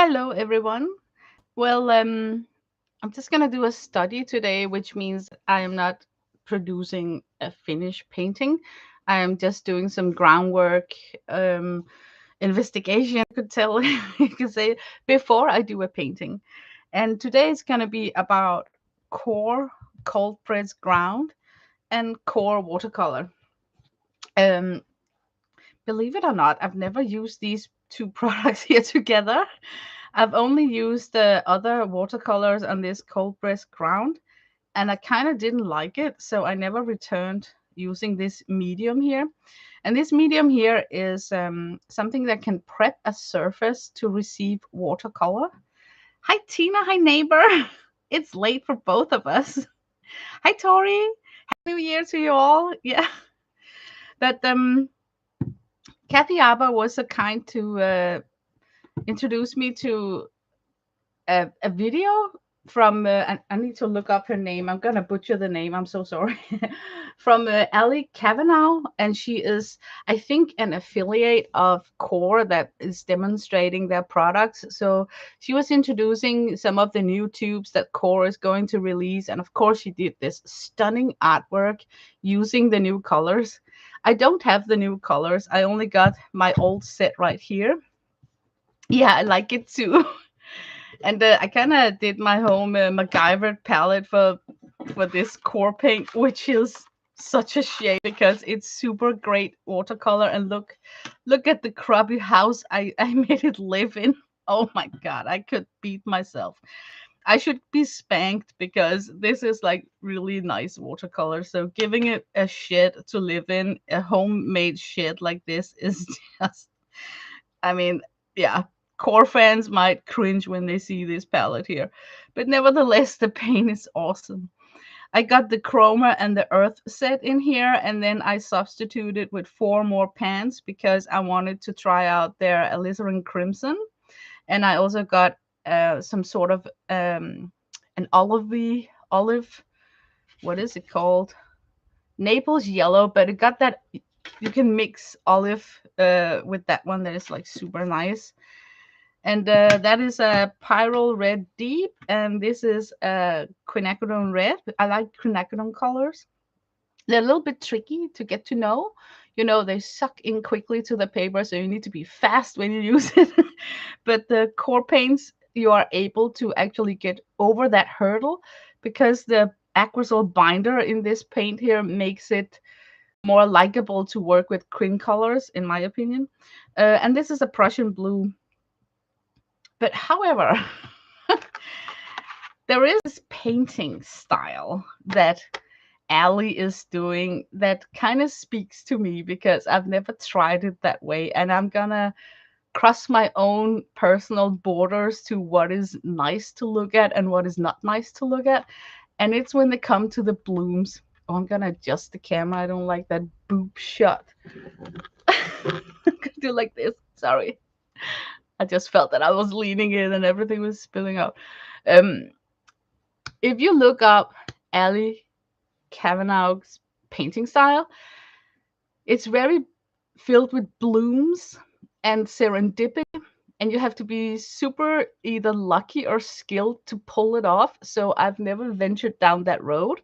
Hello, everyone. Well, I'm just going to do a study today, which means I am not producing a finished painting. I am just doing some groundwork, um, investigation, you could tell, you could say, before I do a painting. And today is going to be about core cold press ground and core watercolor. Um, Believe it or not, I've never used these two products here together. I've only used the other watercolors on this cold press ground, and I kind of didn't like it, so I never returned using this medium here. And this medium here is something that can prep a surface to receive watercolor. Hi, Tina. Hi, neighbor. It's late for both of us. Hi, Tori. Happy New Year to you all. Yeah, but Kathy Abba was so kind to introduce me to a video from I need to look up her name. I'm gonna butcher the name. I'm so sorry. From Ali Kavanaugh, and she is, I think, an affiliate of QoR that is demonstrating their products. So she was introducing some of the new tubes that QoR is going to release, and of course, she did this stunning artwork using the new colors. I don't have the new colors. I only got my old set right here. Yeah, I like it too. And I kind of did my home MacGyver palette for this core paint, which is such a shame because it's super great watercolor. And look at the crappy house I made it live in. Oh my god, I could beat myself. I should be spanked because this is like really nice watercolor. So giving it a shed to live in, a homemade shed like this is just, I mean, yeah, core fans might cringe when they see this palette here. But nevertheless, the paint is awesome. I got the chroma and the earth set in here, and then I substituted with four more pans because I wanted to try out their alizarin crimson. And I also got some sort of an olive, what is it called? Naples yellow, but it got that you can mix olive with that one that is like super nice. And that is a Pyrrole Red Deep, and this is a Quinacridone Red. I like quinacridone colors. They're a little bit tricky to get to know. You know, they suck in quickly to the paper, so you need to be fast when you use it. But the core paints, you are able to actually get over that hurdle because the Aquazole binder in this paint here makes it more likable to work with quin colors, in my opinion. And this is a Prussian blue. But however, there is this painting style that Ali is doing that kind of speaks to me because I've never tried it that way. And I'm gonna cross my own personal borders to what is nice to look at and what is not nice to look at. And it's when they come to the blooms. Oh, I'm gonna adjust the camera. I don't like that boob shot. I'm gonna do like this. Sorry. I just felt that I was leaning in and everything was spilling out. Um, if you look up Ali Kavanaugh's painting style, it's very filled with blooms and serendipity, and you have to be super either lucky or skilled to pull it off. So I've never ventured down that road.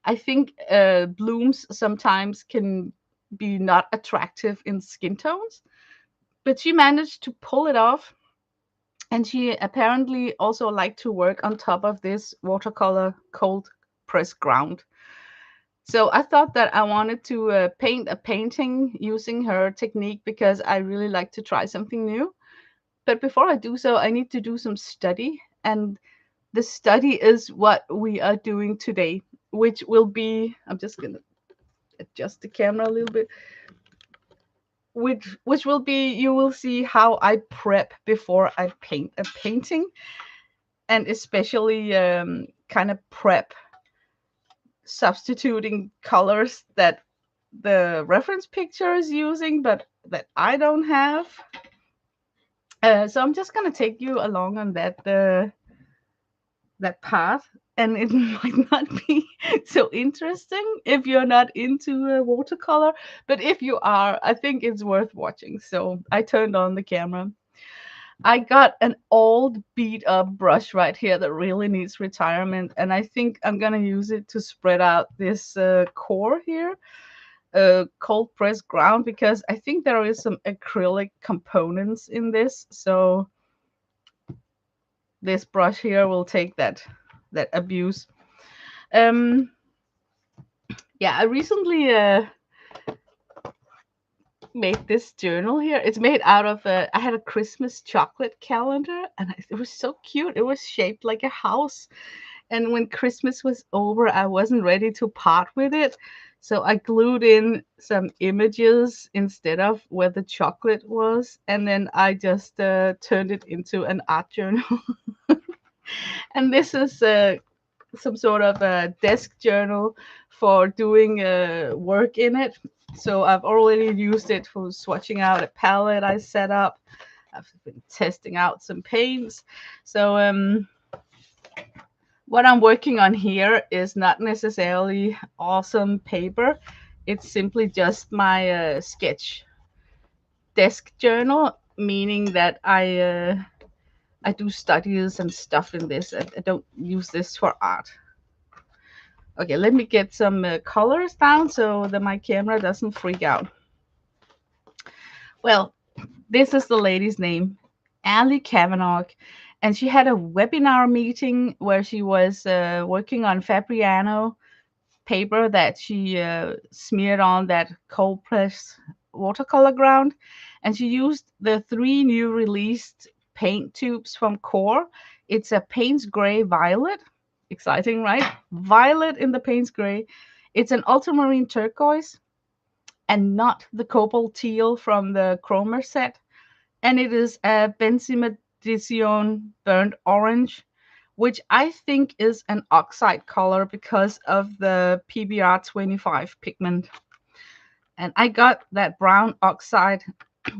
I think blooms sometimes can be not attractive in skin tones, but she managed to pull it off. And she apparently also liked to work on top of this watercolor cold press ground. So I thought that I wanted to paint a painting using her technique because I really like to try something new. But before I do so, I need to do some study. And the study is what we are doing today, which will be, I'm just going to adjust the camera a little bit, which will be, you will see how I prep before I paint a painting, and especially kind of prep substituting colors that the reference picture is using, but that I don't have. So I'm just gonna take you along on that path, and it might not be so interesting if you're not into watercolor, but if you are, I think it's worth watching. So I turned on the camera. I got an old beat up brush right here that really needs retirement, and I think I'm gonna use it to spread out this core here, cold press ground, because I think there is some acrylic components in this. So this brush here will take that abuse. Um, yeah, I recently made this journal here. It's made out of I had a Christmas chocolate calendar, and it was so cute. It was shaped like a house. And when Christmas was over, I wasn't ready to part with it. So I glued in some images instead of where the chocolate was. And then I just turned it into an art journal. And this is some sort of a desk journal for doing work in it. So I've already used it for swatching out a palette I set up. I've been testing out some paints. So what I'm working on here is not necessarily awesome paper. It's simply just my sketch desk journal, meaning that I do studies and stuff in this. I don't use this for art. Okay, let me get some colors down so that my camera doesn't freak out. Well, this is the lady's name, Ali Kavanagh, and she had a webinar meeting where she was working on Fabriano paper that she smeared on that cold press watercolor ground, and she used the three new released paint tubes from QoR. It's a Payne's Gray Violet. Exciting, right? Violet in the Payne's Gray. It's an ultramarine turquoise and not the cobalt teal from the Chromer set. And it is a benzimidazone burnt orange, which I think is an oxide color because of the PBR25 pigment. And I got that brown oxide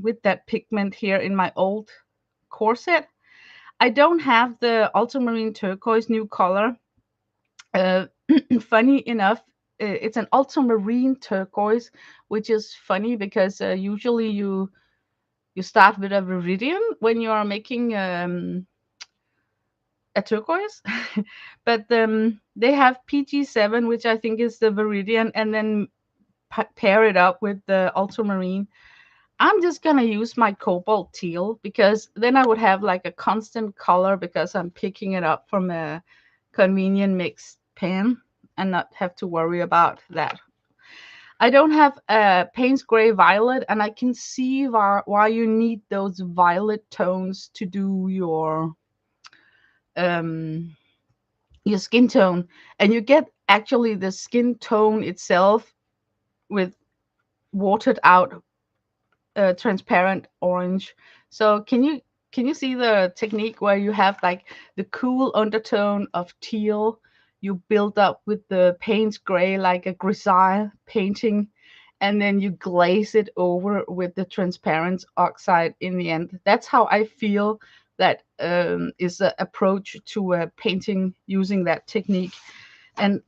with that pigment here in my old corset. I don't have the ultramarine turquoise new color. Uh, Funny enough, it's an ultramarine turquoise, which is funny because usually you start with a viridian when you are making a turquoise, but they have PG7, which I think is the viridian, and then pair it up with the ultramarine. I'm just gonna use my cobalt teal because then I would have like a constant color because I'm picking it up from a convenient mixed pan and not have to worry about that. I don't have a Payne's Gray Violet, and I can see why you need those violet tones to do um your skin tone, and you get actually the skin tone itself with watered out transparent orange. So can you see the technique where you have like the cool undertone of teal you build up with the Payne's Gray like a grisaille painting, and then you glaze it over with the transparent oxide in the end. That's how I feel that is the approach to painting using that technique. And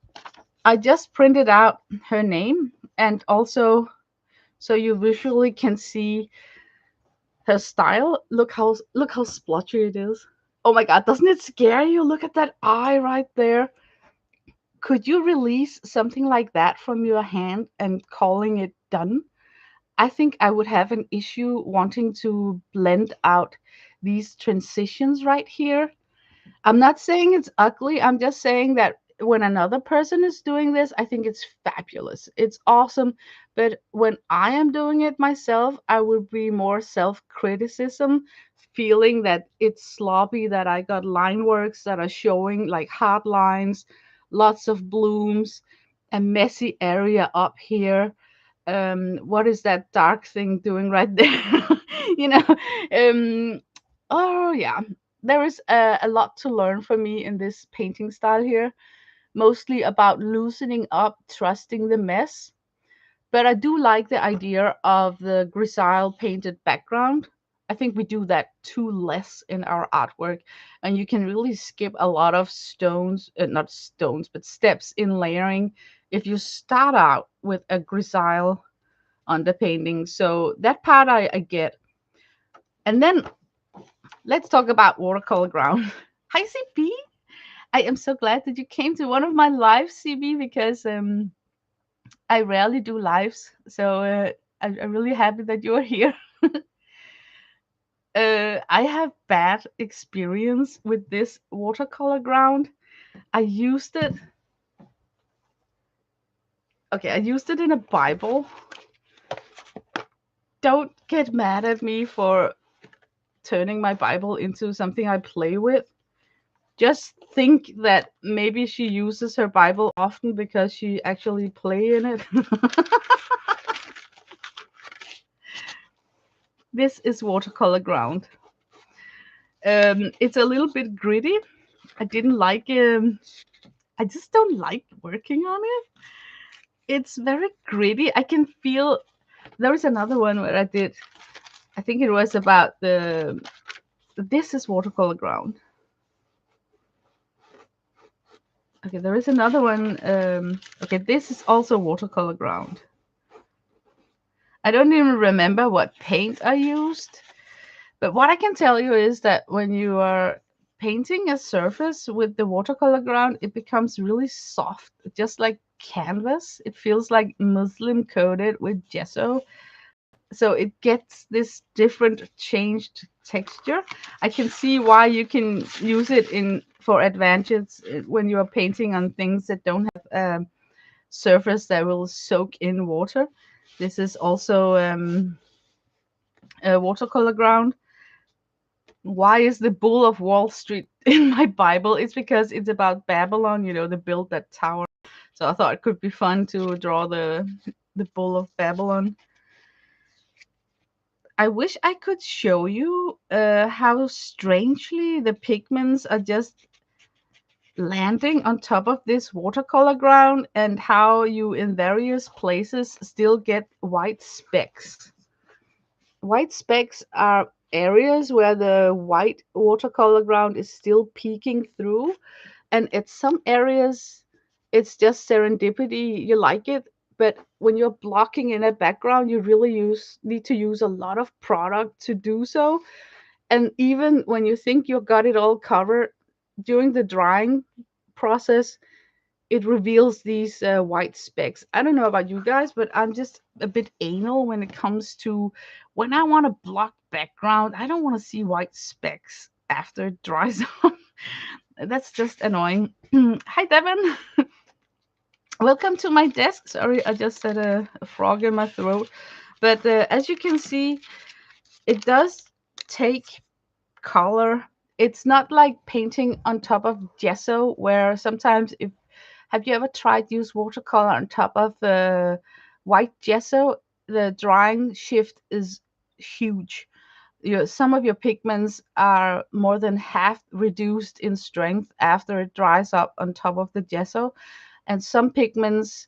I just printed out her name, and also so you visually can see her style. Look how splotchy it is. Oh my god, doesn't it scare you? Look at that eye right there. Could you release something like that from your hand and calling it done? I think I would have an issue wanting to blend out these transitions right here. I'm not saying it's ugly. I'm just saying that when another person is doing this, I think it's fabulous. It's awesome. But when I am doing it myself, I would be more self criticism, feeling that it's sloppy, that I got line works that are showing like hard lines, lots of blooms, a messy area up here. What is that dark thing doing right there? you know, um, oh yeah, there is a lot to learn for me in this painting style here, mostly about loosening up, trusting the mess. But I do like the idea of the grisaille painted background. I think we do that too less in our artwork, and you can really skip a lot of stones, not stones, but steps in layering if you start out with a grisaille underpainting. So that part I get. And then Let's talk about watercolor ground. Hi, CB. I am so glad that you came to one of my lives, CB, because I rarely do lives. So I'm really happy that you're here. I have bad experience with this watercolor ground. I used it. Okay, I used it in a Bible. Don't get mad at me for turning my Bible into something I play with. Just think that maybe she uses her Bible often because she actually play in it. This is watercolor ground. It's a little bit gritty. I didn't like I just don't like working on it. It's very gritty. I can feel there was another one where I did. I think it was about the. This is watercolor ground. Okay, there is another one. Okay, this is also watercolor ground. I don't even remember what paint I used, but what I can tell you is that when you are painting a surface with the watercolor ground, it becomes really soft, just like canvas. It feels like muslin coated with gesso. So it gets this different changed texture. I can see why you can use it in for advantage when you are painting on things that don't have surface that will soak in water. This is also a watercolor ground. Why is the Bull of Wall Street in my Bible? It's because it's about Babylon, they built that tower. So I thought it could be fun to draw the Bull of Babylon. I wish I could show you how strangely the pigments are just landing on top of this watercolor ground and how you in various places still get white specks. White specks are areas where the white watercolor ground is still peeking through, and at some areas it's just serendipity, you like it, but when you're blocking in a background you really need to use a lot of product to do so. And even when you think you got it all covered, during the drying process it reveals these white specks. I don't know about you guys, but I'm just a bit anal when it comes to when I want to block background. I don't want to see white specks after it dries off. That's just annoying. Hi, Devin. Welcome to my desk. Sorry, I just had a frog in my throat. But as you can see, it does take color. It's not like painting on top of gesso, where sometimes if have you ever tried use watercolor on top of white gesso? The drying shift is huge. Some of your pigments are more than half reduced in strength after it dries up on top of the gesso. And some pigments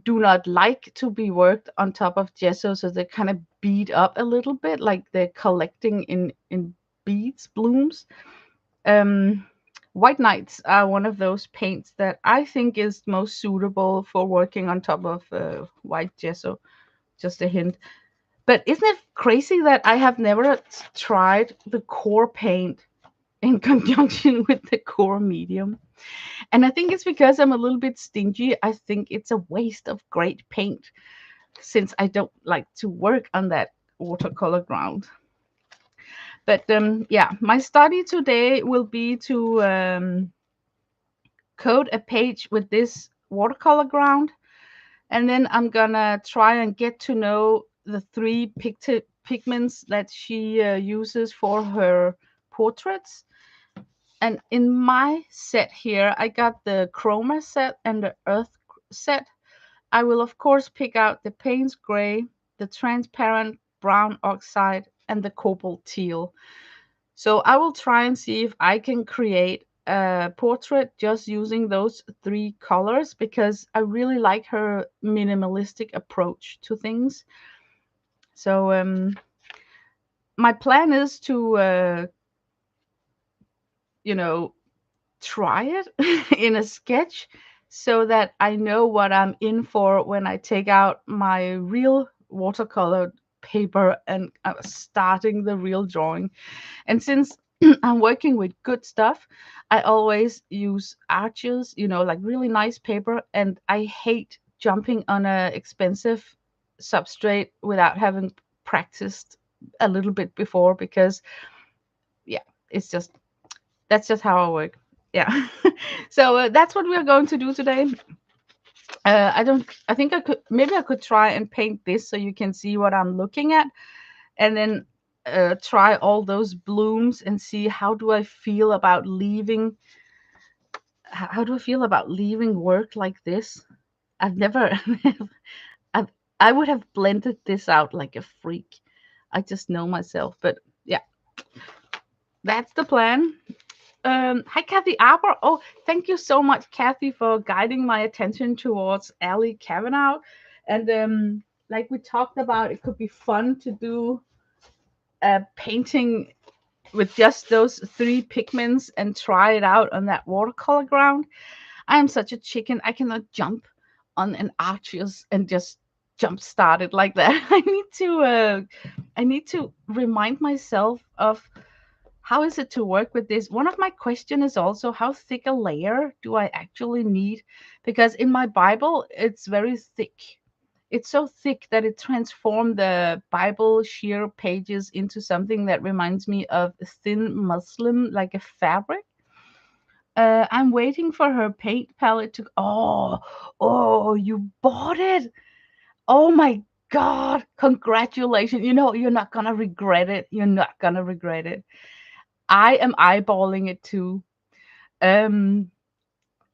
do not like to be worked on top of gesso, so they kind of bead up a little bit, like they're collecting in beads, blooms. Um, White Knights are one of those paints that I think is most suitable for working on top of white gesso. Just a hint. But isn't it crazy that I have never tried the QoR paint in conjunction with the QoR medium? And I think it's because I'm a little bit stingy. I think it's a waste of great paint since I don't like to work on that watercolor ground. But yeah, my study today will be to code a page with this watercolor ground, and then I'm gonna try and get to know the three pigments that she uses for her portraits. And in my set here, I got the chroma set and the earth set. I will of course pick out the Payne's gray, the transparent brown oxide, and the cobalt teal. So I will try and see if I can create a portrait just using those three colors, because I really like her minimalistic approach to things. So my plan is to, you know, try it in a sketch so that I know what I'm in for when I take out my real watercolor paper and I was starting the real drawing. And since I'm working with good stuff, I always use arches, like really nice paper. And I hate jumping on a expensive substrate without having practiced a little bit before, because yeah, it's just that's just how I work. Yeah. So that's what we're going to do today. I think I could try and paint this so you can see what I'm looking at, and then try all those blooms and see how do I feel about leaving. How do I feel about leaving work like this? I've never, I've, I would have blended this out like a freak. I just know myself, but yeah, that's the plan. Hi, Kathy Arbor. Oh, thank you so much, Kathy, for guiding my attention towards Ali Kavanaugh. And like we talked about, it could be fun to do a painting with just those three pigments and try it out on that watercolor ground. I am such a chicken. I cannot jump on an arches and just jump start it like that. I need to remind myself of how is it to work with this. One of my question is also how thick a layer do I actually need? Because in my Bible, it's very thick. It's so thick that it transformed the Bible sheer pages into something that reminds me of thin muslin, like a fabric. I'm waiting for her paint palette to. Oh, you bought it. Oh my God. Congratulations. You're not going to regret it. You're not going to regret it. I am eyeballing it too. Um,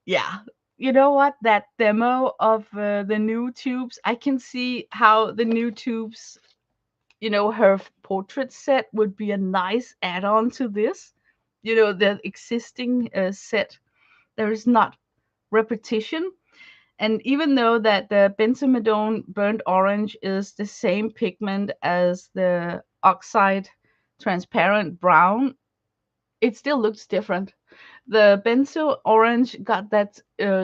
yeah. You know what? That demo of the new tubes, I can see how the new tubes, her portrait set would be a nice add-on to this. The existing set. There is not repetition. And even though that the benzimidone burnt orange is the same pigment as the oxide transparent brown, it still looks different. The benzo orange got that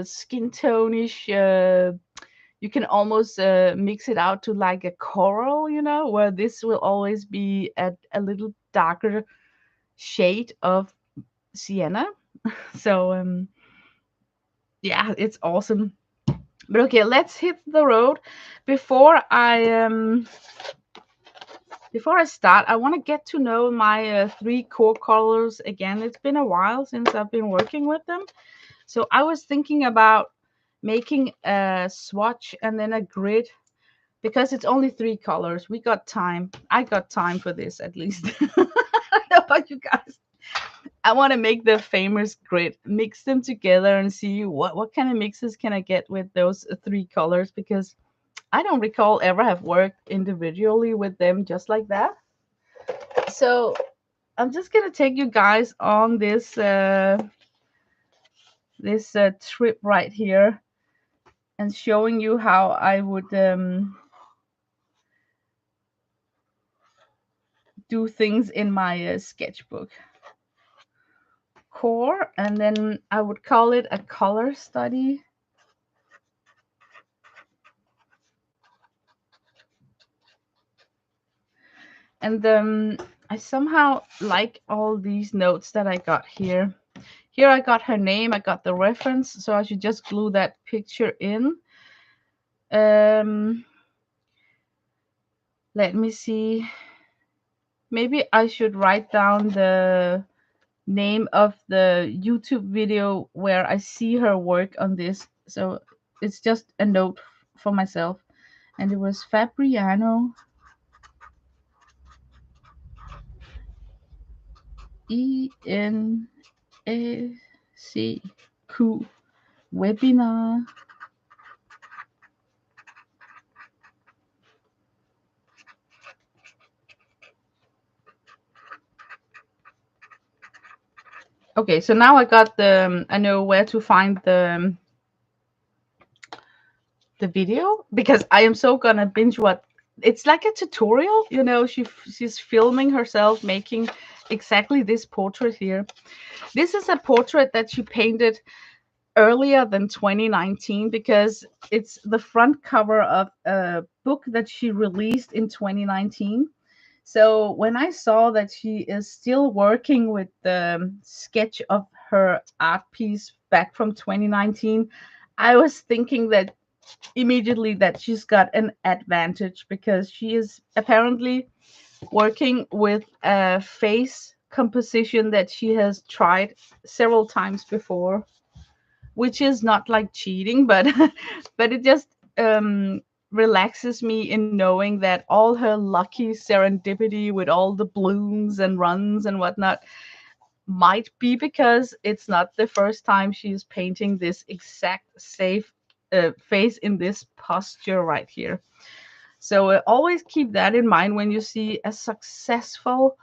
skin tonish. You can almost mix it out to like a coral, where this will always be a little darker shade of sienna. So yeah, it's awesome. But okay, let's hit the road. Before I start, I want to get to know my three core colors again. It's been a while since I've been working with them. So I was thinking about making a swatch and then a grid, because it's only three colors. We got time. I got time for this at least. I don't know about you guys. I want to make the famous grid, mix them together and see what kind of mixes can I get with those three colors, because I don't recall ever have worked individually with them just like that. So I'm just gonna take you guys on this trip right here and showing you how I would do things in my sketchbook. QoR, and then I would call it a color study. And I somehow like all these notes that I got here. Here I got her name, I got the reference, so I should just glue that picture in. Let me see. Maybe I should write down the name of the YouTube video where I see her work on this. So it's just a note for myself. And it was Fabriano ENACQ webinar. Okay, so now I got I know where to find the video, because I am so gonna binge what it's like a tutorial. She's filming herself making exactly this portrait here. This is a portrait that she painted earlier than 2019, because it's the front cover of a book that she released in 2019. So when I saw that she is still working with the sketch of her art piece back from 2019, I was thinking that immediately that she's got an advantage because she is apparently working with a face composition that she has tried several times before, which is not like cheating, but but it just um relaxes me in knowing that all her lucky serendipity with all the blooms and runs and whatnot might be because it's not the first time she's painting this exact safe face in this posture right here. So always keep that in mind when you see a successful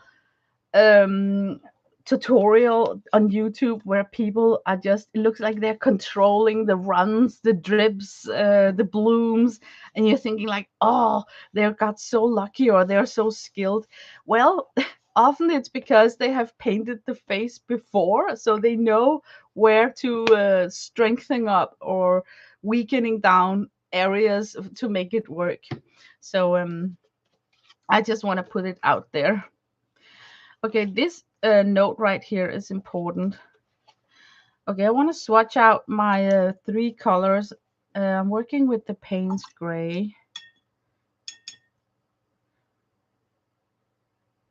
um tutorial on YouTube where people are just, it looks like they're controlling the runs, the drips, the blooms, and you're thinking like, oh, they got so lucky or they're so skilled. Well, often it's because they have painted the face before, so they know where to strengthen up or weakening down areas to make it work. So I just want to put it out there. Okay, this note right here is important. Okay, I want to swatch out my three colors. I'm working with the Payne's Gray.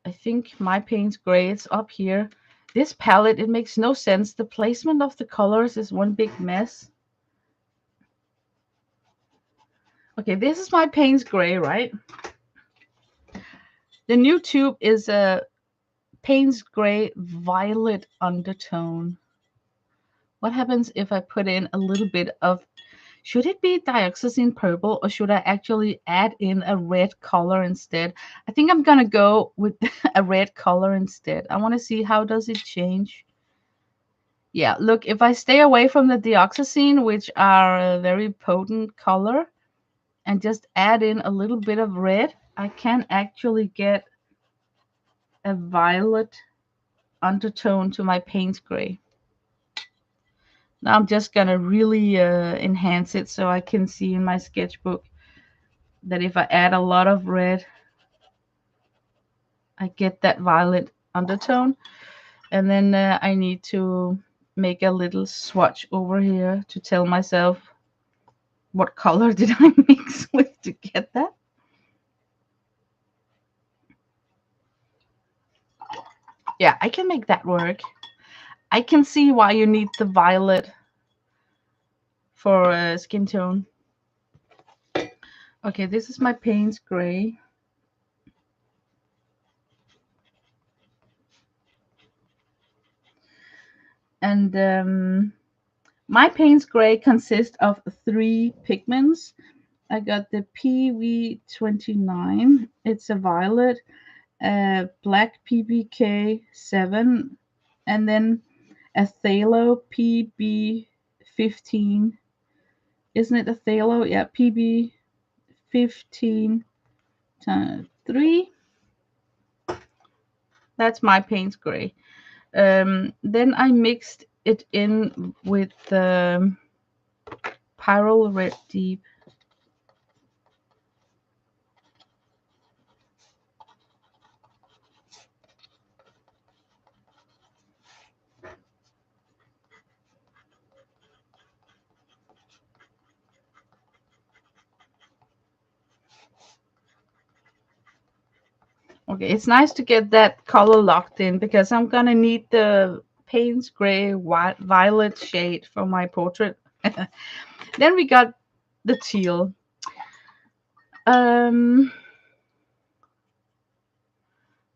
I think my Payne's Gray is up here. This palette, it makes no sense. The placement of the colors is one big mess. Okay, this is my Payne's Gray, right? The new tube is a Payne's Gray violet undertone. What happens if I put in a little bit of, should it be dioxazine purple or should I actually add in a red color instead? I think I'm gonna go with a red color instead. I want to see how does it change. Yeah, look, if I stay away from the dioxazine, which are a very potent color, and just add in a little bit of red, I can actually get a violet undertone to my Payne's Gray. Now I'm just gonna really enhance it so I can see in my sketchbook that if I add a lot of red, I get that violet undertone. And then I need to make a little swatch over here to tell myself what color did I mix with to get that. Yeah, I can make that work. I can see why you need the violet for skin tone. Okay, this is my Payne's Gray. And my Payne's Gray consists of three pigments. I got the PV29. It's a violet, black PBK7, and then a phthalo PB15. Isn't it a phthalo? Yeah, PB15 times 3. That's my Payne's Gray. Then I mixed it in with the Pyrrole Red Deep. Okay, it's nice to get that color locked in because I'm gonna need the Payne's Gray violet shade for my portrait. Then we got the teal. Um,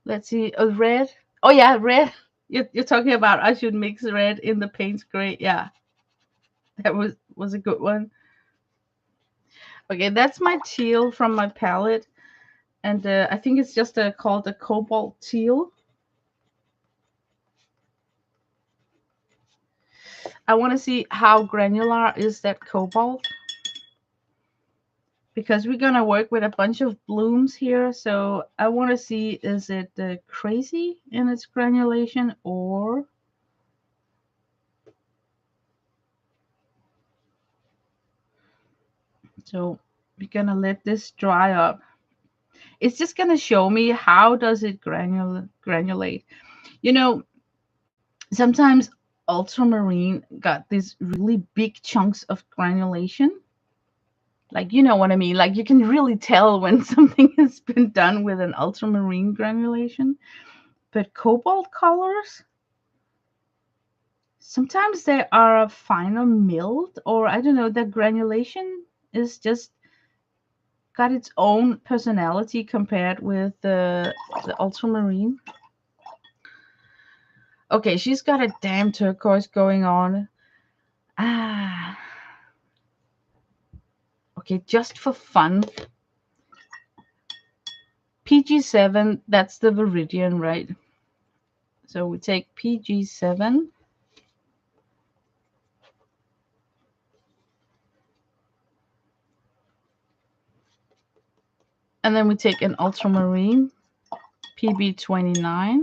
let's see, red. Oh yeah, red. You're talking about I should mix red in the Payne's Gray. Yeah, that was a good one. Okay, that's my teal from my palette, and I think it's just called a cobalt teal. I want to see how granular is that cobalt, because we're gonna work with a bunch of blooms here. So I want to see, is it crazy in its granulation or so We're gonna let this dry up. It's just gonna show me how does it granulate. You know, sometimes ultramarine got these really big chunks of granulation. Like, you know what I mean? Like, you can really tell when something has been done with an ultramarine granulation. But cobalt colors, sometimes they are finer milled, or I don't know, the granulation is just got its own personality compared with the ultramarine. Okay, she's got a damn turquoise going on. Ah, okay, just for fun. PG7, that's the Viridian, right? So we take PG7. And then we take an ultramarine, PB29.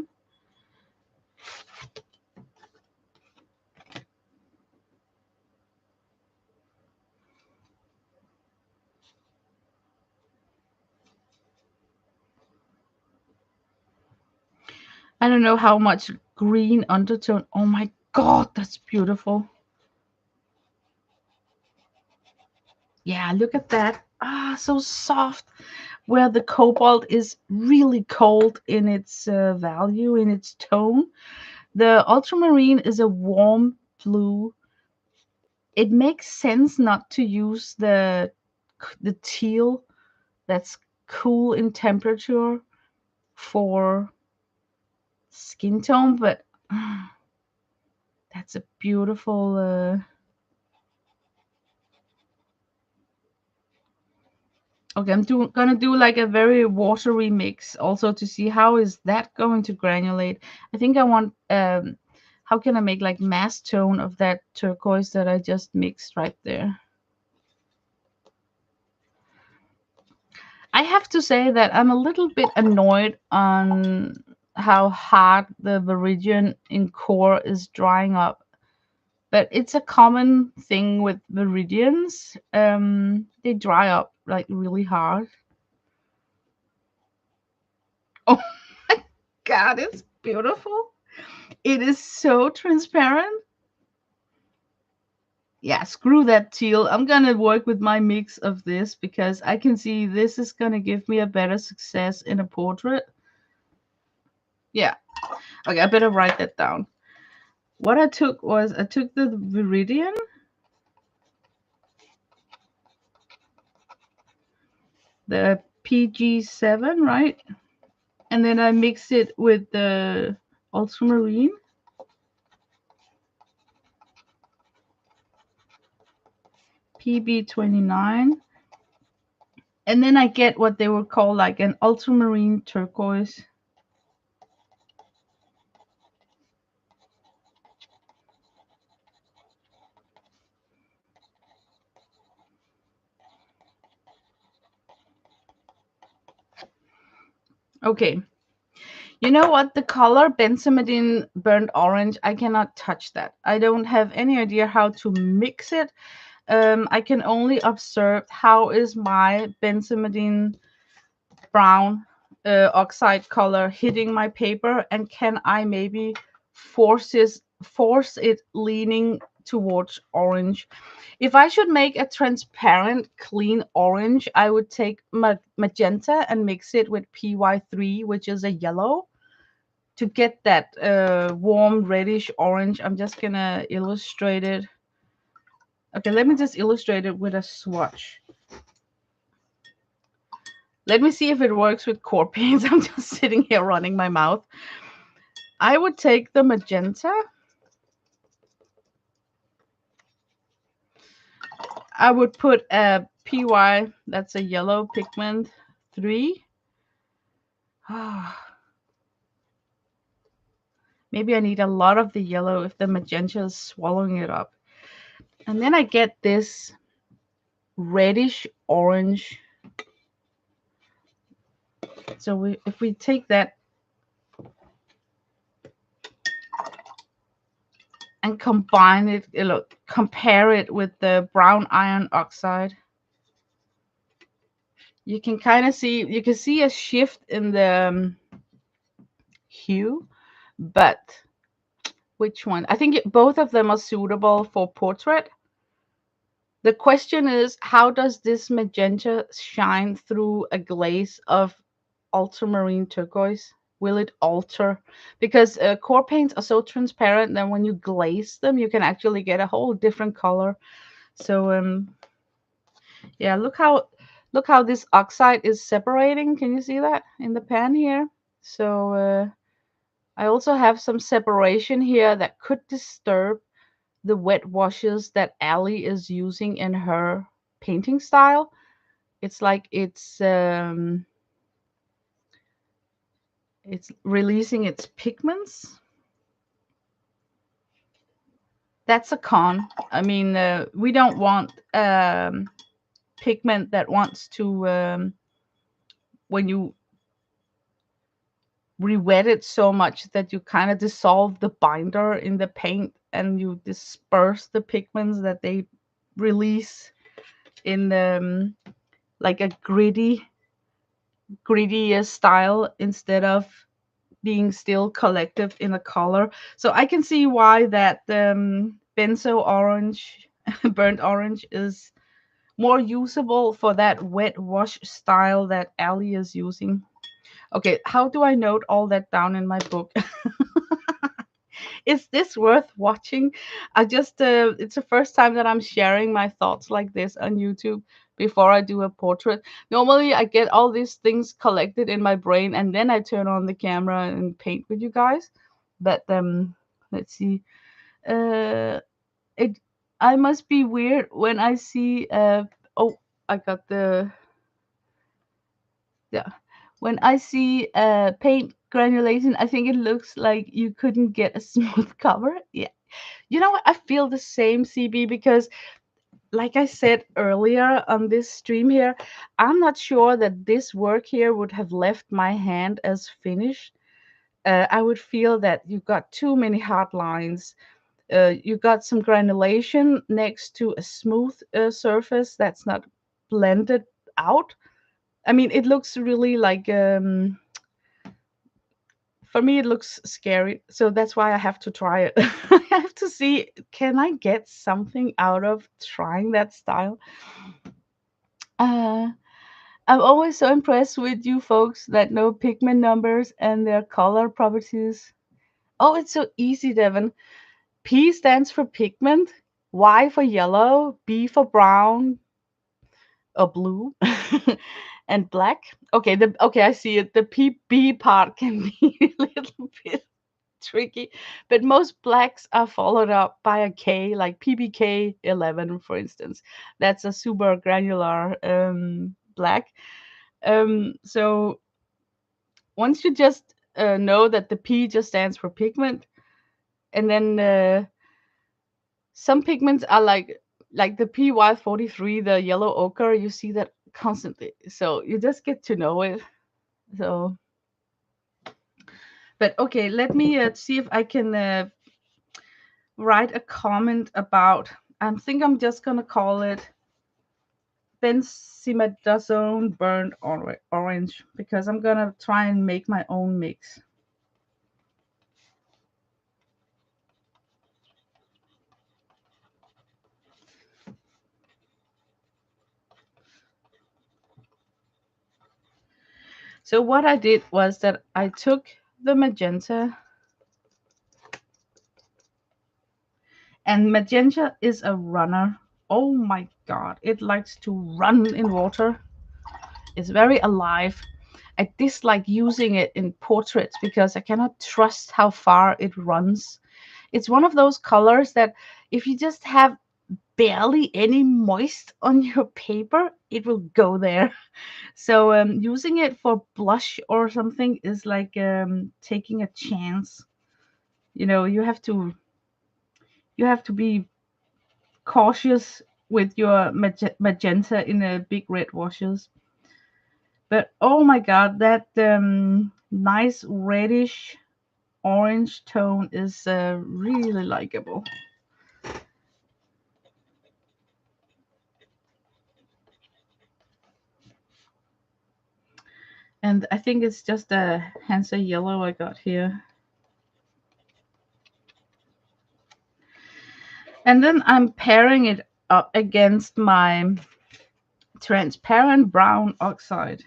I don't know how much green undertone. Oh my God, that's beautiful. Yeah, look at that. Ah, so soft. Where the cobalt is really cold in its value, in its tone. The ultramarine is a warm blue. It makes sense not to use the teal that's cool in temperature for skin tone, but that's a beautiful. Okay, gonna do like a very watery mix also to see how is that going to granulate. I think I want how can I make like mass tone of that turquoise that I just mixed right there. I have to say that I'm a little bit annoyed on how hard the Viridian in QoR is drying up. But it's a common thing with Viridians. They dry up like really hard. Oh my God, it's beautiful. It is so transparent. Yeah, screw that teal. I'm gonna work with my mix of this because I can see this is gonna give me a better success in a portrait. Yeah. Okay, I better write that down. What I took was I took the Viridian, the PG7, right? And then I mixed it with the ultramarine. PB29. And then I get what they would call like an ultramarine turquoise. Okay. You know what? The color benzimidine burnt orange, I cannot touch that. I don't have any idea how to mix it. I can only observe how is my benzimidine brown oxide color hitting my paper, and can I maybe force it leaning towards orange. If I should make a transparent clean orange, I would take magenta and mix it with PY3, which is a yellow, to get that warm reddish orange. I'm just gonna illustrate it. Okay, let me just illustrate it with a swatch. Let me see if it works with QoR paints. I'm just sitting here running my mouth. I would take the magenta. I would put a PY, that's a yellow pigment, 3. Maybe I need a lot of the yellow if the magenta is swallowing it up. And then I get this reddish orange. So if we take that and combine it, compare it with the brown iron oxide. You can kind of see, you can see a shift in the hue, but which one? I think both of them are suitable for portrait. The question is, how does this magenta shine through a glaze of ultramarine turquoise? Will it alter? Because core paints are so transparent that when you glaze them, you can actually get a whole different color. So yeah, look how this oxide is separating. Can you see that in the pan here? So I also have some separation here that could disturb the wet washes that Ali is using in her painting style. It's like it's releasing its pigments. That's a con. I mean, we don't want pigment that wants to when you re-wet it so much that you kind of dissolve the binder in the paint and you disperse the pigments that they release in like a gritty style instead of being still collective in a color. So I can see why that benzo orange, burnt orange, is more usable for that wet wash style that Ali is using. Okay, how do I note all that down in my book? Is this worth watching? I just, it's the first time that I'm sharing my thoughts like this on YouTube before I do a portrait. Normally, I get all these things collected in my brain and then I turn on the camera and paint with you guys. But let's see. Uh, it I must be weird when I see. Oh, I got the yeah. When I see paint granulation, I think it looks like you couldn't get a smooth cover. Yeah. You know what? I feel the same, CB, because like I said earlier on this stream here, I'm not sure that this work here would have left my hand as finished. I would feel that you got too many hard lines. You got some granulation next to a smooth surface that's not blended out. I mean, it looks really like for me it looks scary, so that's why I have to try it. I have to see, can I get something out of trying that style. uh, I'm always so impressed with you folks that know pigment numbers and their color properties. Oh, it's so easy, Devin. P stands for pigment, Y for yellow, B for brown or blue, and black. Okay, okay, I see it. The PB part can be a little bit tricky, but most blacks are followed up by a K, like PBK 11, for instance. That's a super granular black. So once you just know that the P just stands for pigment, and then some pigments are like the PY43, the yellow ochre. You see that constantly, so you just get to know it. So, but okay, let me see if I can write a comment about. I think I'm just gonna call it benzimidazole burnt orange because I'm gonna try and make my own mix. So what I did was that I took the magenta, and magenta is a runner. Oh my god, it likes to run in water. It's very alive. I dislike using it in portraits because I cannot trust how far it runs. It's one of those colors that if you just have barely any moist on your paper, it will go there. So using it for blush or something is like taking a chance. You know, you have to be cautious with your magenta in a big red washes. But oh my god, that nice reddish orange tone is really likable. And I think it's just a Hansa yellow I got here. And then I'm pairing it up against my transparent brown oxide.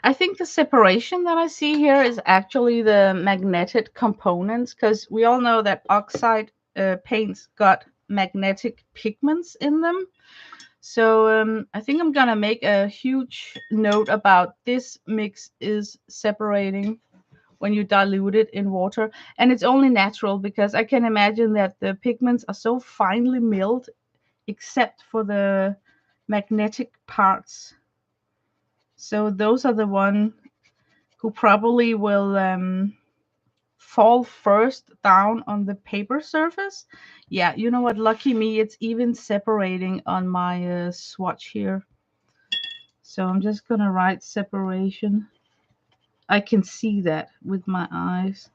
I think the separation that I see here is actually the magnetic components, because we all know that oxide paints got magnetic pigments in them. So I think I'm gonna make a huge note about this mix is separating when you dilute it in water. And it's only natural because I can imagine that the pigments are so finely milled except for the magnetic parts. So those are the one who probably will fall first down on the paper surface. Yeah, you know what? Lucky me, it's even separating on my swatch here. So I'm just gonna write separation. I can see that with my eyes.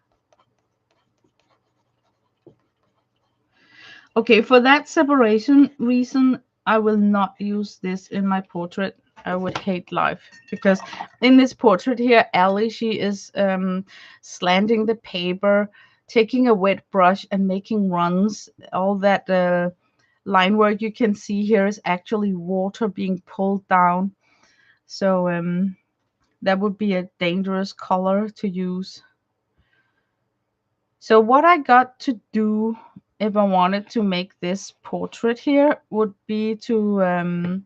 Okay, for that separation reason, I will not use this in my portrait. I would hate life because in this portrait here, Ellie, she is slanting the paper, taking a wet brush and making runs. All that line work you can see here is actually water being pulled down. So that would be a dangerous color to use. So what I got to do if I wanted to make this portrait here would be to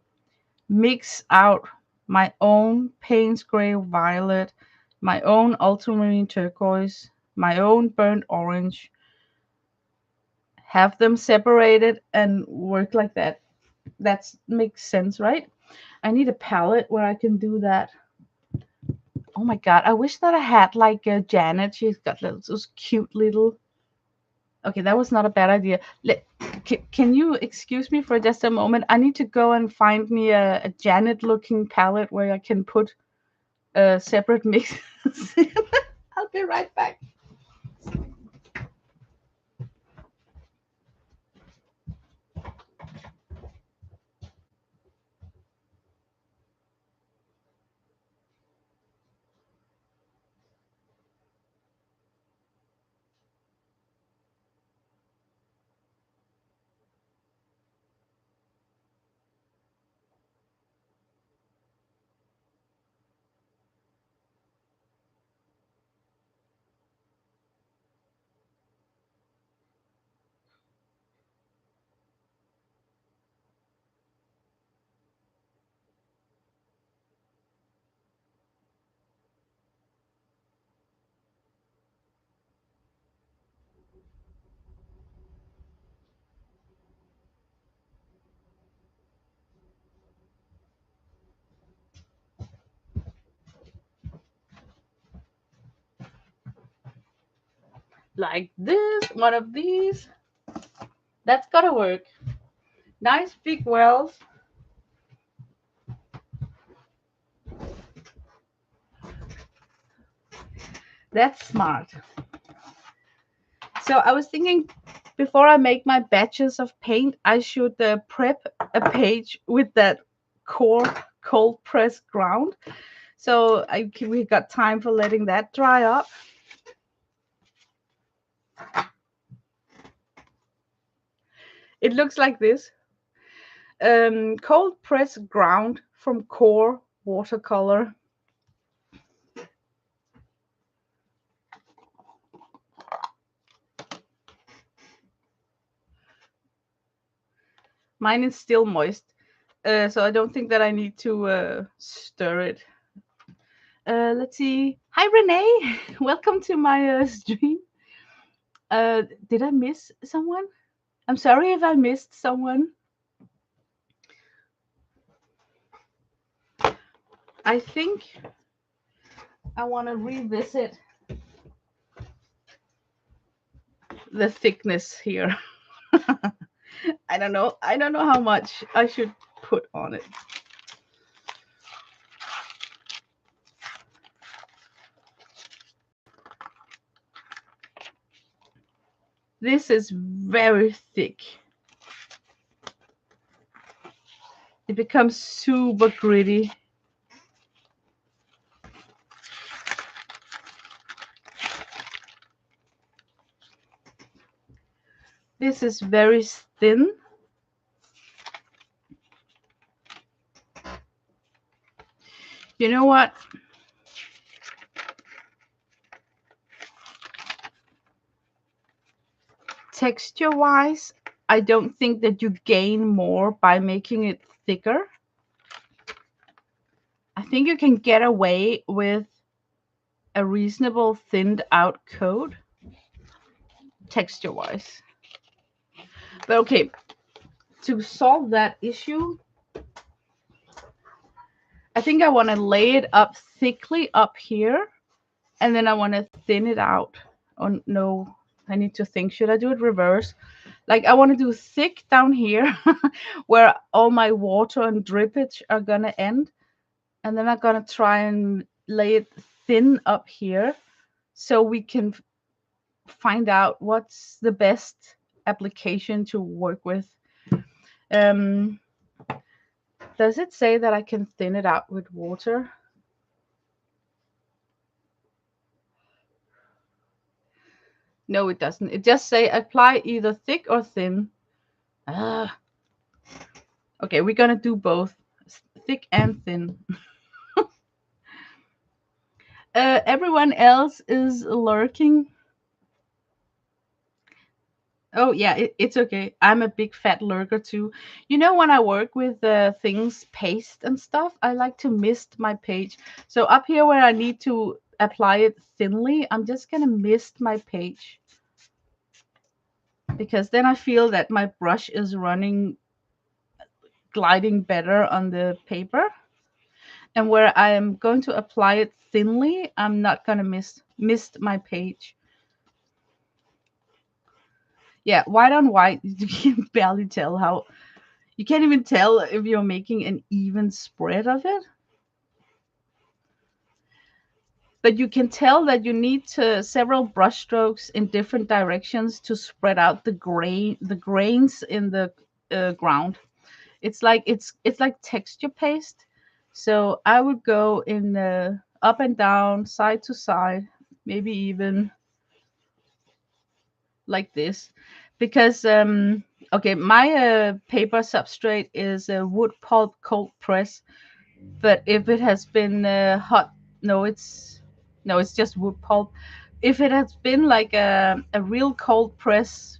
mix out my own Payne's Gray Violet, my own ultramarine turquoise, my own burnt orange, have them separated and work like that. That makes sense, right? I need a palette where I can do that. Oh my god, I wish that I had like Janet. She's got those cute little. Okay, that was not a bad idea. Can you excuse me for just a moment? I need to go and find me a Janet looking palette where I can put separate mixes in. I'll be right back. Like this, one of these. That's gotta work. Nice big wells. That's smart. So I was thinking before I make my batches of paint, I should prep a page with that QoR cold press ground. So we got time for letting that dry up. It looks like this. Cold press ground from QoR watercolor. Mine is still moist, so I don't think that I need to stir it. Let's see. Hi, Renee. Welcome to my stream. Did I miss someone? I'm sorry if I missed someone. I think I want to revisit the thickness here. I don't know. I don't know how much I should put on it. This is very thick. It becomes super gritty. This is very thin. You know what? Texture wise, I don't think that you gain more by making it thicker. I think you can get away with a reasonable thinned out coat texture wise. But okay, to solve that issue, I think I want to lay it up thickly up here, and then I want to thin it out. Oh no, I need to think. Should I do it reverse? Like I want to do thick down here where all my water and drippage are gonna end. And then I'm gonna try and lay it thin up here so we can find out what's the best application to work with. Um, does it say that I can thin it out with water? No, it doesn't. It just say apply either thick or thin. Ah. Okay, we're gonna do both, thick and thin. Everyone else is lurking. Oh yeah, it's okay. I'm a big fat lurker too. You know, when I work with things paste and stuff, I like to mist my page. So up here where I need to apply it thinly, I'm just gonna mist my page because then I feel that my brush is running, gliding better on the paper. And where I am going to apply it thinly, I'm not gonna mist my page. Yeah, white on white, you can barely tell how. You can't even tell if you're making an even spread of it. But you can tell that you need several brush strokes in different directions to spread out the grains in the ground. It's like texture paste. So I would go in up and down, side to side, maybe even like this, because okay, my paper substrate is a wood pulp cold press. But if it has been hot, no, it's just wood pulp. If it has been like a real cold press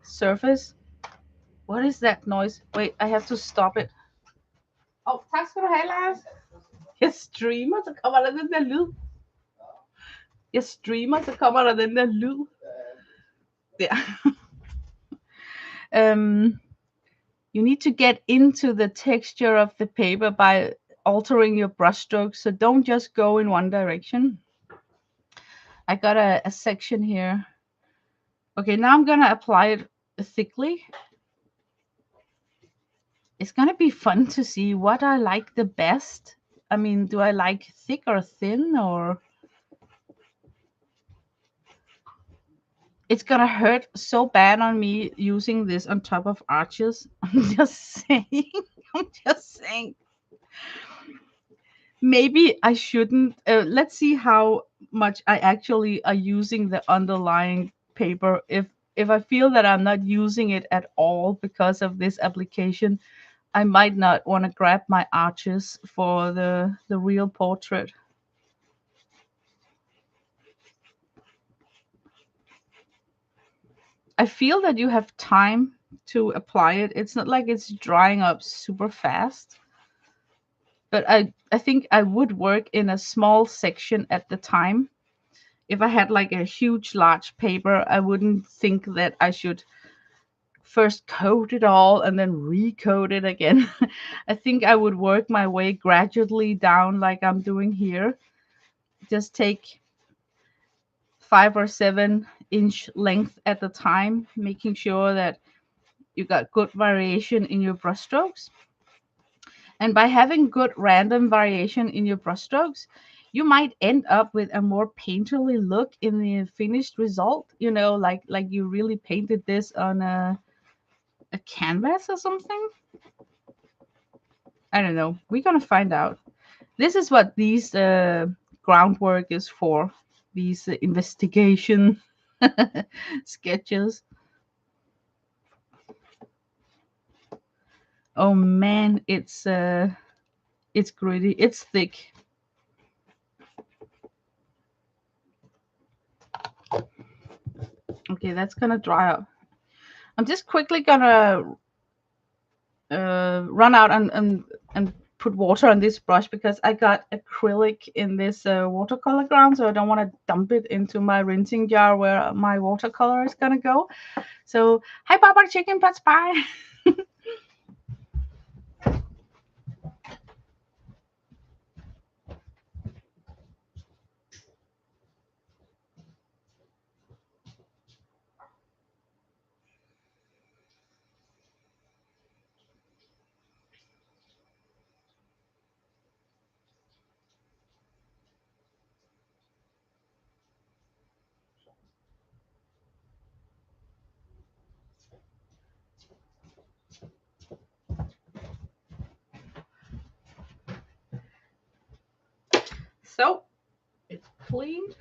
surface, what is that noise? Wait, I have to stop it. Oh, tak skal du have, Lars. Jeg streamer, så kommer der den der lyd. Jeg streamer, så kommer der den der lyd. Der. You need to get into the texture of the paper by altering your brush strokes. So don't just go in one direction. I got a section here. Okay, now I'm gonna apply it thickly. It's gonna be fun to see what I like the best. I mean, do I like thick or thin, or it's gonna hurt so bad on me using this on top of arches. I'm just saying. I'm just saying. Maybe I shouldn't. Let's see how much I actually are using the underlying paper. If I feel that I'm not using it at all because of this application, I might not want to grab my arches for the real portrait. I feel that you have time to apply it. It's not like it's drying up super fast. But I think I would work in a small section at the time. If I had like a huge, large paper, I wouldn't think that I should first coat it all and then recoat it again. I think I would work my way gradually down like I'm doing here. Just take 5 or 7 inch length at a time, making sure that you got good variation in your brushstrokes. And by having good random variation in your brushstrokes, you might end up with a more painterly look in the finished result, like you really painted this on a canvas or something. I don't know. We're gonna find out. This is what these groundwork is for. These investigation sketches. Oh man, it's gritty. It's thick. Okay, that's gonna dry up. I'm just quickly gonna run out and put water on this brush because I got acrylic in this watercolor ground, so I don't want to dump it into my rinsing jar where my watercolor is gonna go. So, hi, Papa Chicken Pots Pie. So, it's cleaned.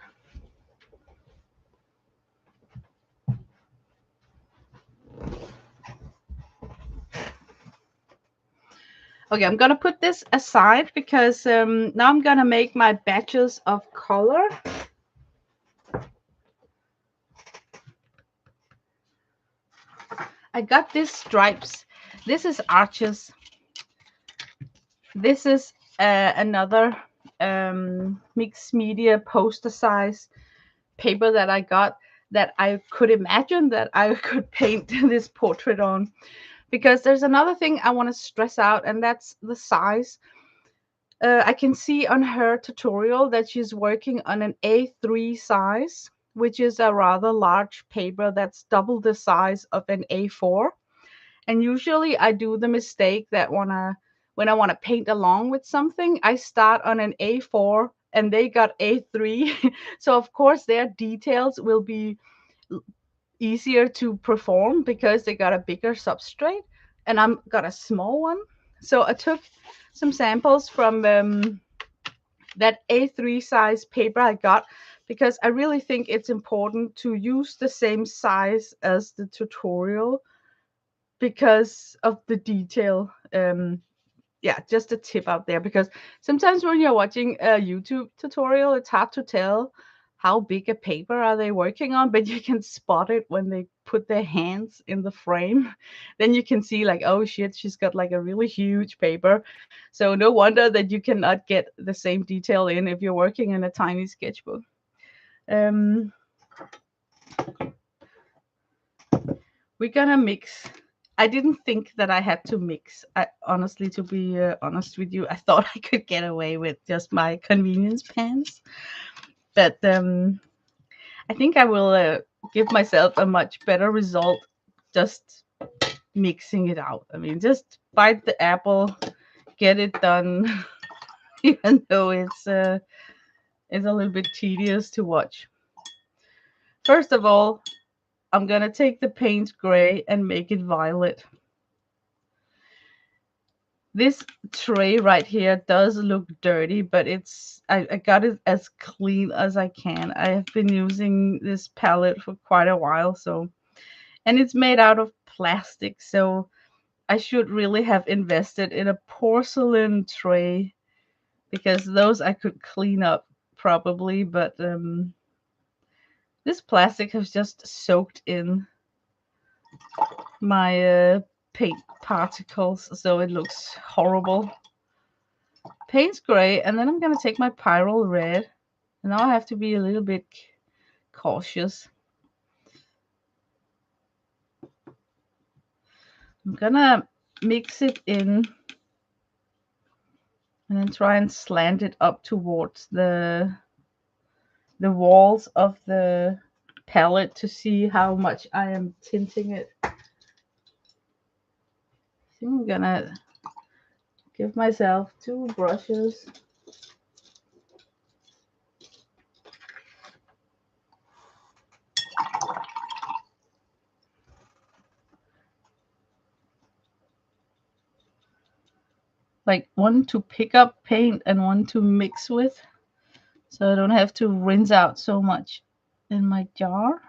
Okay, I'm gonna put this aside because now I'm gonna make my batches of color. I got these stripes. This is arches. This is another mixed media poster size paper that I got that I could imagine that I could paint this portrait on. Because there's another thing I want to stress out, and that's the size. I can see on her tutorial that she's working on an A3 size, which is a rather large paper that's double the size of an A4. And usually I do the mistake that when I want to paint along with something, I start on an A4 and they got A3. So of course their details will be easier to perform because they got a bigger substrate and I'm got a small one. So I took some samples from that A3 size paper I got because I really think it's important to use the same size as the tutorial because of the detail. Yeah, just a tip out there because sometimes when you're watching a YouTube tutorial, it's hard to tell how big a paper are they working on, but you can spot it when they put their hands in the frame. Then you can see like, oh shit, she's got like a really huge paper. So no wonder that you cannot get the same detail in if you're working in a tiny sketchbook. Um, we're gonna mix. I didn't think that I had to mix. Honestly, to be honest with you, I thought I could get away with just my convenience pans. But I think I will give myself a much better result just mixing it out. I mean, just bite the apple, get it done, even though it's a little bit tedious to watch. First of all, I'm gonna take the paint gray and make it violet. This tray right here does look dirty, but I got it as clean as I can. I have been using this palette for quite a while, so and it's made out of plastic, so I should really have invested in a porcelain tray because those I could clean up probably, but this plastic has just soaked in my paint particles, so it looks horrible. Paint's gray, and then I'm gonna take my Pyrrole red. And now I have to be a little bit cautious. I'm gonna mix it in and then try and slant it up towards the walls of the palette to see how much I am tinting it. I think I'm gonna give myself 2 brushes. like one to pick up paint and one to mix with, so I don't have to rinse out so much in my jar.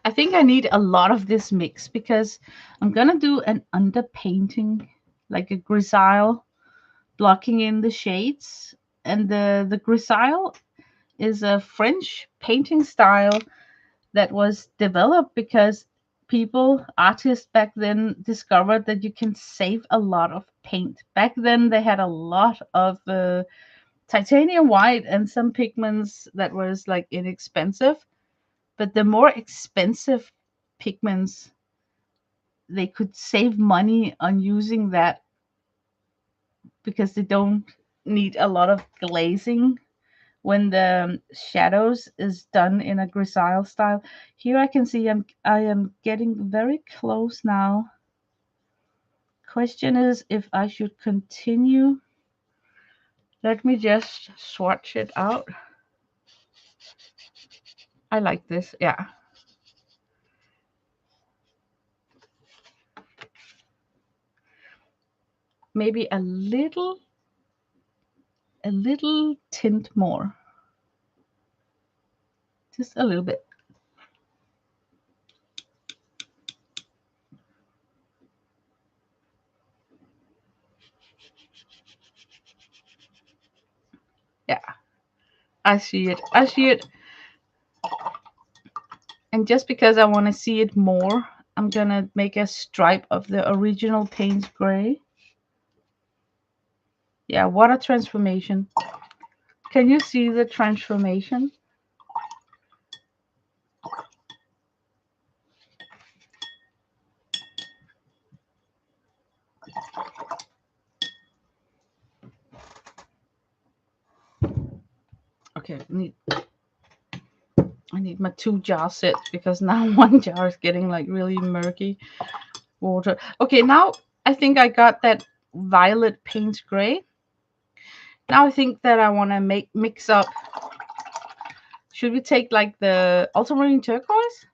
I think I need a lot of this mix because I'm gonna do an underpainting, like a grisaille, blocking in the shades. And the grisaille is a French painting style that was developed because artists back then discovered that you can save a lot of paint. Back then they had a lot of titanium white and some pigments that was like inexpensive, but the more expensive pigments, they could save money on using that because they don't need a lot of glazing when the shadows is done in a grisaille style. Here I can see I am getting very close now. Question is if I should continue. Let me just swatch it out. I like this, yeah. Maybe a little tint more. Just a little bit. Yeah, I see it. I see it. And just because I want to see it more, I'm gonna make a stripe of the original Payne's Gray. Yeah, water transformation. Can you see the transformation? Okay, I need my two jar set because now one jar is getting like really murky water. Okay, now I think I got that violet Payne's Gray. Now I think that I want to mix up. Should we take like the ultramarine turquoise?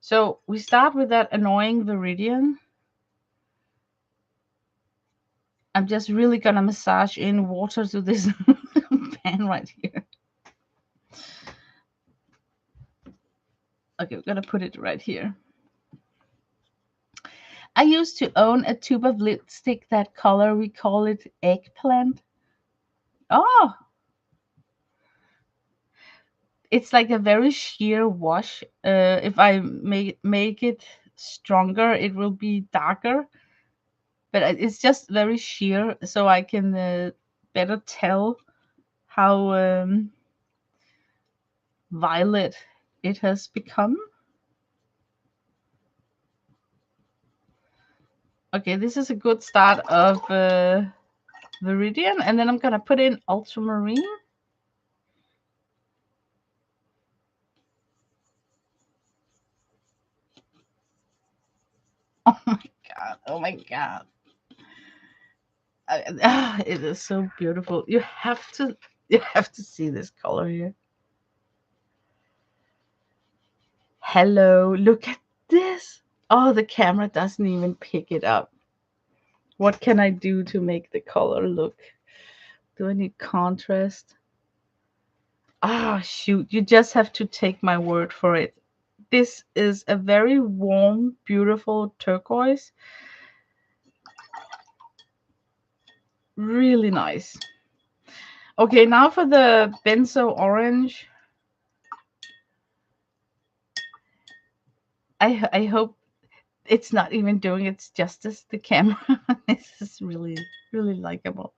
So we start with that annoying viridian. I'm just really gonna massage in water to this pan right here. Okay, we're gonna put it right here. I used to own a tube of lipstick that color. We call it eggplant. Oh, it's like a very sheer wash. If I make it stronger, it will be darker. But it's just very sheer, so I can better tell how violet it has become. Okay, this is a good start of viridian, and then I'm gonna put in ultramarine. Oh my god! Oh my god! It is so beautiful. You have to see this color here. Hello, look at this. Oh, the camera doesn't even pick it up. What can I do to make the color look? Do I need contrast? Ah, shoot. You just have to take my word for it. This is a very warm, beautiful turquoise. Really nice. Okay, now for the benzo orange. I hope it's not even doing its justice, the camera. This is really, really likable.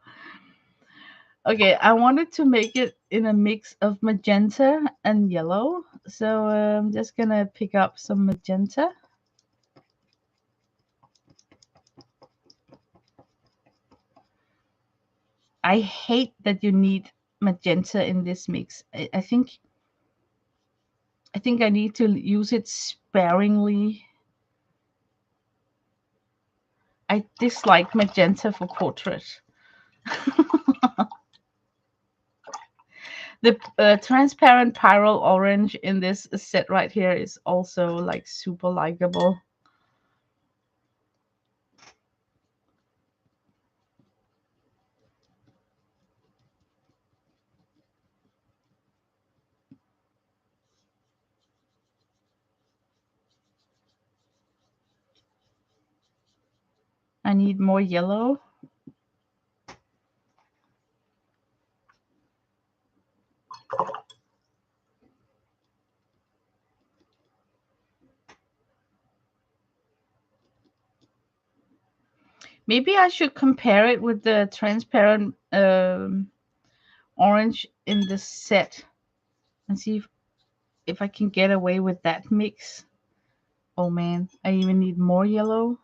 Okay, I wanted to make it in a mix of magenta and yellow. So I'm just gonna pick up some magenta. I hate that you need magenta in this mix. I think I need to use it sparingly. I dislike magenta for portrait. The transparent pyrrole orange in this set right here is also like super likable. I need more yellow. Maybe I should compare it with the transparent orange in the set and see if I can get away with that mix. Oh man, I even need more yellow.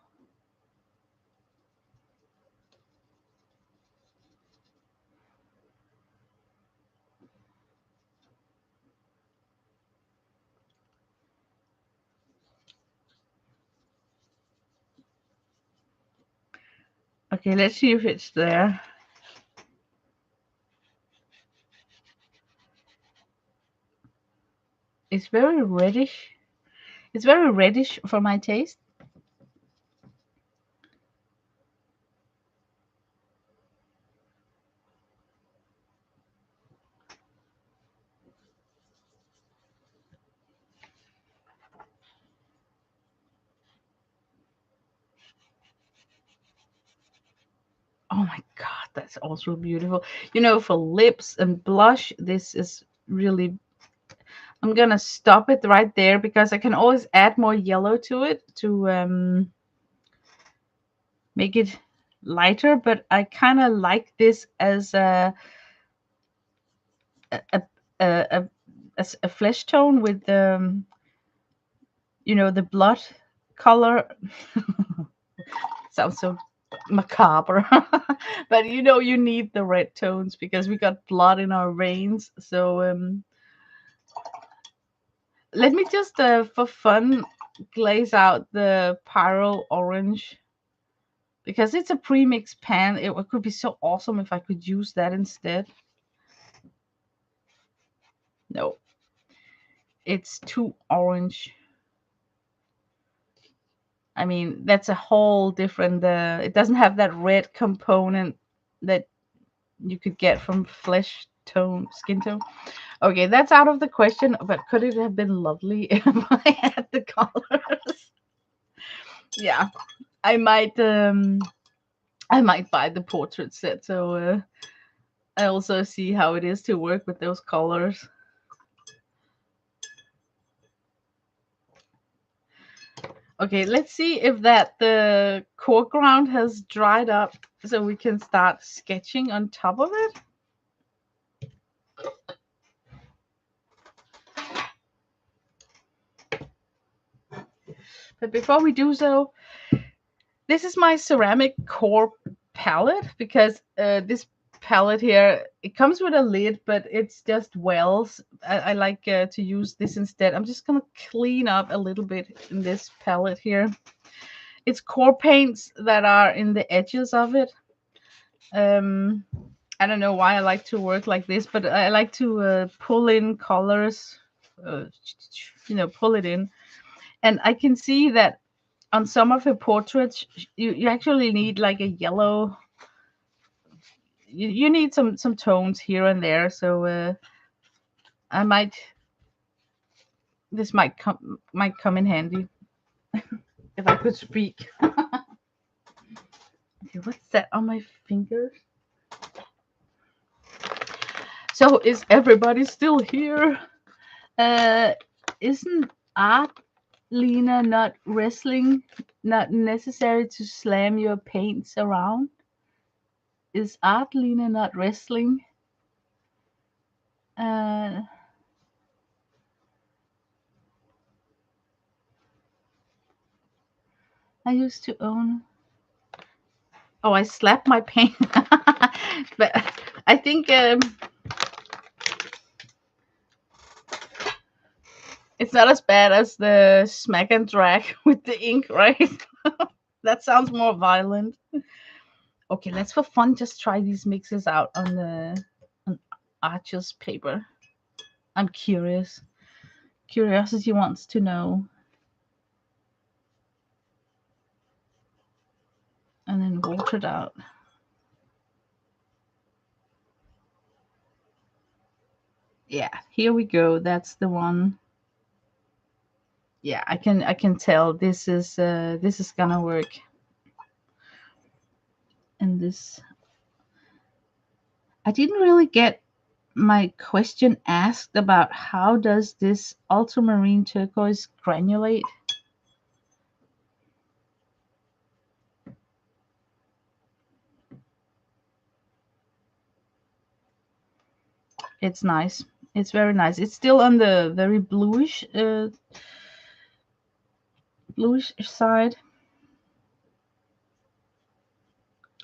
Okay, let's see if it's there. It's very reddish. It's very reddish for my taste. Oh my god, that's also beautiful. You know, for lips and blush, this is really. I'm gonna stop it right there because I can always add more yellow to it to make it lighter. But I kind of like this as a a, a, a flesh tone with the blood color. Sounds so macabre. But you need the red tones because we got blood in our veins. So let me just for fun glaze out the pyrrole orange because it's a pre-mix pan. It could be so awesome if I could use that instead. No, it's too orange. I mean, that's a whole different. It doesn't have that red component that you could get from flesh tone, skin tone. Okay, that's out of the question. But could it have been lovely if I had the colors? Yeah, I might. I might buy the portrait set. So I also see how it is to work with those colors. Okay, let's see if the foreground has dried up so we can start sketching on top of it. But before we do so, this is my ceramic core palette because this palette here, it comes with a lid, but it's just wells. I like to use this instead. I'm just gonna clean up a little bit in this palette here. It's core paints that are in the edges of it. um I don't know why I like to work like this, but I like to pull in colors, uh, pull it in. And I can see that on some of her portraits, you actually need like a yellow. You need some tones here and there. So I might this might come in handy if I could speak. Okay, what's that on my fingers? So is everybody still here? Uh, isn't art, Lena, not wrestling? Not necessary to slam your paints around? Is art, Lena, not wrestling? Uh, I used to own. Oh, I slapped my paint. But I think it's not as bad as the smack and drag with the ink, right? That sounds more violent. Okay, let's for fun just try these mixes out on Archer's paper. I'm curious. Curiosity wants to know. And then watered out. Yeah, here we go. That's the one. Yeah, I can tell this is gonna work. And this, I didn't really get my question asked about how does this ultramarine turquoise granulate. It's nice. It's very nice. It's still on the very bluish side.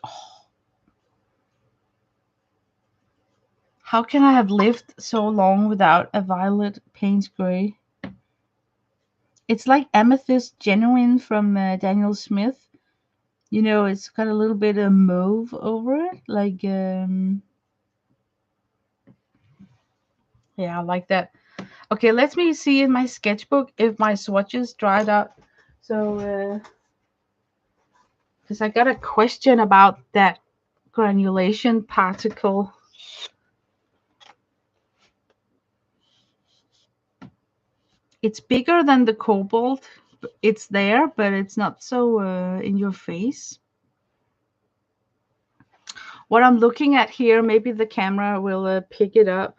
Oh, how can I have lived so long without a violet Payne's gray? It's like Amethyst Genuine from Daniel Smith. You know, it's got a little bit of mauve over it. Like, yeah, I like that. Okay, let me see in my sketchbook if my swatches dried out. So, because I got a question about that granulation particle. It's bigger than the cobalt. It's there, but it's not so in your face. What I'm looking at here, maybe the camera will pick it up.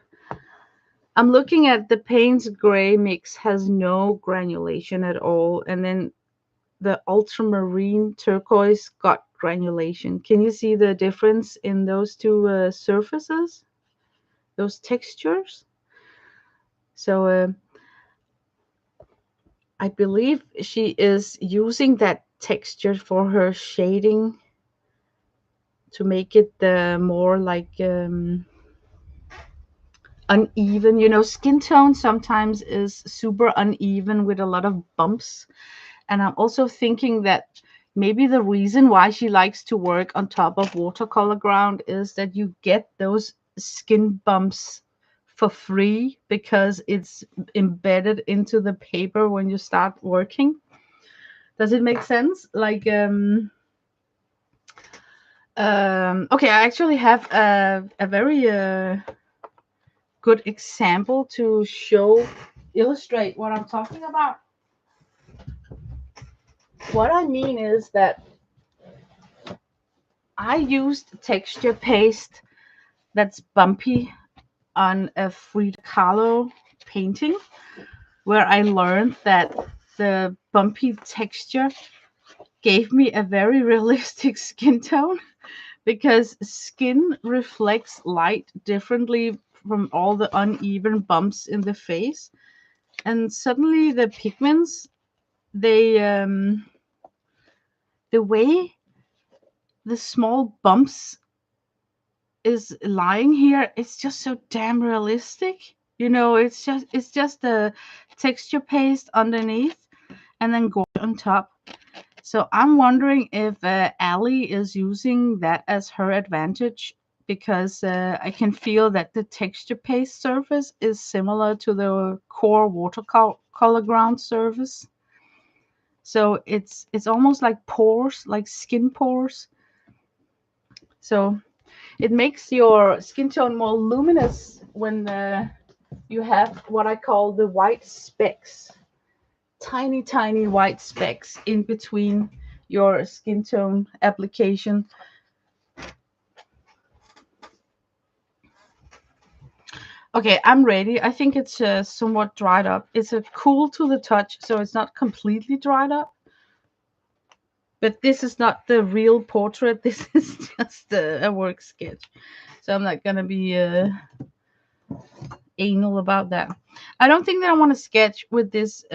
I'm looking at the Payne's gray mix has no granulation at all, and then the ultramarine turquoise got granulation. Can you see the difference in those two surfaces, those textures? So I believe she is using that texture for her shading to make it more like uneven. You know, skin tone sometimes is super uneven with a lot of bumps. And I'm also thinking that maybe the reason why she likes to work on top of watercolor ground is that you get those skin bumps for free because it's embedded into the paper when you start working. Does it make sense? Like, okay, I actually have a very good example to illustrate what I'm talking about. What I mean is that I used texture paste that's bumpy on a Frida Kahlo painting where I learned that the bumpy texture gave me a very realistic skin tone because skin reflects light differently from all the uneven bumps in the face. And suddenly the pigments, they the way the small bumps is lying here, it's just so damn realistic. You know, it's just a texture paste underneath and then gold on top. So I'm wondering if Ali is using that as her advantage because I can feel that the texture paste surface is similar to the core watercolor ground surface. So it's almost like pores, like skin pores. So it makes your skin tone more luminous when you have what I call the white specks, tiny, tiny white specks in between your skin tone application. Okay, I'm ready. I think it's somewhat dried up. It's a cool to the touch, so it's not completely dried up. But this is not the real portrait. This is just a work sketch. So I'm not going to be anal about that. I don't think that I want to sketch with this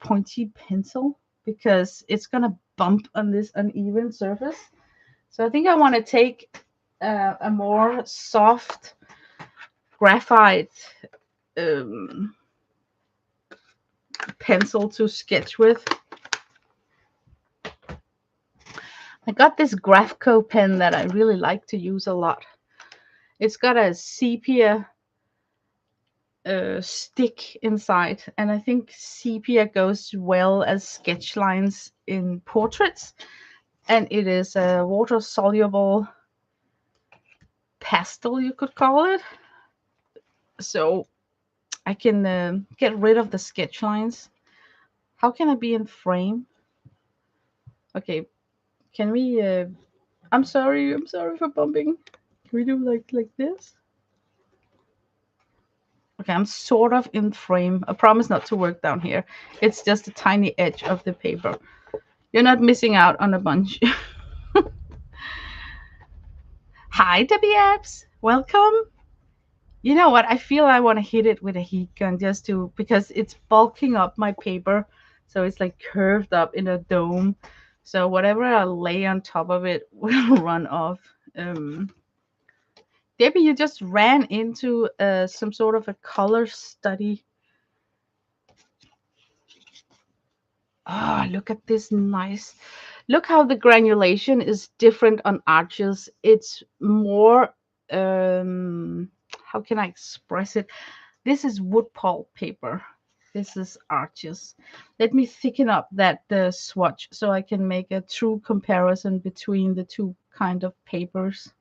pointy pencil because it's going to bump on this uneven surface. So I think I want to take a more soft graphite pencil to sketch with. I got this Graphco pen that I really like to use a lot. It's got a sepia stick inside, and I think sepia goes well as sketch lines in portraits. And it is a water soluble pastel, you could call it. So I can get rid of the sketch lines. How can I be in frame? Okay, can we? I'm sorry for bumping. Can we do like this? Okay, I'm sort of in frame. I promise not to work down here. It's just a tiny edge of the paper. You're not missing out on a bunch. Hi, Debbie Apps. Welcome. You know what? I feel I want to hit it with a heat gun just to, because it's bulking up my paper. So it's like curved up in a dome. So whatever I lay on top of it will run off. Debbie, you just ran into some sort of a color study. Ah, look at this nice. Look how the granulation is different on arches. It's more, how can I express it? This is wood pulp paper. This is arches. Let me thicken up that swatch so I can make a true comparison between the two kind of papers.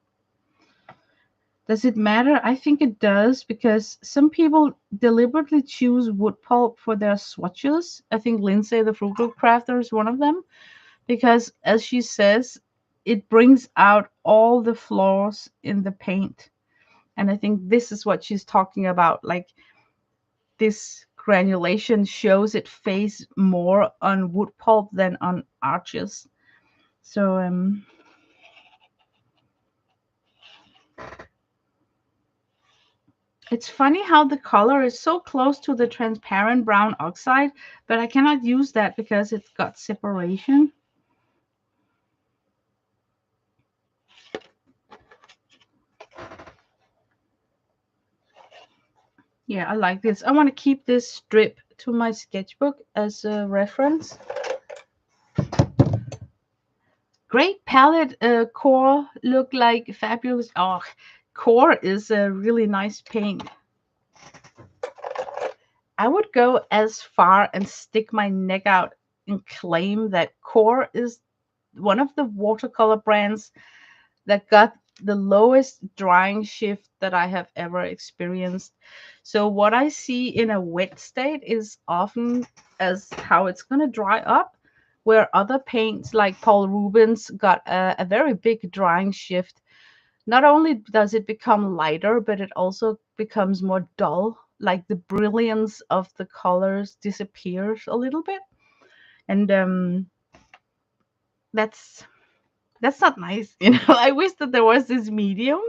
Does it matter? I think it does, because some people deliberately choose wood pulp for their swatches. I think Lindsay, the frugal crafter, is one of them, because as she says, it brings out all the flaws in the paint. And I think this is what she's talking about. Like, this granulation shows it face more on wood pulp than on arches. So it's funny how the color is so close to the transparent brown oxide, but I cannot use that because it's got separation. Yeah, I like this. I want to keep this strip to my sketchbook as a reference. Great palette, core look like fabulous. Oh, core is a really nice paint. I would go as far and stick my neck out and claim that core is one of the watercolor brands that got the lowest drying shift that I have ever experienced. So what I see in a wet state is often as how it's going to dry up, where other paints like Paul Rubens got a very big drying shift. Not only does it become lighter, but it also becomes more dull, like the brilliance of the colors disappears a little bit. And that's that's not nice. I wish that there was this medium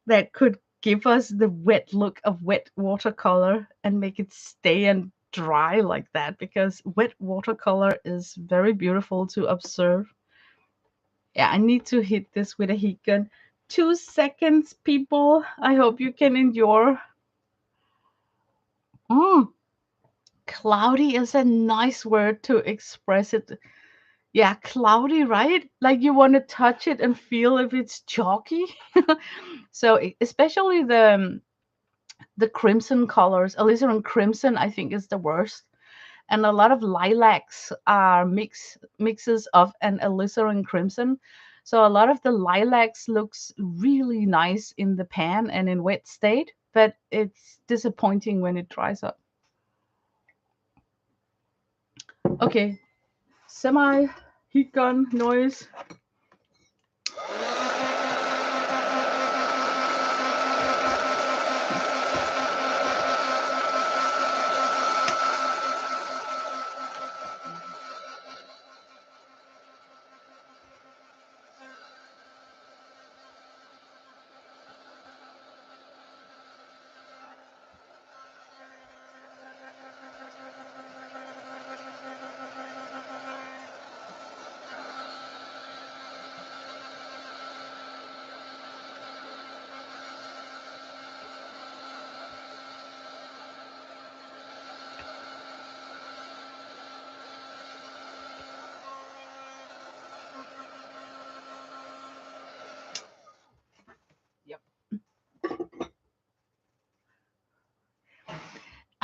that could give us the wet look of wet watercolor and make it stay and dry like that, because wet watercolor is very beautiful to observe. Yeah, I need to hit this with a heat gun. 2 seconds, people. I hope you can endure. Mm, cloudy is a nice word to express it. Yeah, cloudy, right? Like you want to touch it and feel if it's chalky. So especially the crimson colors, alizarin crimson, I think is the worst. And a lot of lilacs are mixes of an alizarin crimson. So a lot of the lilacs looks really nice in the pan and in wet state, but it's disappointing when it dries up. Okay, semi heat gun noise.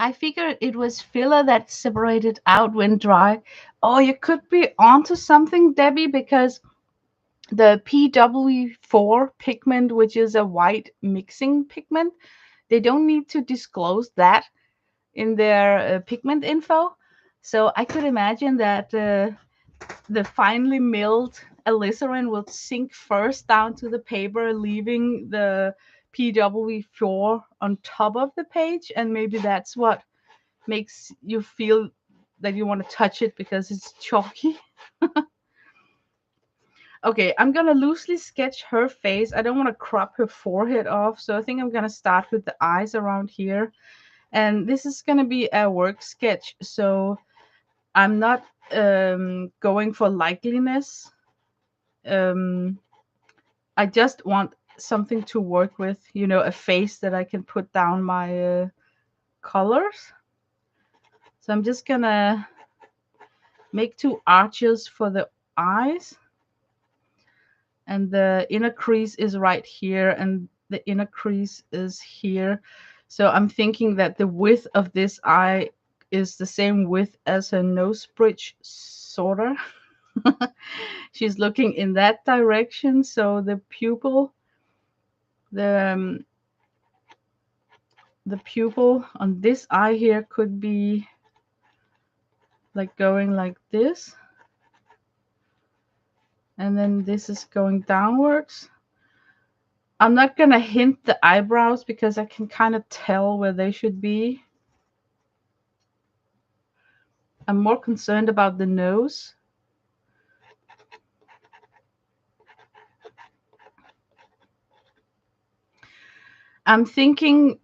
I figured it was filler that separated out when dry. Oh, you could be onto something, Debbie, because the PW4 pigment, which is a white mixing pigment, they don't need to disclose that in their pigment info. So I could imagine that the finely milled alizarin will sink first down to the paper, leaving the PW4 on top of the page, and maybe that's what makes you feel that you want to touch it because it's chalky. Okay, I'm gonna loosely sketch her face. I don't want to crop her forehead off, so I think I'm gonna start with the eyes around here. And this is gonna be a work sketch, so I'm not going for likeliness. Um, I just want something to work with, a face that I can put down my colors. So I'm just gonna make two arches for the eyes, and the inner crease is right here, and the inner crease is here. So I'm thinking that the width of this eye is the same width as her nose bridge, sorta. She's looking in that direction, so the um, the pupil on this eye here could be like going like this, and then this is going downwards. I'm not gonna hint the eyebrows because I can kind of tell where they should be. I'm more concerned about the nose. I'm thinking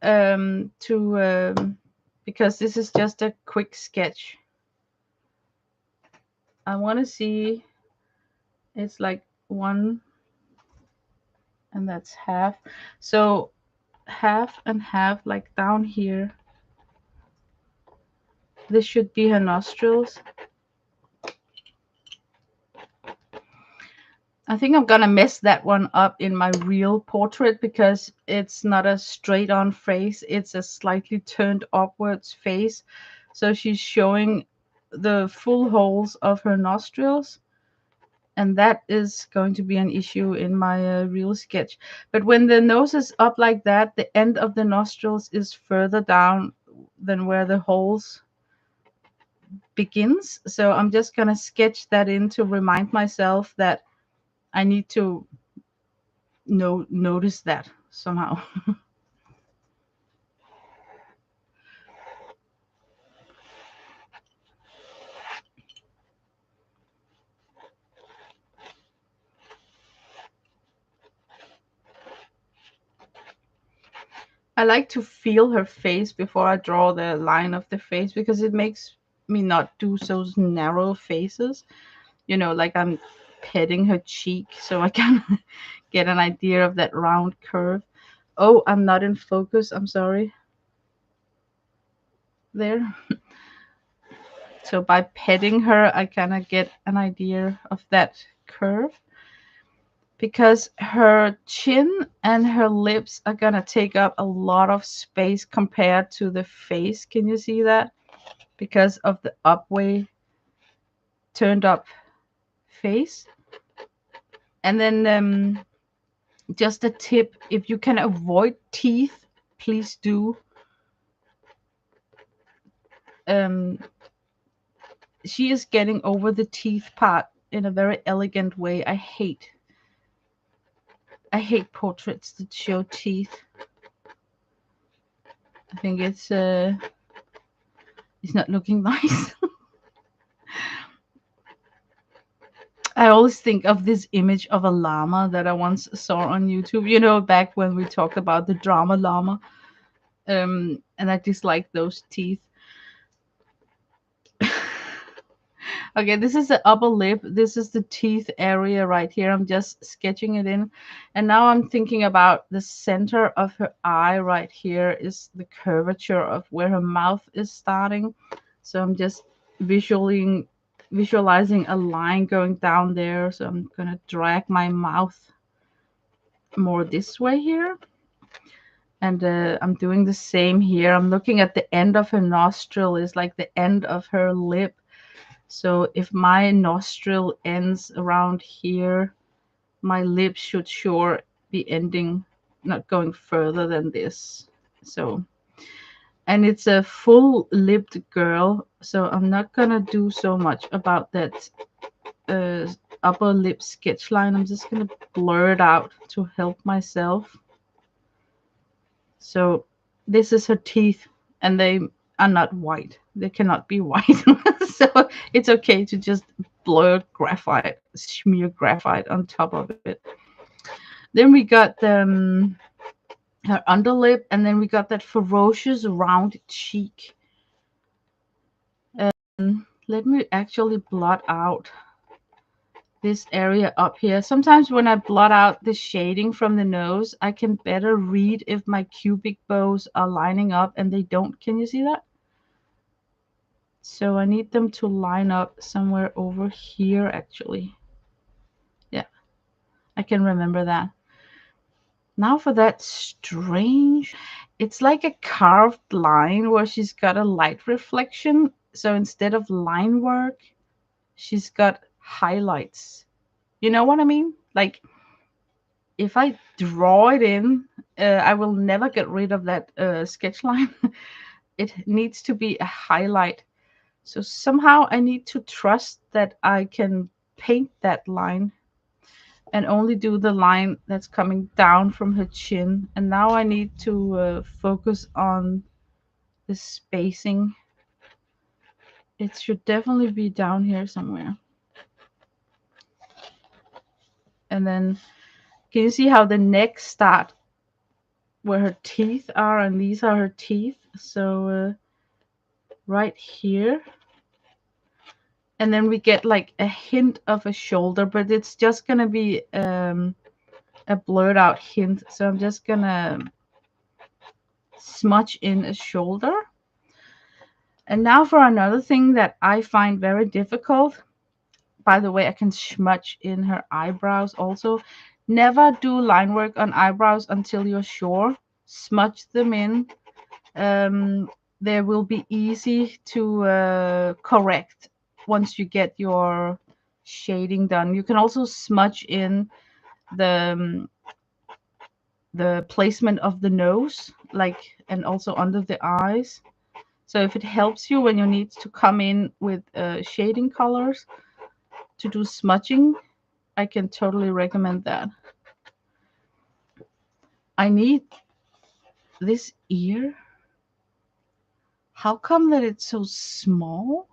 because this is just a quick sketch. I want to see it's like one, and that's half. So half and half, like down here. This should be her nostrils. I think I'm gonna mess that one up in my real portrait because it's not a straight on face, it's a slightly turned upwards face. So she's showing the full holes of her nostrils, and that is going to be an issue in my real sketch. But when the nose is up like that, the end of the nostrils is further down than where the holes begins. So I'm just gonna sketch that in to remind myself that I need to notice that somehow. I like to feel her face before I draw the line of the face because it makes me not do those narrow faces. Like I'm petting her cheek so I can get an idea of that round curve. Oh, I'm not in focus. I'm sorry. There. So by petting her, I kind of get an idea of that curve because her chin and her lips are going to take up a lot of space compared to the face. Can you see that? Because of the upway turned up face. And then just a tip, if you can avoid teeth, please do. Um, she is getting over the teeth part in a very elegant way. I hate portraits that show teeth. I think it's not looking nice. I always think of this image of a llama that I once saw on YouTube, back when we talked about the drama llama. And I dislike those teeth. Okay, this is the upper lip. This is the teeth area right here. I'm just sketching it in. And now I'm thinking about the center of her eye right here is the curvature of where her mouth is starting. So I'm just visualizing a line going down there. So I'm going to drag my mouth more this way here. And I'm doing the same here. I'm looking at the end of her nostril is like the end of her lip. So if my nostril ends around here, my lips should sure be ending, not going further than this. So, and it's a full lipped girl, so I'm not gonna do so much about that uh, upper lip sketch line. I'm just gonna blur it out to help myself. So this is her teeth, and they are not white. They cannot be white. So it's okay to just blur graphite, smear graphite on top of it. Then we got her underlip, and then we got that ferocious round cheek. Let me actually blot out this area up here. Sometimes when I blot out the shading from the nose, I can better read if my cubic bows are lining up, and they don't. Can you see that? So I need them to line up somewhere over here, actually. Yeah, I can remember that. Now for that strange, it's like a carved line where she's got a light reflection. So instead of line work, she's got highlights. You know what I mean? Like if I draw it in, I will never get rid of that sketch line. It needs to be a highlight. So somehow I need to trust that I can paint that line and only do the line that's coming down from her chin. And now I need to focus on the spacing. It should definitely be down here somewhere. And then can you see how the neck start where her teeth are, and these are her teeth? So right here. And then we get like a hint of a shoulder, but it's just gonna be a blurred out hint. So I'm just gonna smudge in a shoulder. And now for another thing that I find very difficult. By the way, I can smudge in her eyebrows also. Never do line work on eyebrows until you're sure. Smudge them in. They will be easy to correct once you get your shading done. You can also smudge in the the placement of the nose, like, and also under the eyes. So if it helps you when you need to come in with shading colors to do smudging, I can totally recommend that. I need this ear. How come that it's so small?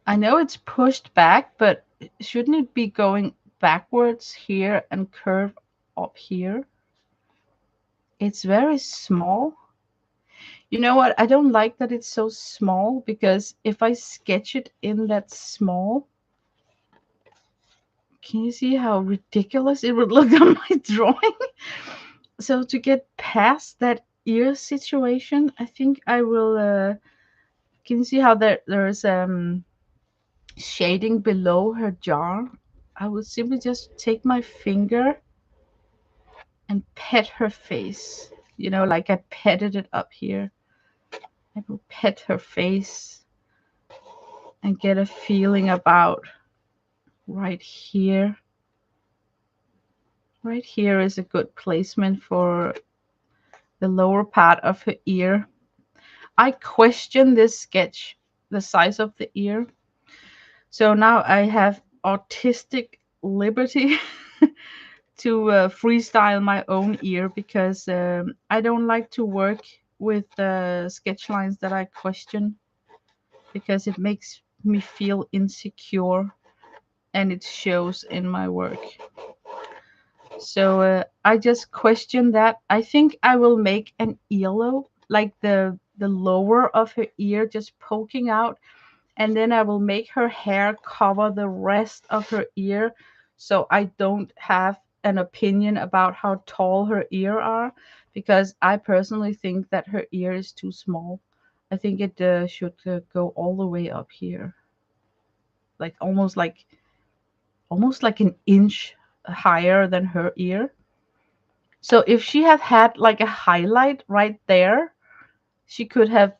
I know it's pushed back, but shouldn't it be going backwards here and curve up here? It's very small. You know what? I don't like that it's so small, because if I sketch it in that small, can you see how ridiculous it would look on my drawing? So to get past that ear situation, I think I will. Can you see how there's shading below her jaw? I will simply just take my finger and pet her face. You know, like I petted it up here. I will pet her face and get a feeling about right here. Right here is a good placement for the lower part of her ear. I question this sketch, the size of the ear. So now I have artistic liberty to freestyle my own ear, because I don't like to work with sketch lines that I question, because it makes me feel insecure and it shows in my work. So I just question that. I think I will make an earlobe, like the lower of her ear just poking out, and then I will make her hair cover the rest of her ear, so I don't have an opinion about how tall her ear are, because I personally think that her ear is too small. I think it should go all the way up here, like almost like an inch higher than her ear. So if she had like a highlight right there, she could have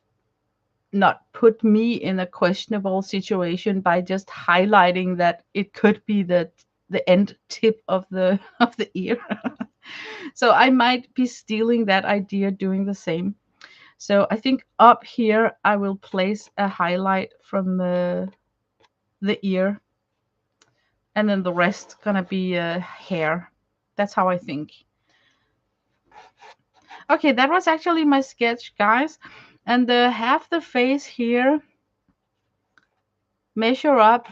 not put me in a questionable situation by just highlighting that it could be the end tip of the of the ear. So I might be stealing that idea, doing the same. So I think up here I will place a highlight from the ear, and then the rest gonna be hair. That's how I think. Okay, that was actually my sketch, guys. And half the face here, measure up,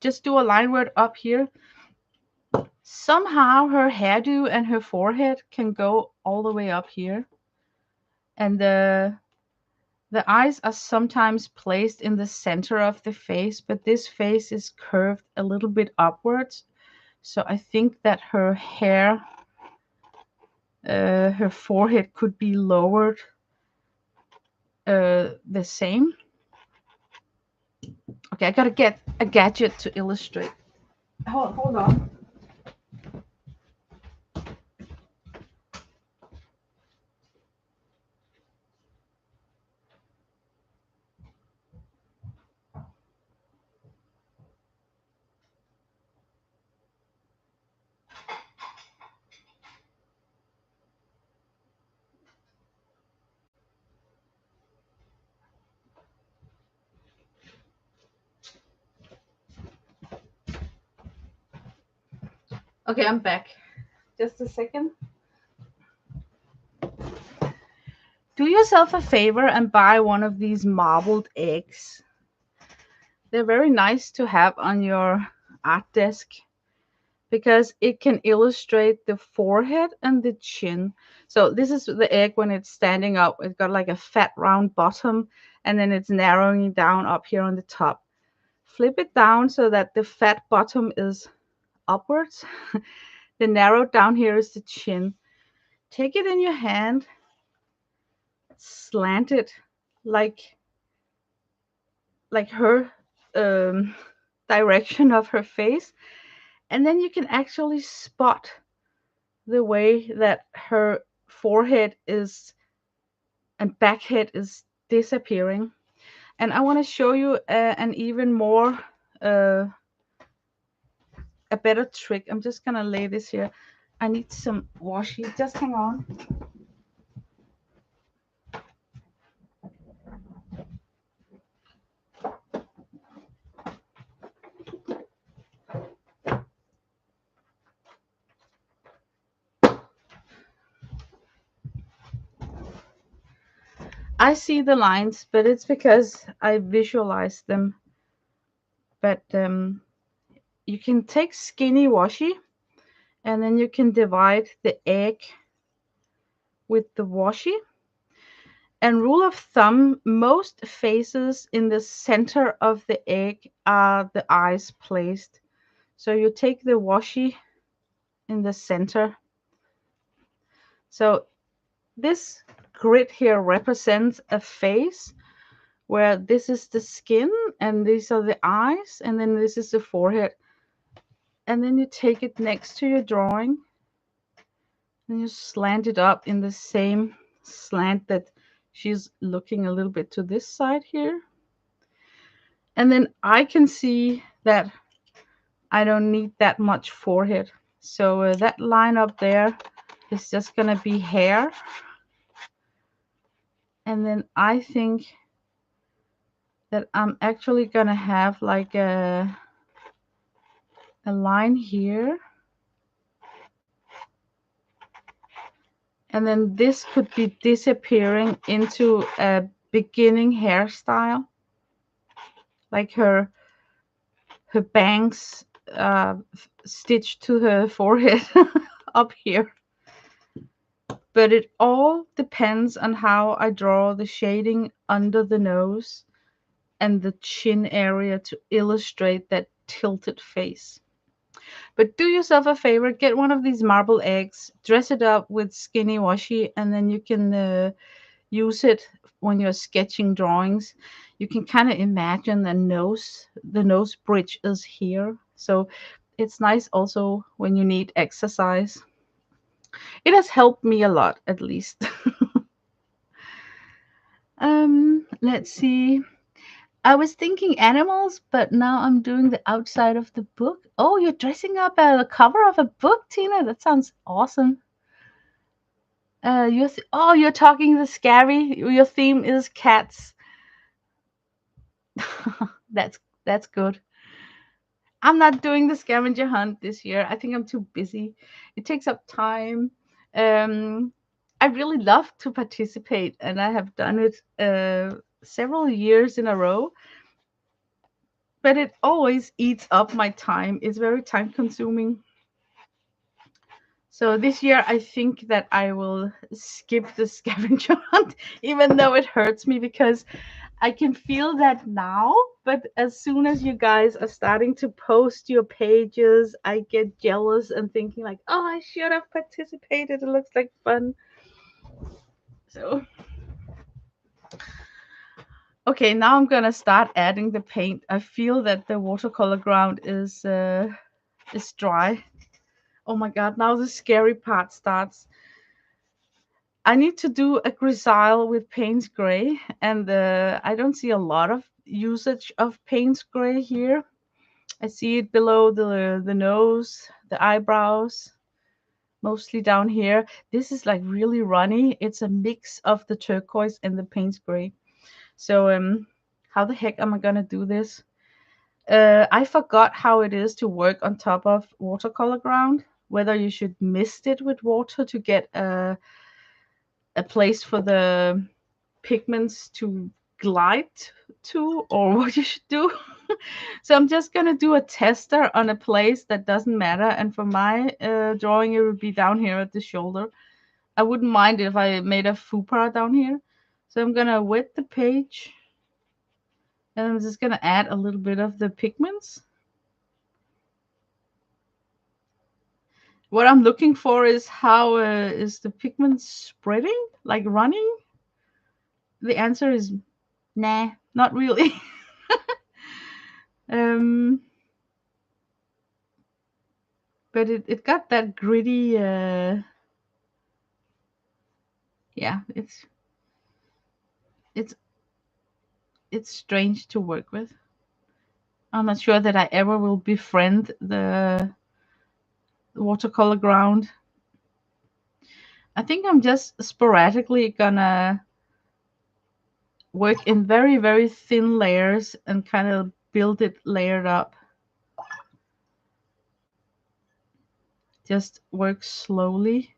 just do a line work up here. Somehow her hairdo and her forehead can go all the way up here. And the eyes are sometimes placed in the center of the face, but this face is curved a little bit upwards. So I think that her forehead could be lowered the same. Okay, I gotta get a gadget to illustrate. Hold on. Okay, I'm back. Just a second. Do yourself a favor and buy one of these marbled eggs. They're very nice to have on your art desk because it can illustrate the forehead and the chin. So this is the egg when it's standing up. It's got like a fat round bottom, and then it's narrowing down up here on the top. Flip it down so that the fat bottom is upwards. The narrowed down here is the chin. Take it in your hand, slant it like her direction of her face, and then you can actually spot the way that her forehead is and back head is disappearing. And I want to show you an even more a better trick. I'm just gonna lay this here. I need some washi. Just hang on. I see the lines, but it's because I visualize them. But you can take skinny washi, and then you can divide the egg with the washi. And rule of thumb, most faces in the center of the egg are the eyes placed. So you take the washi in the center. So this grid here represents a face where this is the skin and these are the eyes, and then this is the forehead. And then you take it next to your drawing and you slant it up in the same slant that she's looking a little bit to this side here. And then I can see that I don't need that much forehead. So that line up there is just gonna be hair. And then I think that I'm actually gonna have like a line here. And then this could be disappearing into a beginning hairstyle. Like her bangs stitched to her forehead up here. But it all depends on how I draw the shading under the nose and the chin area to illustrate that tilted face. But do yourself a favor, get one of these marble eggs, dress it up with skinny washi, and then you can use it when you're sketching drawings. You can kind of imagine the nose bridge is here. So It's nice also when you need exercise. It has helped me a lot, at least. Let's see. I was thinking animals, but now I'm doing the outside of the book. Oh, you're dressing up a cover of a book, Tina. That sounds awesome. Oh, you're talking the scary. Your theme is cats. That's good. I'm not doing the scavenger hunt this year. I think I'm too busy. It takes up time. Um, I really love to participate, and I have done it several years in a row. But it always eats up my time. It's very time consuming. So this year, I think that I will skip the scavenger hunt, even though it hurts me because I can feel that now, but as soon as you guys are starting to post your pages, I get jealous and thinking like, "Oh, I should have participated. It looks like fun." So, okay, now I'm gonna start adding the paint. I feel that the watercolor ground is dry. Oh my god, now the scary part starts. I need to do a grisaille with Payne's Gray, and I don't see a lot of usage of Payne's Gray here. I see it below the nose, the eyebrows, mostly down here. This is like really runny. It's a mix of the turquoise and the Payne's Gray. So how the heck am I gonna do this? I forgot how it is to work on top of watercolor ground. Whether you should mist it with water to get a place for the pigments to glide to, or what you should do. So I'm just gonna do a tester on a place that doesn't matter, and for my drawing it would be down here at the shoulder. I wouldn't mind if I made a fupa down here. So I'm gonna wet the page, and I'm just gonna add a little bit of the pigments. What I'm looking for is how is the pigment spreading, like running? The answer is nah, not really. um, but it got that gritty. Yeah, it's it's strange to work with. I'm not sure that I ever will befriend the watercolor ground. I think I'm just sporadically gonna work in very, very thin layers and kind of build it layered up. Just work slowly.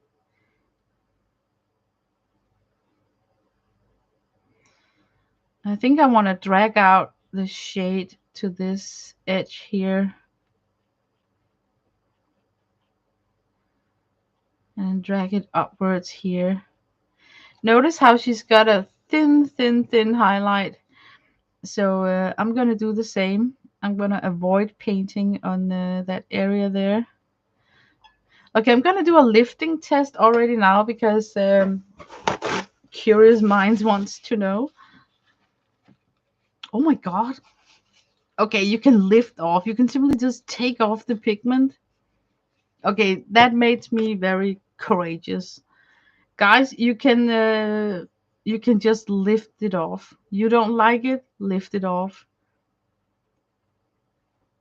I think I want to drag out the shade to this edge here and drag it upwards here. Notice how she's got a thin, thin, thin highlight. So I'm going to do the same. I'm going to avoid painting on that area there. Okay, I'm going to do a lifting test already now because curious minds wants to know. Oh my god. Okay, you can lift off. You can simply just take off the pigment. Okay, that makes me very courageous. Guys, you can just lift it off. You don't like it, lift it off.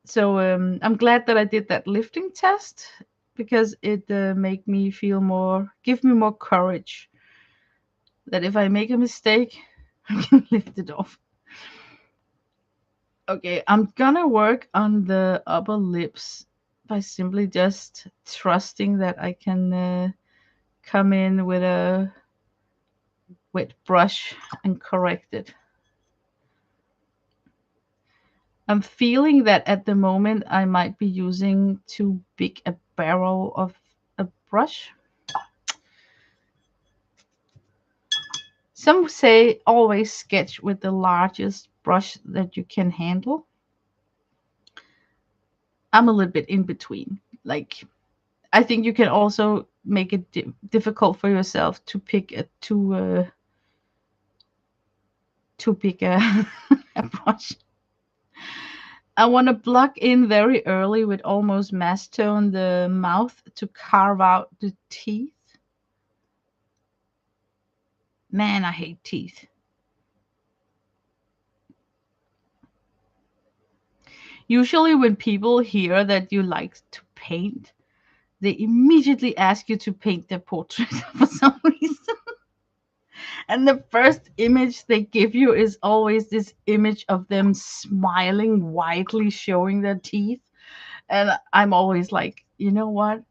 So I'm glad that I did that lifting test because it make me feel more, give me more courage that if I make a mistake, I can lift it off. Okay, I'm gonna work on the upper lips by simply just trusting that I can come in with a wet brush and correct it. I'm feeling that at the moment I might be using too big a barrel of a brush. Some say always sketch with the largest brush that you can handle. I'm a little bit in between. Like, I think you can also make it difficult for yourself to pick a too big a, a brush. I want to block in very early with almost mass tone the mouth to carve out the teeth. Man, I hate teeth. Usually, when people hear that you like to paint, they immediately ask you to paint their portrait for some reason. And the first image they give you is always this image of them smiling widely, showing their teeth. And I'm always like, you know what?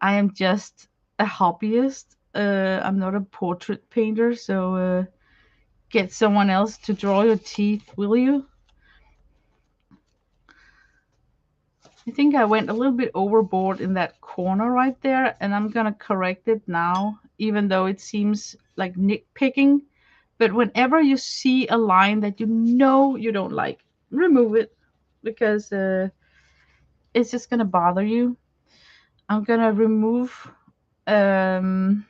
I am just a hobbyist. I'm not a portrait painter, so get someone else to draw your teeth, will you? I think I went a little bit overboard in that corner right there, and I'm gonna correct it now, even though it seems like nitpicking. But whenever you see a line that you know you don't like, remove it because it's just gonna bother you. I'm gonna remove um,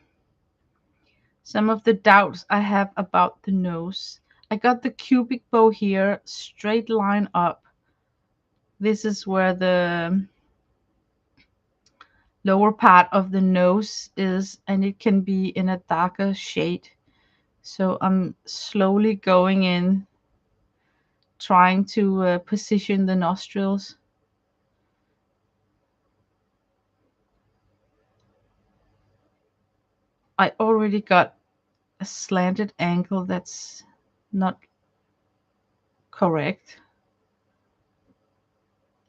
some of the doubts I have about the nose. I got the cubic bow here, straight line up. This is where the lower part of the nose is, and it can be in a darker shade. So I'm slowly going in, trying to position the nostrils. I already got a slanted angle that's not correct.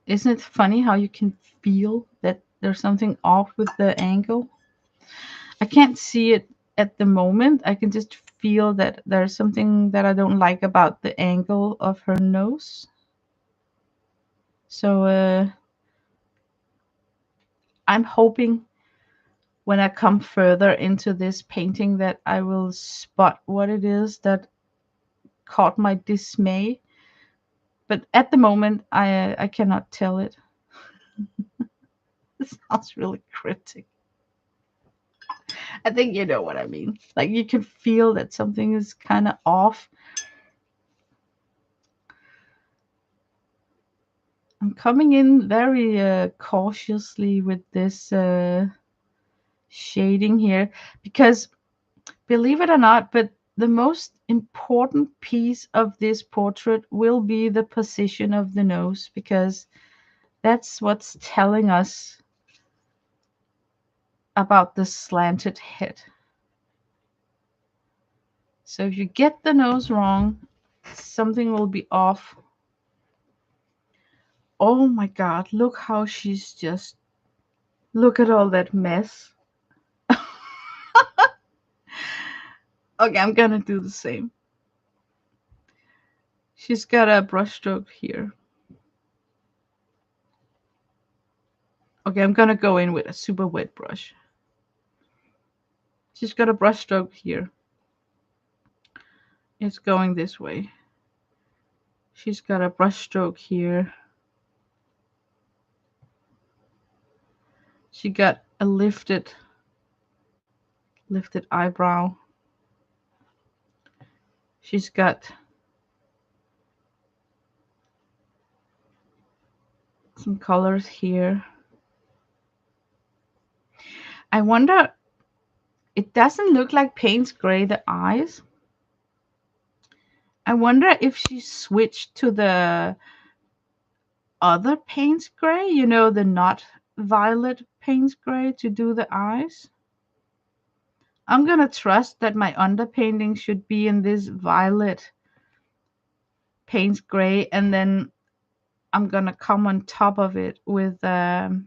Isn't it funny how you can feel that there's something off with the angle? I can't see it at the moment. I can just feel that there's something that I don't like about the angle of her nose. So I'm hoping when I come further into this painting that I will spot what it is that caught my dismay. But at the moment, I cannot tell it. This sounds really cryptic. I think you know what I mean. Like you can feel that something is kind of off. I'm coming in very cautiously with this shading here because believe it or not, but the most important piece of this portrait will be the position of the nose because that's what's telling us about the slanted head. So if you get the nose wrong, something will be off. Oh my God, look how she's just, look at all that mess. Okay, I'm gonna do the same. She's got a brush stroke here. Okay, I'm gonna go in with a super wet brush. She's got a brush stroke here. It's going this way. She's got a brush stroke here. She got a lifted eyebrow. She's got some colors here. I wonder, it doesn't look like Payne's Gray, the eyes. I wonder if she switched to the other Payne's Gray, you know, the not violet Payne's Gray to do the eyes. I'm gonna trust that my underpainting should be in this violet Payne's Gray, and then I'm gonna come on top of it with a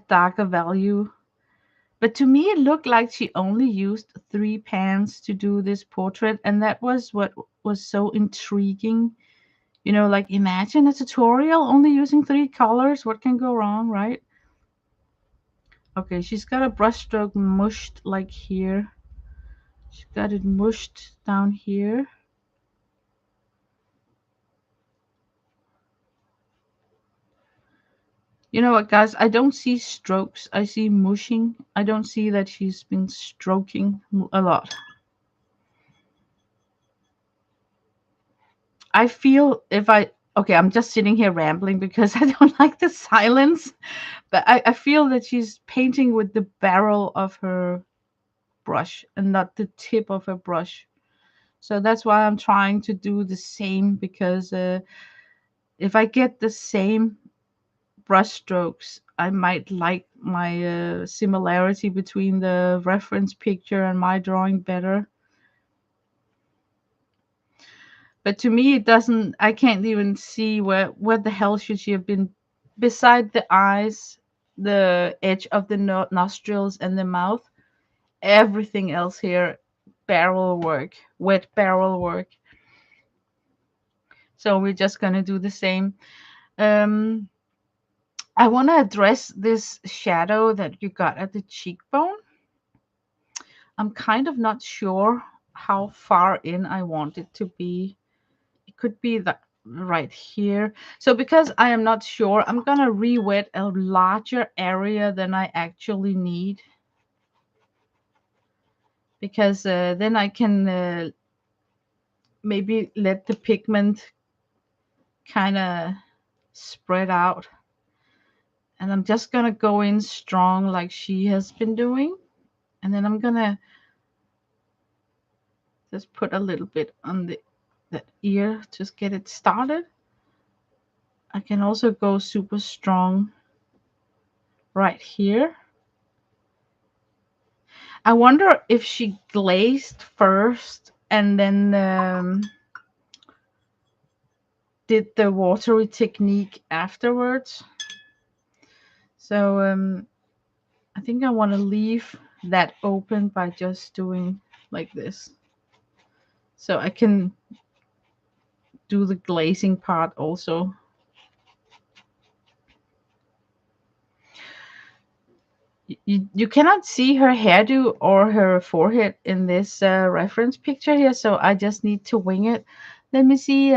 darker value. But to me, it looked like she only used 3 pans to do this portrait, and that was what was so intriguing. You know, like imagine a tutorial only using 3 colors. What can go wrong, right? Okay, she's got a brushstroke mushed like here. She's got it mushed down here. You know what, guys? I don't see strokes. I see mushing. I don't see that she's been stroking a lot. I feel if I okay, I'm just sitting here rambling because I don't like the silence, but I feel that she's painting with the barrel of her brush and not the tip of her brush. So that's why I'm trying to do the same because if I get the same brush strokes, I might like my similarity between the reference picture and my drawing better. But to me, it doesn't. I can't even see where the hell should she have been beside the eyes, the edge of the nostrils, and the mouth. Everything else here, barrel work, wet barrel work. So we're just gonna do the same. Um, I want to address this shadow that you got at the cheekbone. I'm kind of not sure how far in I want it to be. It could be that right here. So because I am not sure, I'm gonna re-wet a larger area than I actually need because then I can maybe let the pigment kind of spread out. And I'm just gonna go in strong like she has been doing. And then I'm gonna just put a little bit on the that ear, just get it started. I can also go super strong right here. I wonder if she glazed first and then did the watery technique afterwards. So I think I want to leave that open by just doing like this. So I can do the glazing part also. You cannot see her hairdo or her forehead in this reference picture here, so I just need to wing it. Let me see.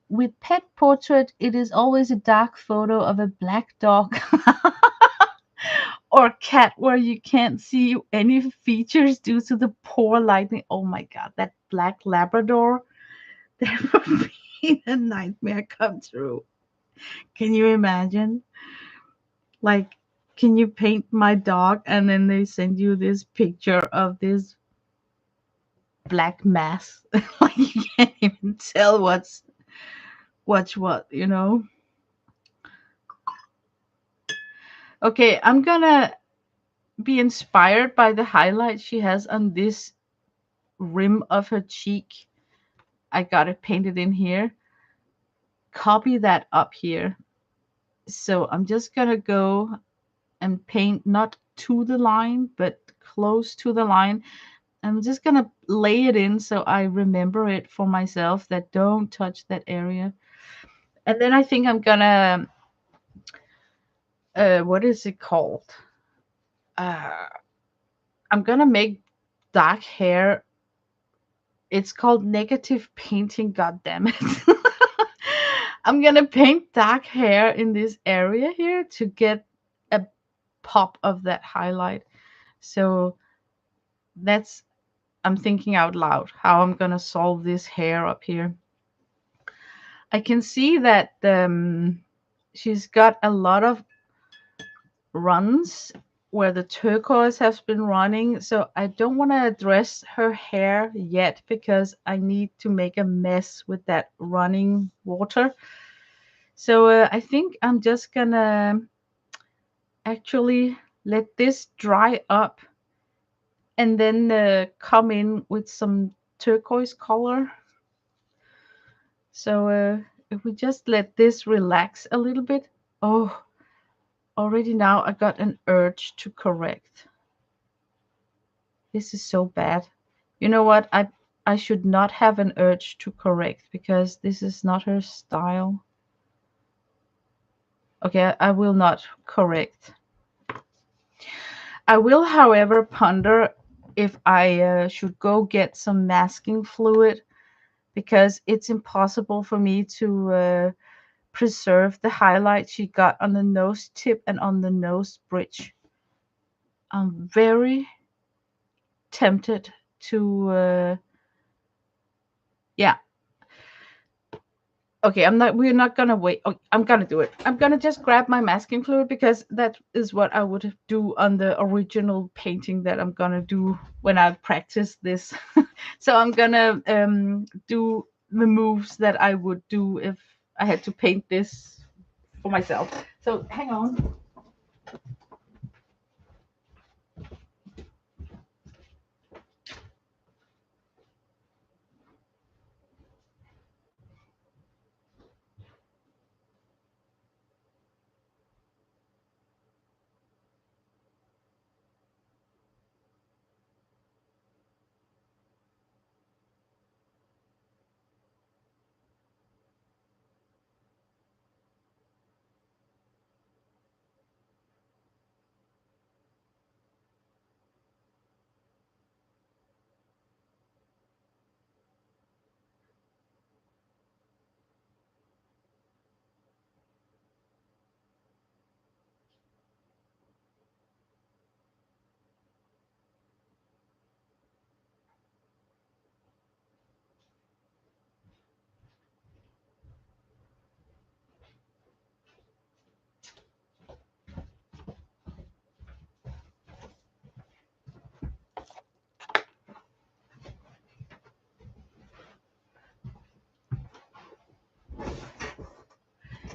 With pet portrait, it is always a dark photo of a black dog or cat where you can't see any features due to the poor lighting. Oh my god, that black Labrador, that would be a nightmare come true. Can you imagine? Like, can you paint my dog and then they send you this picture of this black mass? Like you can't even tell what's what, you know? Okay, I'm gonna be inspired by the highlight she has on this rim of her cheek. I got it painted in here. Copy that up here. So I'm just gonna go and paint not to the line, but close to the line. I'm just gonna lay it in so I remember it for myself that don't touch that area. And then I think I'm gonna what is it called? Uh I'm gonna make dark hair. It's called negative painting, god damn it. I'm gonna paint dark hair in this area here to get a pop of that highlight. So that's I'm thinking out loud how I'm gonna solve this hair up here. I can see that she's got a lot of runs where the turquoise has been running. So I don't want to address her hair yet because I need to make a mess with that running water. So I think I'm just gonna actually let this dry up and then come in with some turquoise color. So if we just let this relax a little bit. Oh, already now I got an urge to correct. This is so bad. You know what? I should not have an urge to correct because this is not her style. Okay, I will not correct. I will, however, ponder if I should go get some masking fluid because it's impossible for me to preserve the highlight she got on the nose tip and on the nose bridge. I'm very tempted to, yeah, Okay, we're not gonna wait. Oh, I'm gonna do it. I'm gonna just grab my masking fluid because that is what I would do on the original painting that I'm gonna do when I practice this. So I'm gonna do the moves that I would do if I had to paint this for myself. So hang on.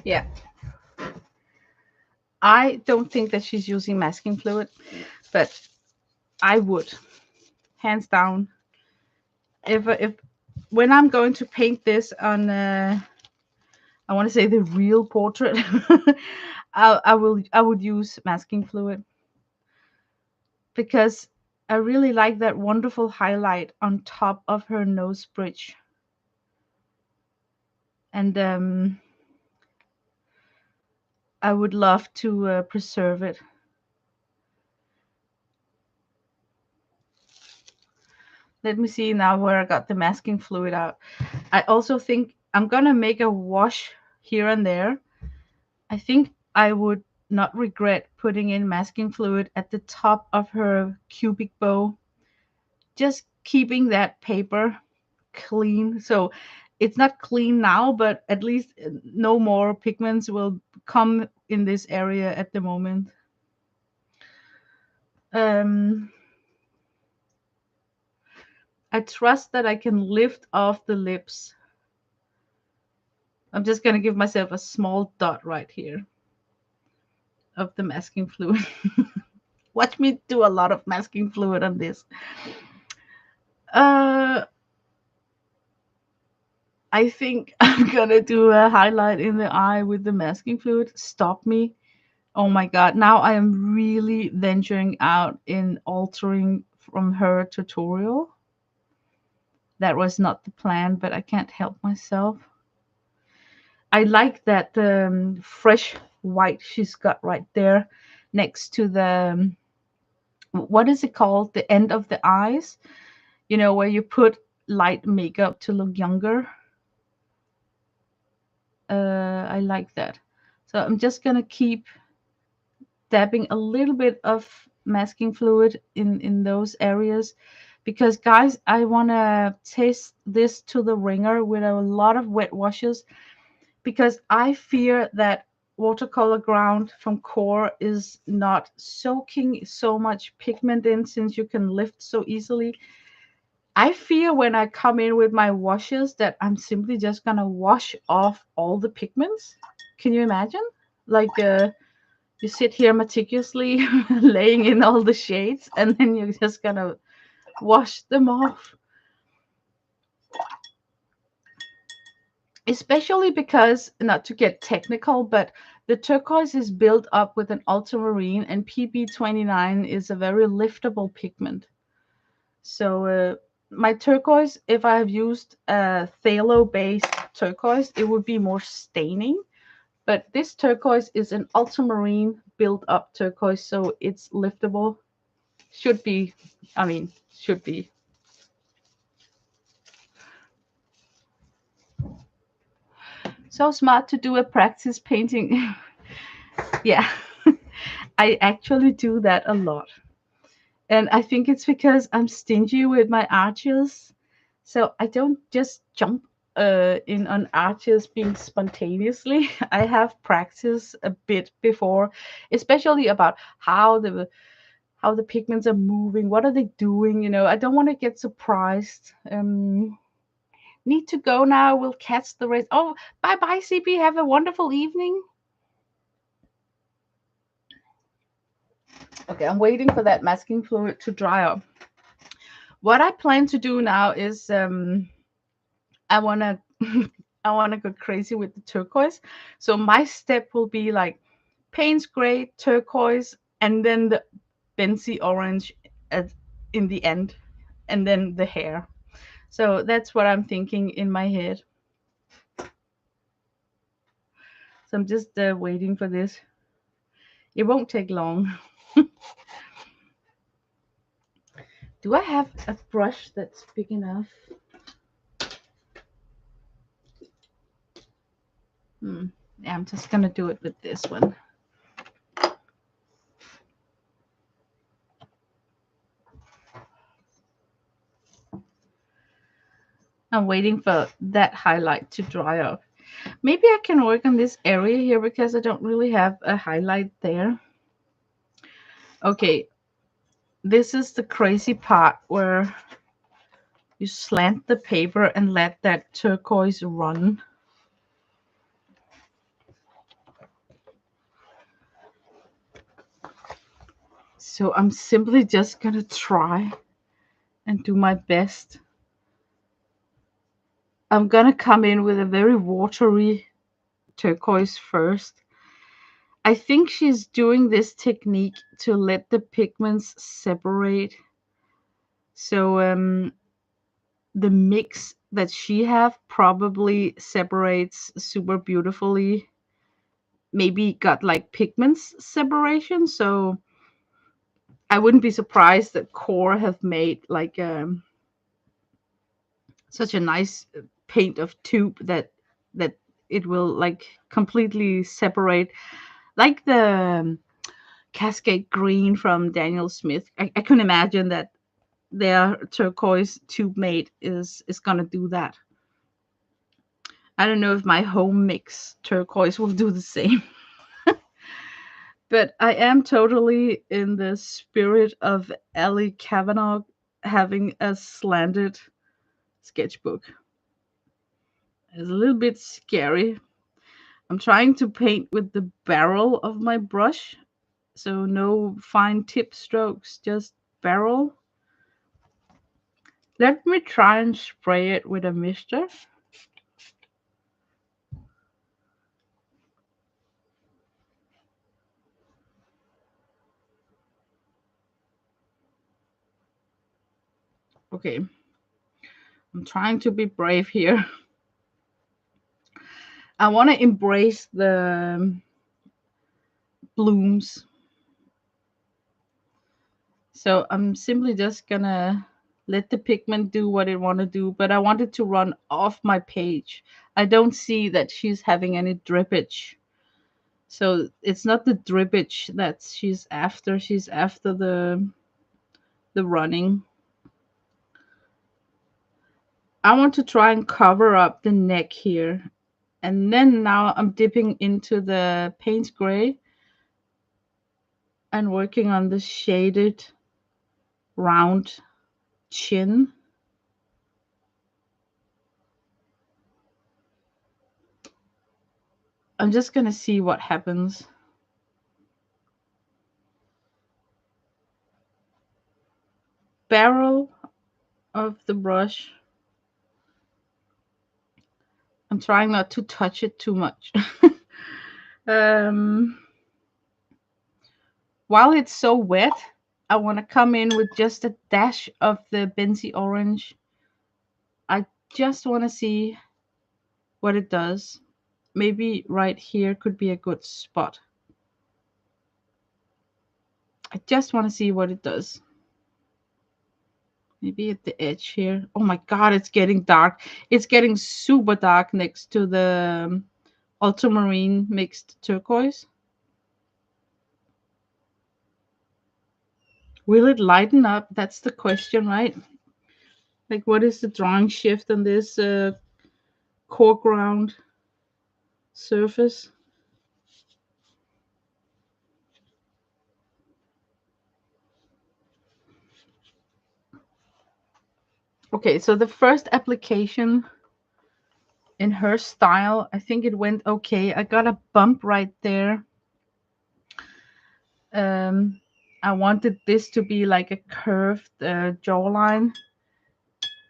Yeah, I don't think that she's using masking fluid, but I would, hands down. If when I'm going to paint this on, I want to say the real portrait, I would use masking fluid because I really like that wonderful highlight on top of her nose bridge, and I would love to preserve it. Let me see now where I got the masking fluid out. I also think I'm gonna make a wash here and there. I think I would not regret putting in masking fluid at the top of her cubic bow, just keeping that paper clean. So it's not clean now, but at least no more pigments will come in this area at the moment. Um, I trust that I can lift off the lips. I'm just going to give myself a small dot right here of the masking fluid. Watch me do a lot of masking fluid on this. Uh, I think I'm gonna do a highlight in the eye with the masking fluid. Stop me. Oh my god, now I am really venturing out in altering from her tutorial. That was not the plan, but I can't help myself. I like that fresh white she's got right there next to the, what is it called? The end of the eyes, where you put light makeup to look younger. I like that. So I'm just gonna keep dabbing a little bit of masking fluid in those areas because guys, I want to taste this to the ringer with a lot of wet washes because I fear that watercolor ground from QoR is not soaking so much pigment in since you can lift so easily. I fear when I come in with my washes that I'm simply just gonna wash off all the pigments. Can you imagine? Like you sit here meticulously laying in all the shades and then you're just gonna wash them off, especially because, not to get technical, but the turquoise is built up with an ultramarine and PB29 is a very liftable pigment. So my turquoise, if I have used a phthalo based turquoise, it would be more staining, but this turquoise is an ultramarine built up turquoise, so it's liftable. Should be, I mean, should be. So smart to do a practice painting. Yeah, I actually do that a lot. And I think it's because I'm stingy with my arches. So I don't just jump. in on arches being spontaneously. I have practiced a bit before, especially about how the pigments are moving. What are they doing? I don't want to get surprised. Need to go now. We'll catch the race. Oh, bye bye, CP. Have a wonderful evening. Okay, I'm waiting for that masking fluid to dry up. What I plan to do now is I wanna I wanna go crazy with the turquoise. So my step will be like Payne's gray, turquoise, and then the Benzie orange at in the end, and then the hair. So that's what I'm thinking in my head. So I'm just waiting for this. It won't take long. Do I have a brush that's big enough? Yeah, I'm just gonna do it with this one. I'm waiting for that highlight to dry up. Maybe I can work on this area here because I don't really have a highlight there. Okay, this is the crazy part where you slant the paper and let that turquoise run. So I'm simply just gonna try and do my best. I'm gonna come in with a very watery turquoise first. I think she's doing this technique to let the pigments separate. So the mix that she have probably separates super beautifully. Maybe got like pigments separation. So I wouldn't be surprised that QoR have made like such a nice paint of tube that it will like completely separate, like the Cascade Green from Daniel Smith. I can imagine that their turquoise tube mate is gonna do that. I don't know if my home mix turquoise will do the same. But I am totally in the spirit of Ellie Kavanaugh having a slanted sketchbook. It's a little bit scary. I'm trying to paint with the barrel of my brush, so no fine tip strokes, just barrel. Let me try and spray it with a mister. Okay, I'm trying to be brave here. I want to embrace the blooms. So I'm simply just gonna let the pigment do what it want to do, but I want it to run off my page. I don't see that she's having any drippage. So it's not the drippage that she's after. She's after the running. I want to try and cover up the neck here. And then now I'm dipping into the Payne's gray and working on the shaded round chin. I'm just gonna see what happens. Barrel of the brush. I'm trying not to touch it too much. um, while it's so wet, I want to come in with just a dash of the Benzie orange. I just want to see what it does. Maybe right here could be a good spot. I just want to see what it does. Maybe at the edge here. Oh my god, it's getting dark. It's getting super dark next to the ultramarine mixed turquoise. Will it lighten up? That's the question, right? Like, what is the drawing shift on this foreground surface. Okay, so the first application in her style, I think it went okay. I got a bump right there. Um, I wanted this to be like a curved jawline,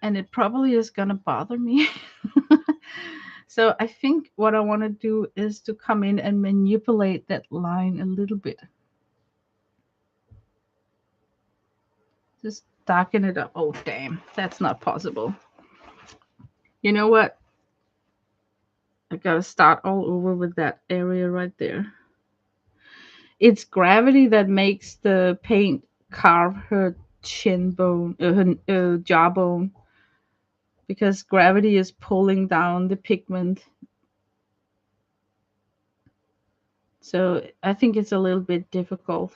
and it probably is gonna bother me. So I think what I want to do is to come in and manipulate that line a little bit. Just darken it up. Oh, damn, that's not possible. You know what? I gotta start all over with that area right there. It's gravity that makes the paint carve her chin bone, her jawbone, because gravity is pulling down the pigment. So I think it's a little bit difficult.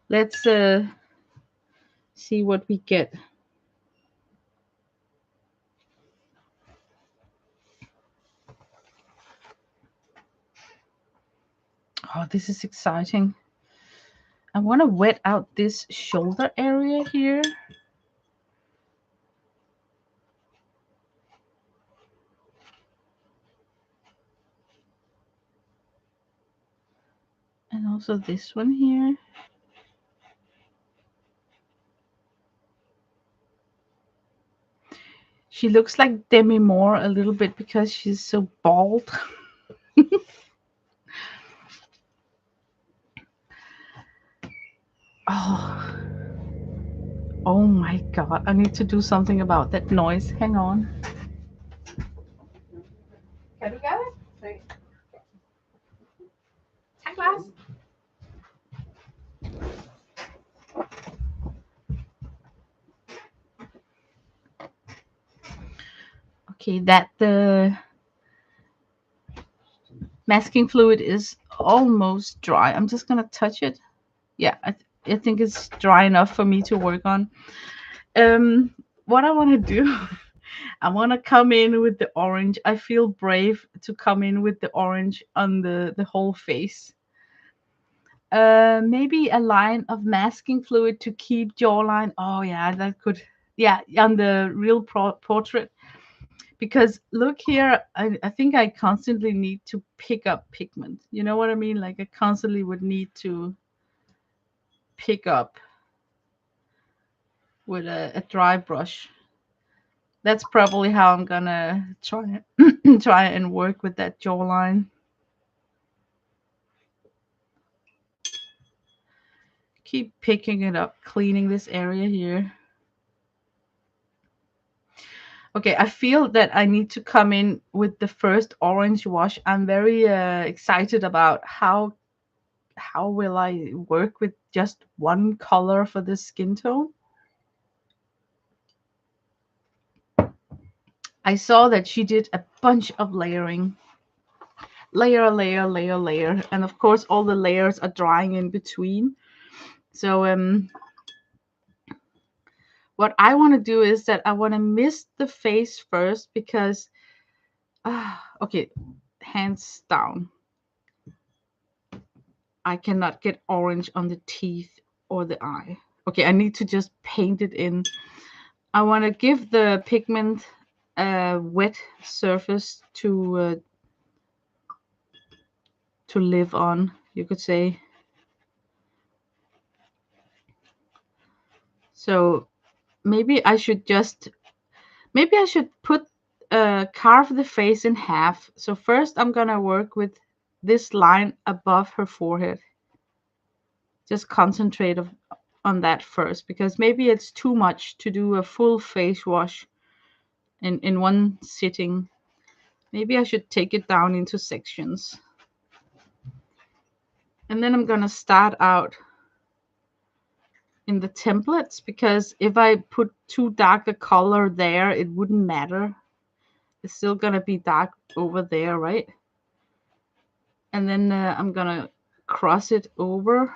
Let's see what we get. Oh, this is exciting. I want to wet out this shoulder area here. And also this one here. She looks like Demi Moore a little bit because she's so bald. Oh, oh my God. I need to do something about that noise. Hang on. Kan du gøre det? Tak, Lars. Okay, that the masking fluid is almost dry. I'm just gonna touch it. Yeah, I think it's dry enough for me to work on. What I want to do, I want to come in with the orange. I feel brave to come in with the orange on the whole face. Maybe a line of masking fluid to keep jawline. Oh yeah, that could. Yeah, on the real portrait. Because look here, I think I constantly need to pick up pigment. You know what I mean? Like I constantly would need to pick up with a dry brush. That's probably how I'm gonna try try and work with that jawline. Keep picking it up, cleaning this area here. Okay, I feel that I need to come in with the first orange wash. I'm very excited about how will I work with just one color for this skin tone. I saw that she did a bunch of layering. Layer, layer, layer, layer. And of course all the layers are drying in between. So what I want to do is that I want to mist the face first because okay, hands down. I cannot get orange on the teeth or the eye. Okay, I need to just paint it in. I want to give the pigment a wet surface to live on, you could say. So maybe I should put carve the face in half. So first I'm gonna work with this line above her forehead. Just concentrate on that first because maybe it's too much to do a full face wash in one sitting. Maybe I should take it down into sections. And then I'm gonna start out in the templates because if I put too dark a color there, it wouldn't matter. It's still gonna be dark over there, right? And then I'm gonna cross it over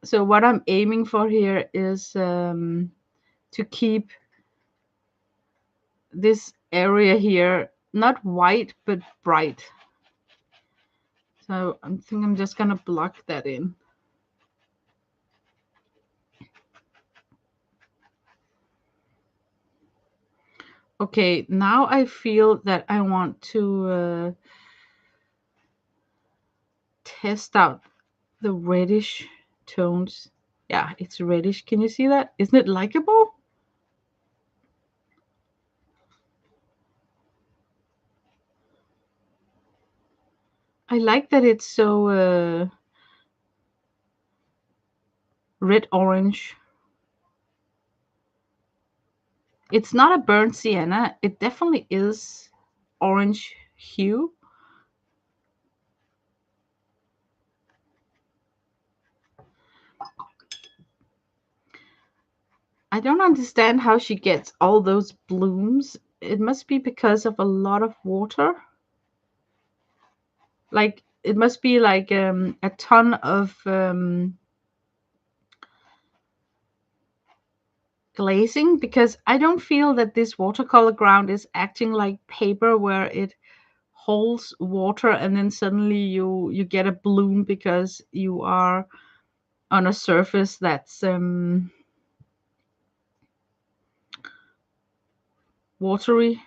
So what I'm aiming for here is to keep this area here not white but bright. So I think I'm just gonna block that in. Okay, now I feel that I want to test out the reddish tones. Yeah, it's reddish. Can you see that? Isn't it likable? I like that it's so red orange. It's not a burnt sienna. It definitely is orange hue. I don't understand how she gets all those blooms. It must be because of a lot of water. Like it must be like a ton of glazing, because I don't feel that this watercolor ground is acting like paper where it holds water and then suddenly you get a bloom because you are on a surface that's watery.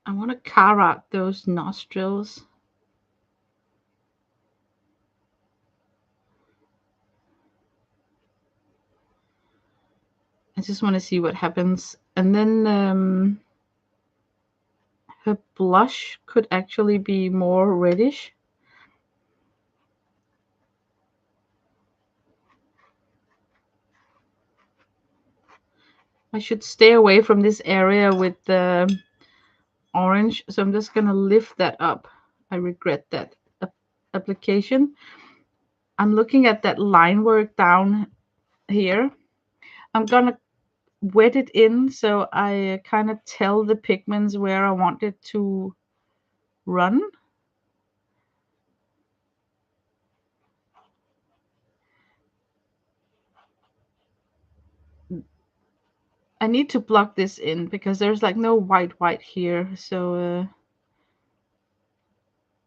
I want to carve out those nostrils. I just want to see what happens. And then her blush could actually be more reddish. I should stay away from this area with the orange, so I'm just gonna lift that up. I regret that application. I'm looking at that line work down here. I'm gonna wet it in so I kind of tell the pigments where I want it to run. I need to block this in because there's like no white here. So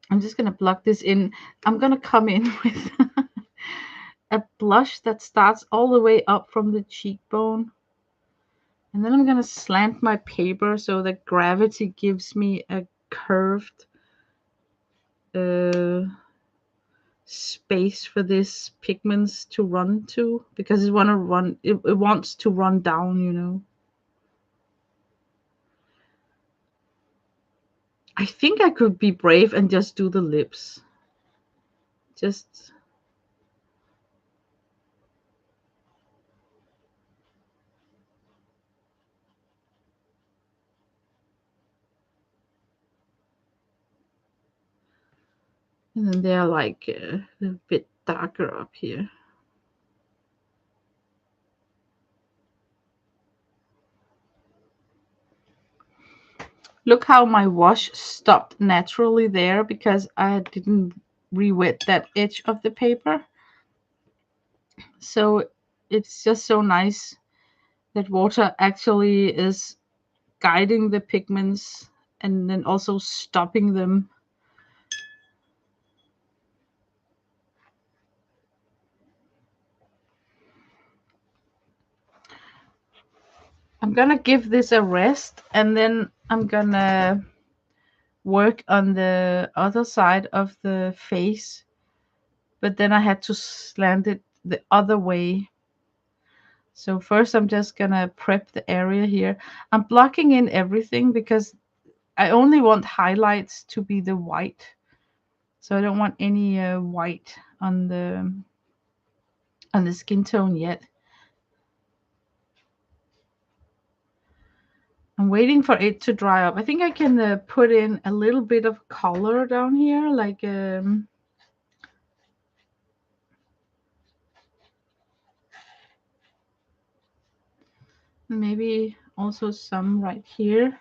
I'm just gonna block this in. I'm gonna come in with a blush that starts all the way up from the cheekbone. And then I'm gonna slant my paper so that gravity gives me a curved uh, space for this pigments to run to, because it wants to run down. I think I could be brave and just do the lips. Just and then they're like a bit darker up here. Look how my wash stopped naturally there because I didn't re-wet that edge of the paper. So it's just so nice that water actually is guiding the pigments and then also stopping them. I'm gonna give this a rest and then I'm gonna work on the other side of the face, but then I had to slant it the other way. So first I'm just gonna prep the area here. I'm blocking in everything because I only want highlights to be the white. So I don't want any white on the skin tone yet. I'm waiting for it to dry up. I think I can put in a little bit of color down here, like maybe also some right here.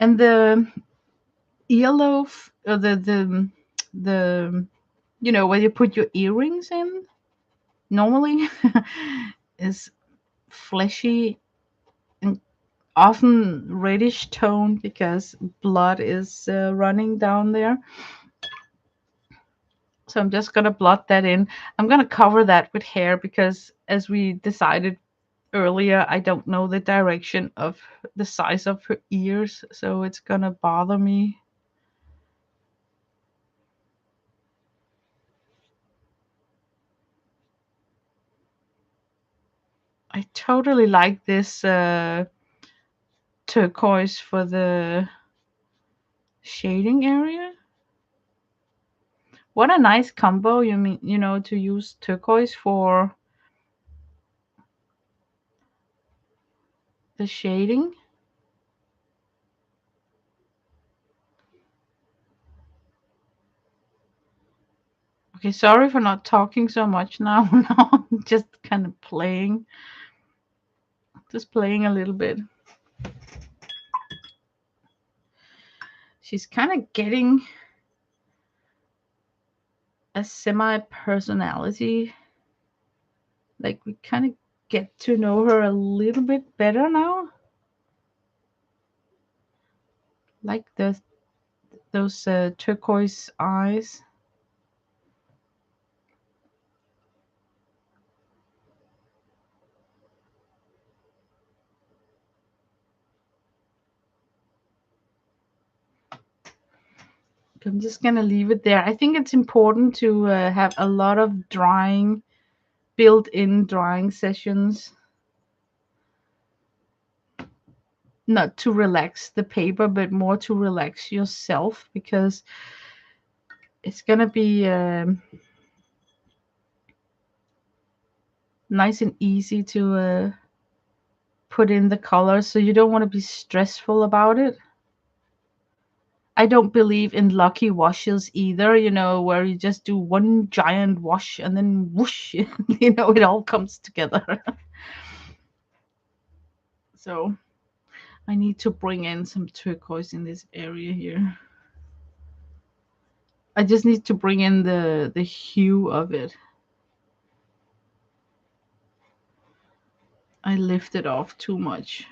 And the earlobe, or the where you put your earrings in normally, is fleshy and often reddish tone because blood is running down there. So I'm just gonna blot that in. I'm gonna cover that with hair because, as we decided earlier, I don't know the direction of the size of her ears, so it's gonna bother me. I totally like this turquoise for the shading area. What a nice combo, you mean, to use turquoise for the shading. Okay, sorry for not talking so much now. Now I'm just kind of just playing a little bit. She's kind of getting a semi personality. Like, we kind of get to know her a little bit better now. Like those turquoise eyes. I'm just gonna leave it there. I think it's important to have a lot of drying, built-in drying sessions, not to relax the paper, but more to relax yourself, because it's gonna be nice and easy to put in the colors, so you don't want to be stressful about it. I don't believe in lucky washes either, where you just do one giant wash and then whoosh, it all comes together. So I need to bring in some turquoise in this area here. I just need to bring in the hue of it. I lifted off too much.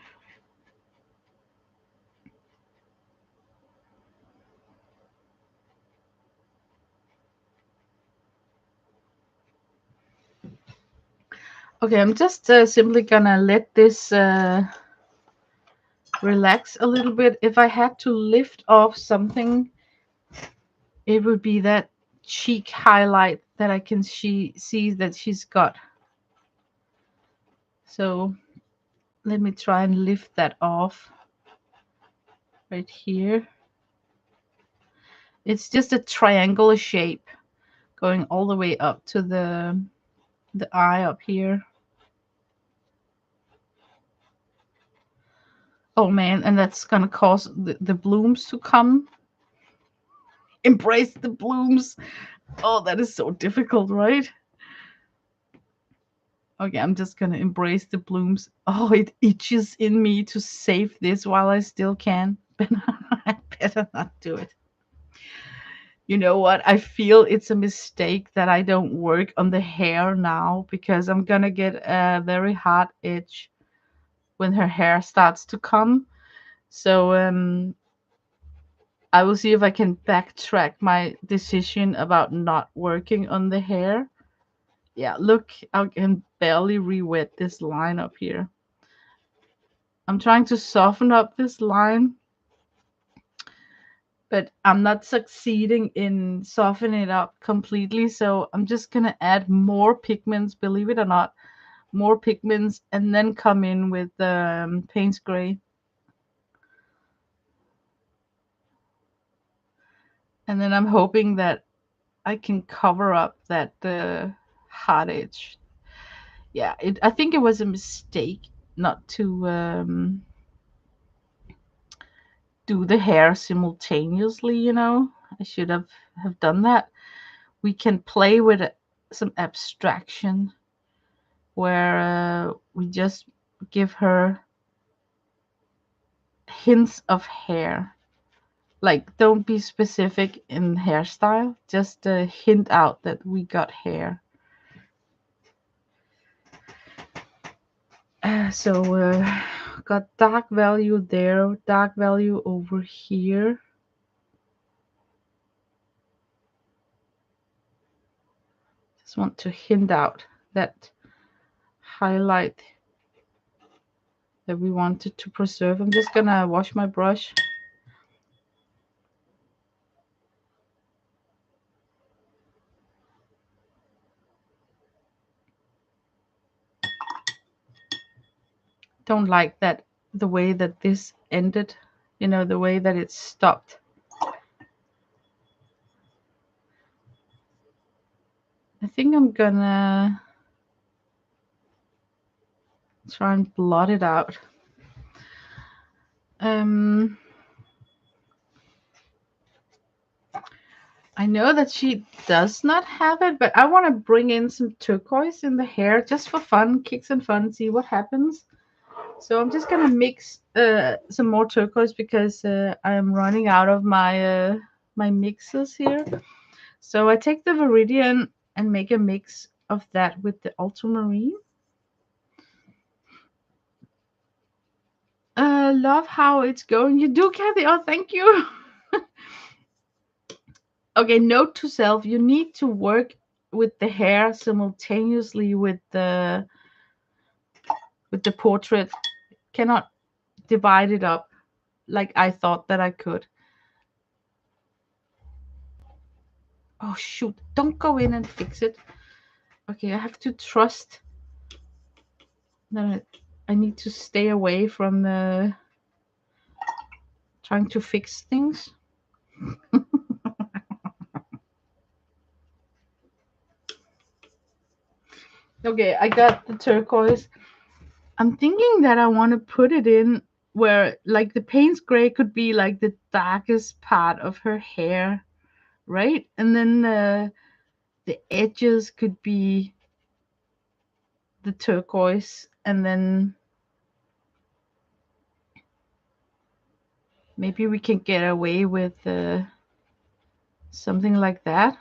Okay, I'm just simply gonna let this relax a little bit. If I had to lift off something, it would be that cheek highlight that I can see that she's got. So let me try and lift that off right here. It's just a triangular shape going all the way up to the eye up here. Oh man, and that's gonna cause the blooms to come. Embrace the blooms. Oh, that is so difficult, right? Okay, I'm just gonna embrace the blooms. Oh, it itches in me to save this while I still can, but I better not do it. You know what? I feel it's a mistake that I don't work on the hair now, because I'm gonna get a very hard itch when her hair starts to come. So I will see if I can backtrack my decision about not working on the hair. Yeah, look, I can barely re-wet this line up here. I'm trying to soften up this line, but I'm not succeeding in softening it up completely. So I'm just gonna add more pigments, believe it or not, more pigments, and then come in with Payne's Gray. And then I'm hoping that I can cover up that hot edge. Yeah, I think it was a mistake not to do the hair simultaneously. I should have done that. We can play with some abstraction where we just give her hints of hair. Like, don't be specific in hairstyle, just hint out that we got hair. So got dark value there, dark value over here. Just want to hint out that highlight that we wanted to preserve. I'm just gonna wash my brush. Don't like that, the way that this ended, the way that it stopped. I think I'm gonna try and blot it out. I know that she does not have it, but I want to bring in some turquoise in the hair just for fun, kicks and fun, see what happens. So I'm just gonna mix some more turquoise because I am running out of my mixes here. So I take the Viridian and make a mix of that with the ultramarine. Love how it's going. You do, Kathy. Oh, thank you. Okay, note to self: you need to work with the hair simultaneously with the portrait. Cannot divide it up like I thought that I could. Oh shoot! Don't go in and fix it. Okay, I have to trust that I need to stay away from trying to fix things. Okay, I got the turquoise. I'm thinking that I want to put it in where, like, the Payne's gray could be like the darkest part of her hair, right? And then the edges could be the turquoise, and then maybe we can get away with something like that.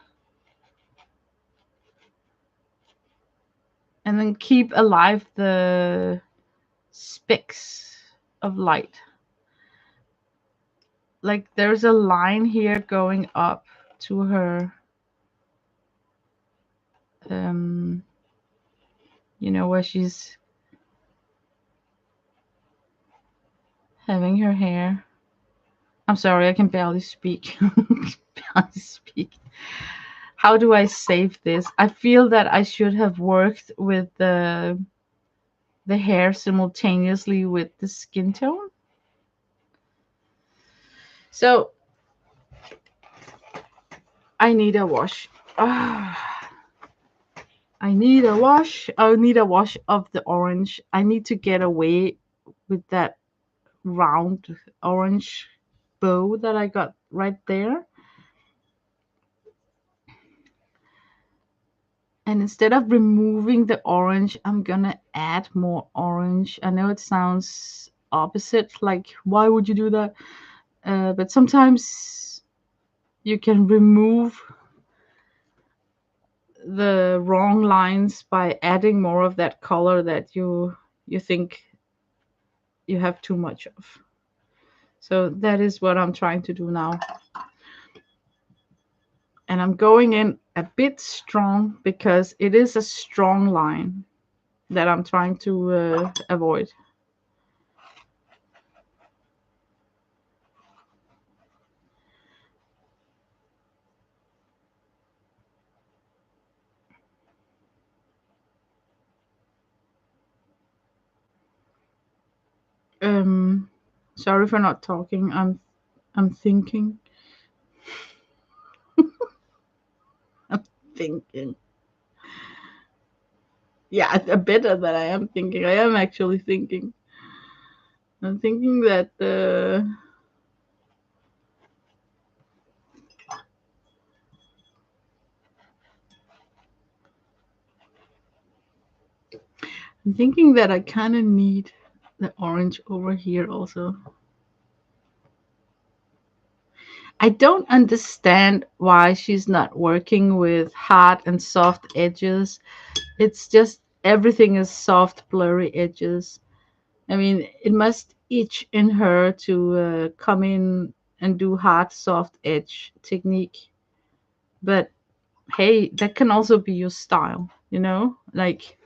And then keep alive the specks of light. Like, there's a line here going up to her, where she's having her hair. I'm sorry, I can barely speak. Barely speak. How do I save this? I feel that I should have worked with the hair simultaneously with the skin tone. So I need a wash. I need a wash. I need a wash of the orange. I need to get away with that round orange bow that I got right there. And instead of removing the orange, I'm gonna add more orange. I know it sounds opposite, like, why would you do that? But sometimes you can remove the wrong lines by adding more of that color that you think you have too much of. So that is what I'm trying to do now. And I'm going in a bit strong because it is a strong line that I'm trying to avoid. Sorry for not talking. I'm thinking. I'm thinking. Yeah, better that I am thinking. I am actually thinking. I'm thinking that I kind of need the orange over here also. I don't understand why she's not working with hard and soft edges. It's just everything is soft, blurry edges. I mean, it must itch in her to come in and do hard, soft edge technique. But hey, that can also be your style, you know? Like,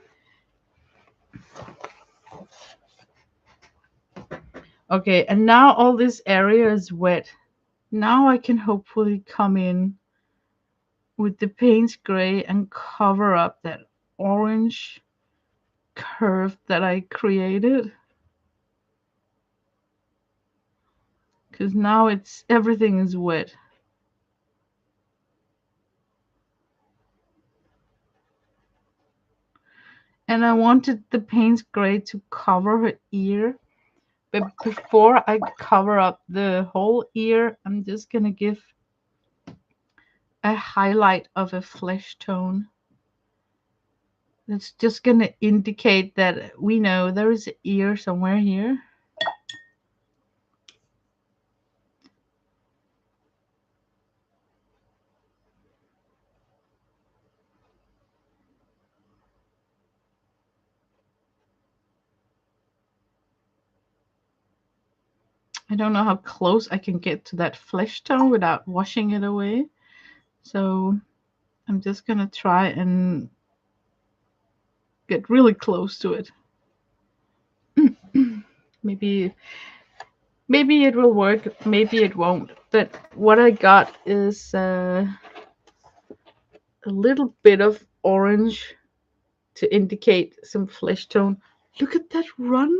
okay, and now all this area is wet. Now I can hopefully come in with the paint gray and cover up that orange curve that I created. Because now it's everything is wet. And I wanted the paint gray to cover her ear. But before I cover up the whole ear, I'm just gonna give a highlight of a flesh tone. It's just gonna indicate that we know there is an ear somewhere here. I don't know how close I can get to that flesh tone without washing it away. So I'm just gonna try and get really close to it. maybe maybe it will work, maybe it won't. But what I got is a little bit of orange to indicate some flesh tone. Look at that run.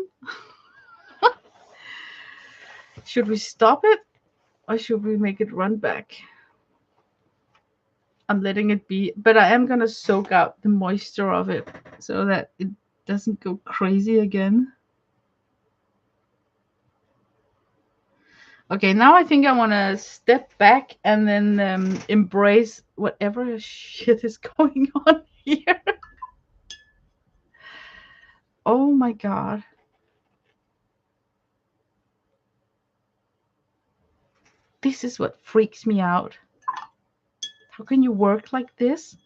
Should we stop it or should we make it run back? I'm letting it be, but I am gonna soak out the moisture of it so that it doesn't go crazy again. Okay, now I think I want to step back and then embrace whatever shit is going on here. Oh my god. This is what freaks me out. How can you work like this?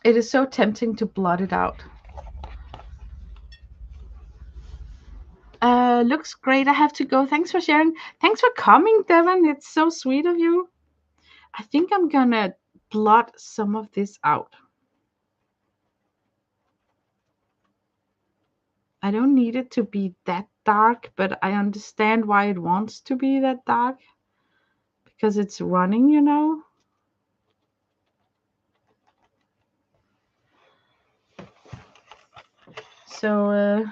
It is so tempting to blot it out. Looks great. I have to go. Thanks for sharing. Thanks for coming, Devin. It's so sweet of you. I think I'm gonna blot some of this out. I don't need it to be that dark, but I understand why it wants to be that dark because it's running, you know. So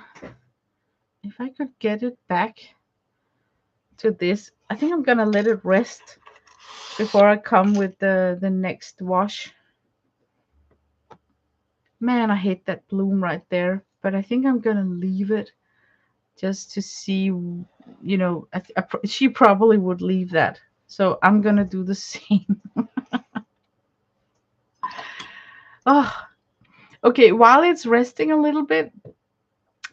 if I could get it back to this, I think I'm gonna let it rest before I come with the next wash. Man, I hate that bloom right there, but I think I'm gonna leave it just to see, you know, she probably would leave that. So I'm gonna do the same. Oh, okay. While it's resting a little bit,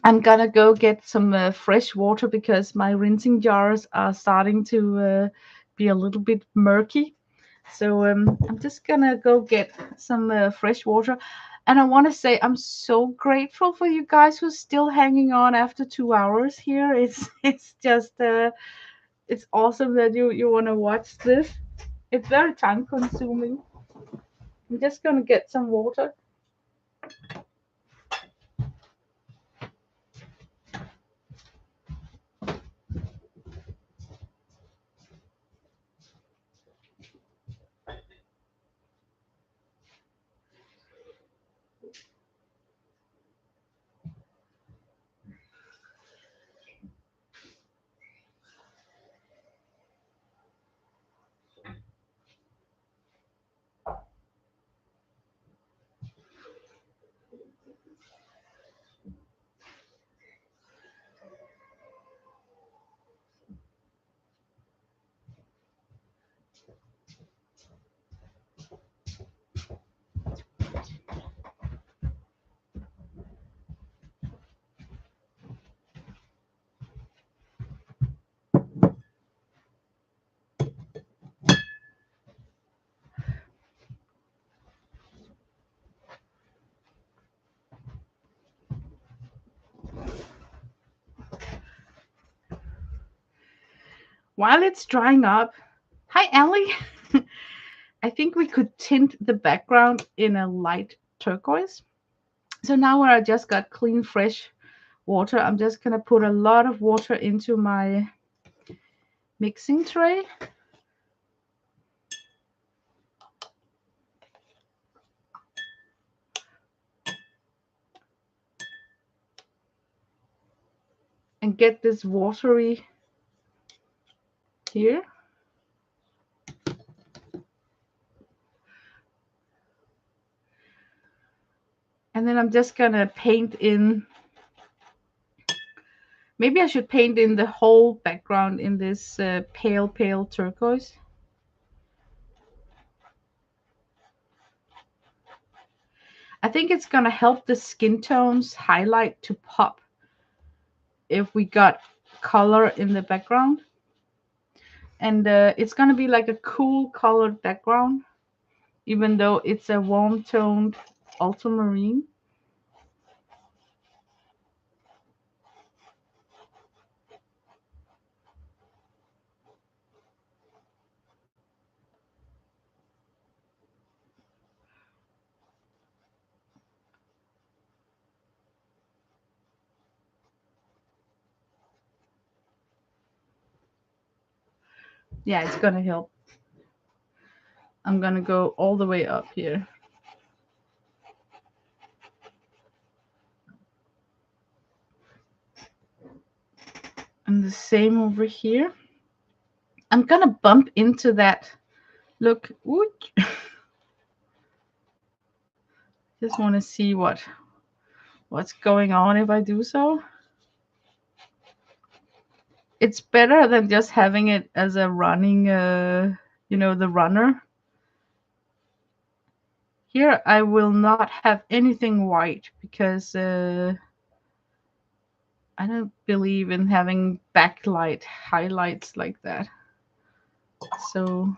I'm gonna go get some fresh water because my rinsing jars are starting to be a little bit murky. So I'm just gonna go get some fresh water. And I want to say I'm so grateful for you guys who's still hanging on after 2 hours here. It's just it's awesome that you want to watch this. It's very time consuming. I'm just gonna get some water. while it's drying up, hi Ellie. I think we could tint the background in a light turquoise. So now where I just got clean, fresh water, I'm just gonna put a lot of water into my mixing tray. And get this watery here. And then I'm just gonna paint in, maybe I should paint in the whole background in this pale turquoise. I think it's gonna help the skin tones highlight to pop if we got color in the background. And it's gonna be like a cool colored background, even though it's a warm toned ultramarine. Yeah, it's gonna help. I'm gonna go all the way up here. And the same over here. I'm gonna bump into that. Look, ooh, just want to see what's going on if I do so. It's better than just having it as a running, the runner. Here I will not have anything white because I don't believe in having backlight highlights like that. So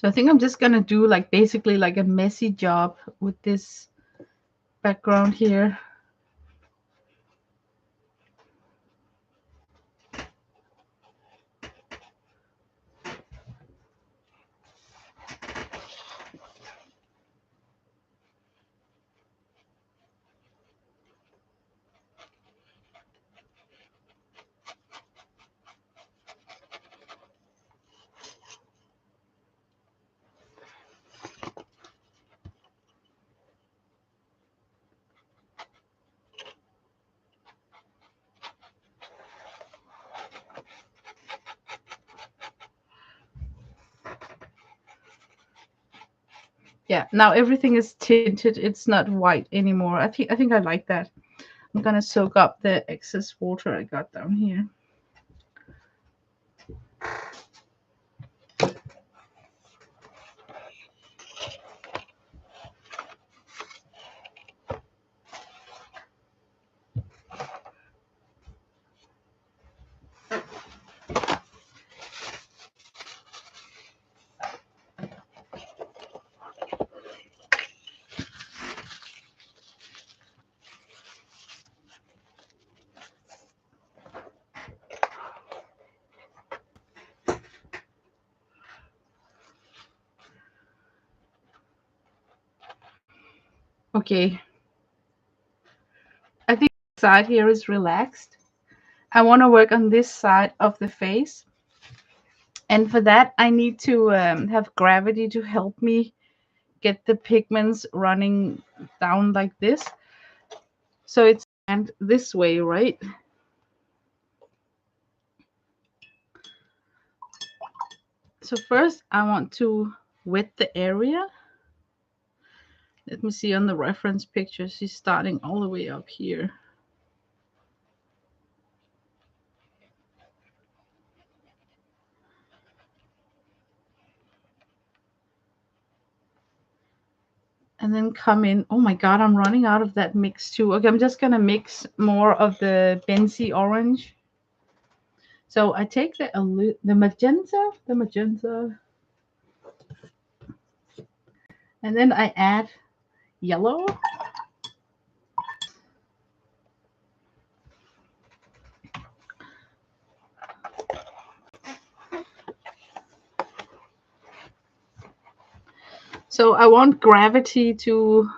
I think I'm just gonna do like basically like a messy job with this background here. Yeah, now everything is tinted. It's not white anymore. I think I like that. I'm gonna soak up the excess water I got down here. Okay. I think this side here is relaxed. I want to work on this side of the face. And for that, I need to have gravity to help me get the pigments running down like this. So it's and this way, right? So first I want to wet the area. Let me see on the reference picture. She's starting all the way up here. And then come in. Oh my God, I'm running out of that mix too. Okay, I'm just gonna mix more of the Benzie orange. So I take the magenta, And then I add yellow. So I want gravity to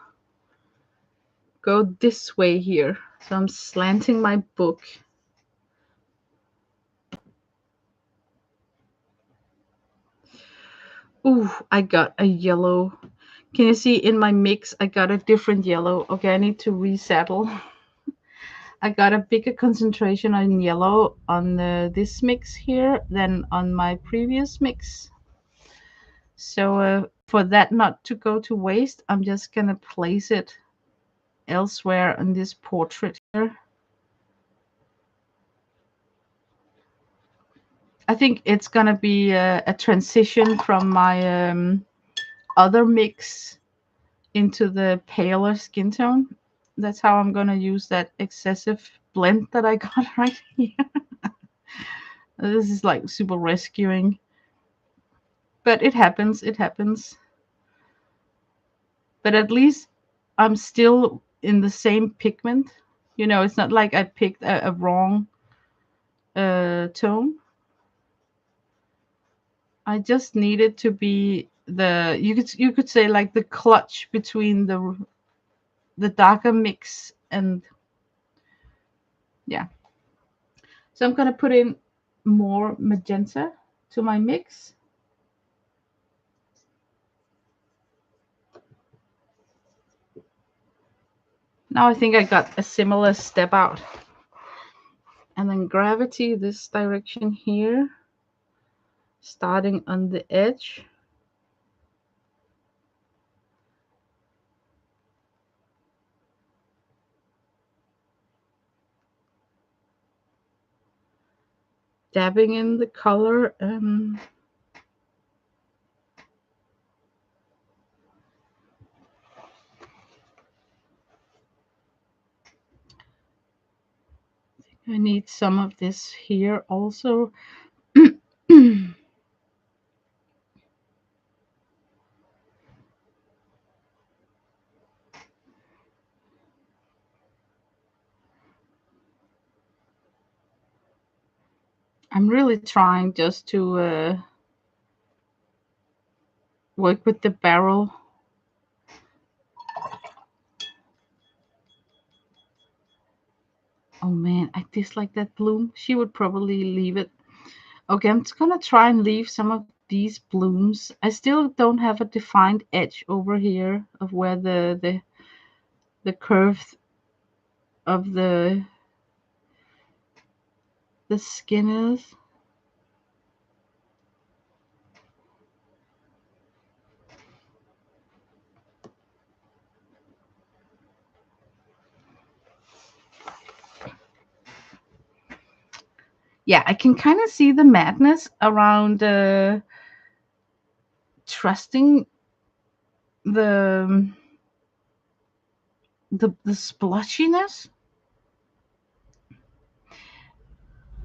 go this way here. So I'm slanting my book. Ooh, I got a yellow. Can you see in my mix, I got a different yellow. Okay, I need to resettle. I got a bigger concentration on yellow on this mix here than on my previous mix. So for that not to go to waste, I'm just going to place it elsewhere in this portrait here. I think it's going to be a transition from my other mix into the paler skin tone. That's how I'm going to use that excessive blend that I got right here. This is like super rescuing. But it happens, it happens. But at least I'm still in the same pigment. You know, it's not like I picked a wrong tone. I just needed to be the you could say like the clutch between the darker mix and yeah. So I'm gonna put in more magenta to my mix. Now I think I got a similar step out. And then gravity this direction here, starting on the edge. Dabbing in the color. I need some of this here also. I'm really trying just to work with the barrel. Oh man, I dislike that bloom. She would probably leave it. Okay, I'm just gonna try and leave some of these blooms. I still don't have a defined edge over here of where the curve of the skin is. Yeah, I can kind of see the madness around trusting the the splotchiness.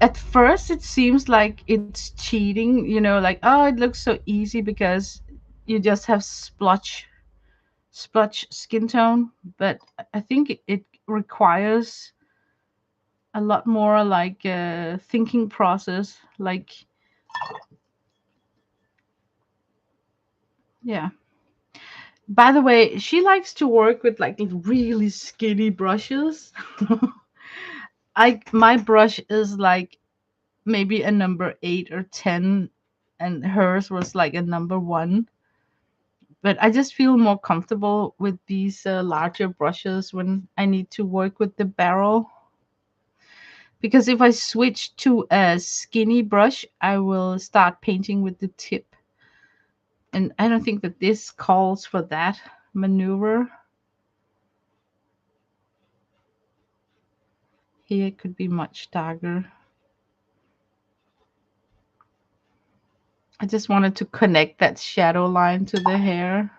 At first it seems like it's cheating, you know, like oh it looks so easy because you just have splotch skin tone, but I think it requires a lot more like thinking process, like yeah. By the way, she likes to work with like really skinny brushes. I my brush is like maybe a number 8 or 10, and hers was like a number 1. But I just feel more comfortable with these larger brushes when I need to work with the barrel. Because if I switch to a skinny brush, I will start painting with the tip. And I don't think that this calls for that maneuver. Here it could be much darker. I just wanted to connect that shadow line to the hair.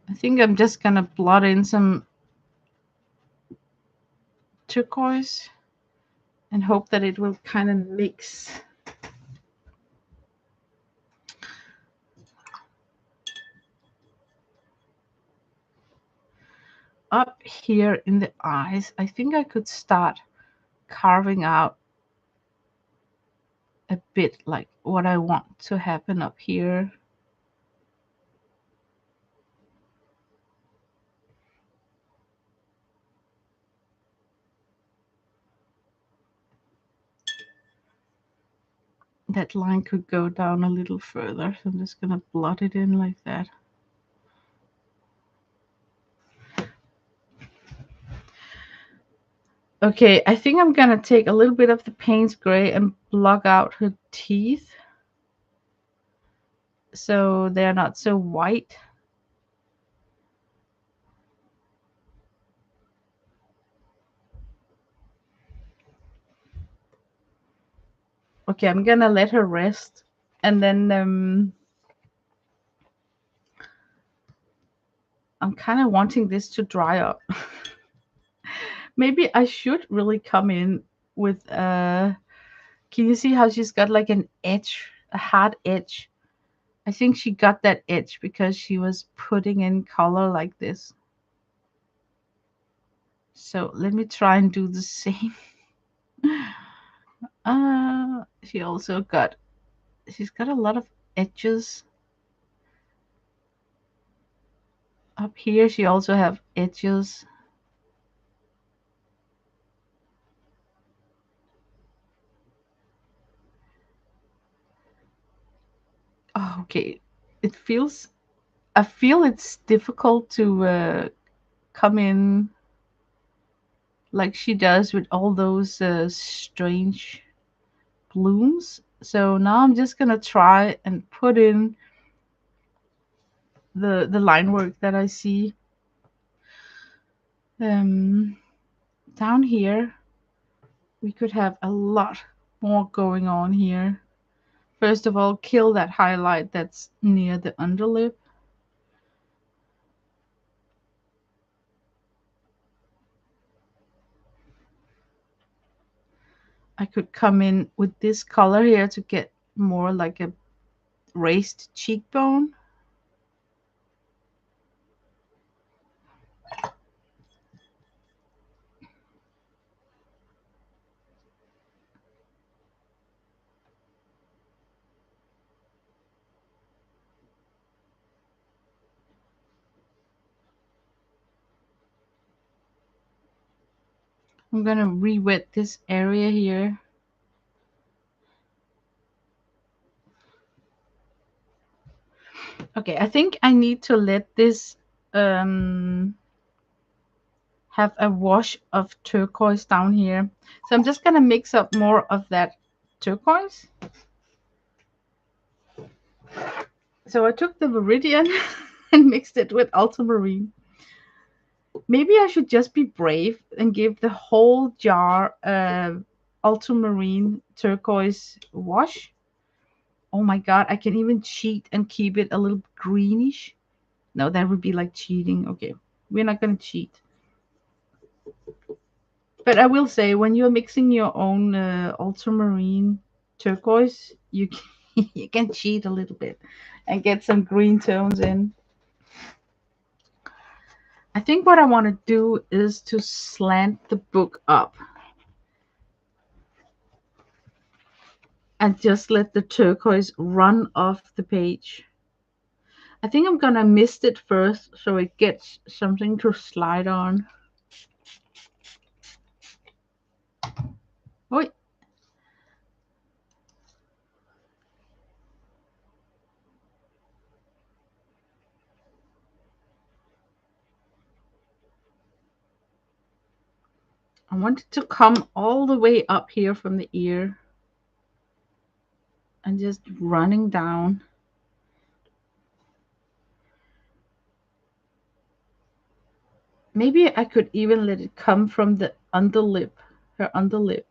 I think I'm just gonna blot in some turquoise and hope that it will kind of mix. Up here in the eyes, I think I could start carving out a bit like what I want to happen up here. That line could go down a little further, so I'm just gonna blot it in like that. Okay, I think I'm gonna take a little bit of the Payne's Gray and block out her teeth so they're not so white. Okay, I'm gonna let her rest, and then I'm kind of wanting this to dry up. Maybe I should really come in with can you see how she's got like an edge, a hard edge? I think she got that edge because she was putting in color like this. So let me try and do the same. She also got, she's got a lot of edges up here. She also have edges. Oh, okay. It feels, I feel it's difficult to come in like she does with all those strange blooms. So now I'm just gonna try and put in the line work that I see. Um, Down here we could have a lot more going on here. First of all, kill that highlight that's near the underlip. I could come in with this color here to get more like a raised cheekbone. I'm gonna re-wet this area here. Okay, I think I need to let this have a wash of turquoise down here. So I'm just gonna mix up more of that turquoise. So I took the Viridian and mixed it with ultramarine. Maybe I should just be brave and give the whole jar ultramarine turquoise wash. Oh my god, I can even cheat and keep it a little greenish. No, that would be like cheating. Okay, we're not gonna cheat. But I will say, when you're mixing your own ultramarine turquoise, you can, you can cheat a little bit and get some green tones in. I think what I want to do is to slant the book up and just let the turquoise run off the page. I think I'm gonna mist it first so it gets something to slide on. Oh, I want it to come all the way up here from the ear and just running down. Maybe I could even let it come from the underlip, her underlip.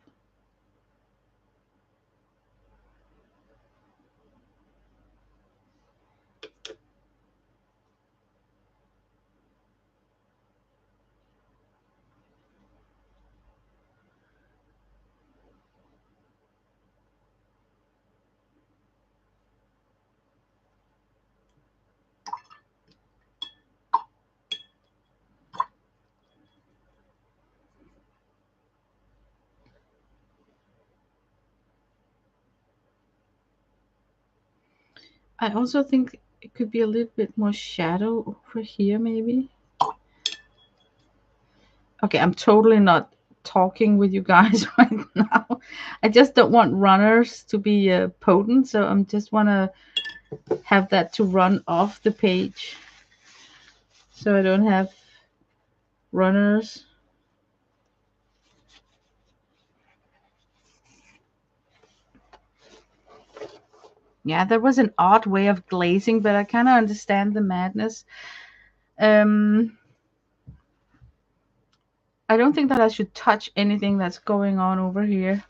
I also think it could be a little bit more shadow over here, maybe. Okay, I'm totally not talking with you guys right now. I just don't want runners to be potent, so I'm just want to have that to run off the page, so I don't have runners. Yeah, there was an odd way of glazing, but I kind of understand the madness. Um, I don't think that I should touch anything that's going on over here.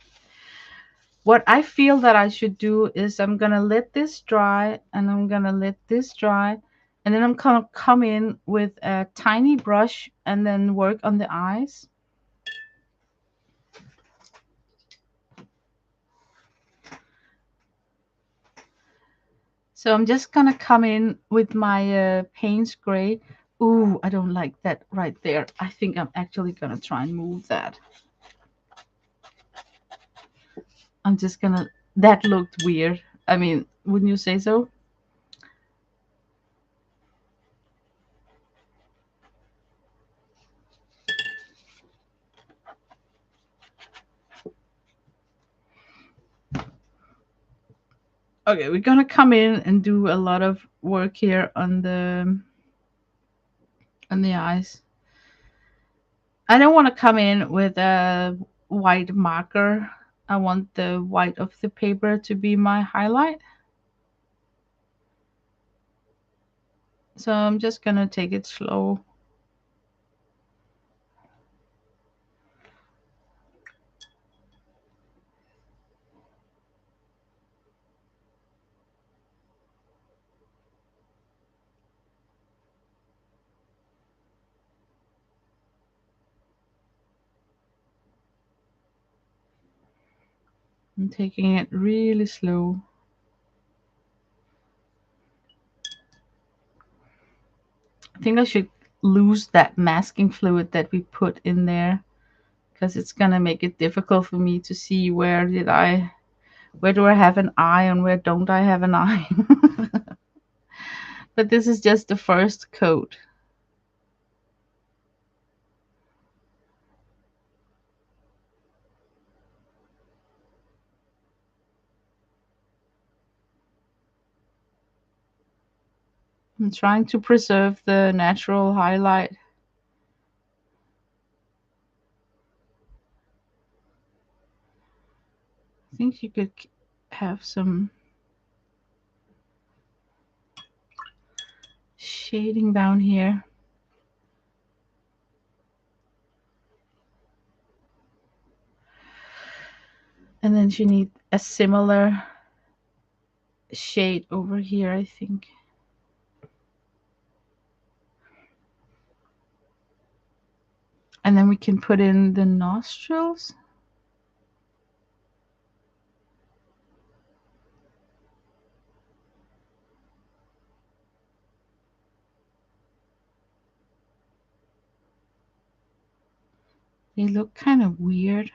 What I feel that I should do is I'm gonna let this dry, and I'm gonna let this dry, and then I'm gonna come in with a tiny brush and then work on the eyes. So I'm just gonna come in with my Payne's gray. Ooh, I don't like that right there. I think I'm actually gonna try and move that. I'm just gonna. That looked weird. I mean, wouldn't you say so? Okay, we're gonna come in and do a lot of work here on the eyes. I don't want to come in with a white marker. I want the white of the paper to be my highlight. So I'm just gonna take it slow. I'm taking it really slow. I think I should lose that masking fluid that we put in there, because it's gonna make it difficult for me to see where do I have an eye and where don't I have an eye. But this is just the first coat. I'm trying to preserve the natural highlight. I think you could have some shading down here. And then you need a similar shade over here, I think. And then we can put in the nostrils. They look kind of weird.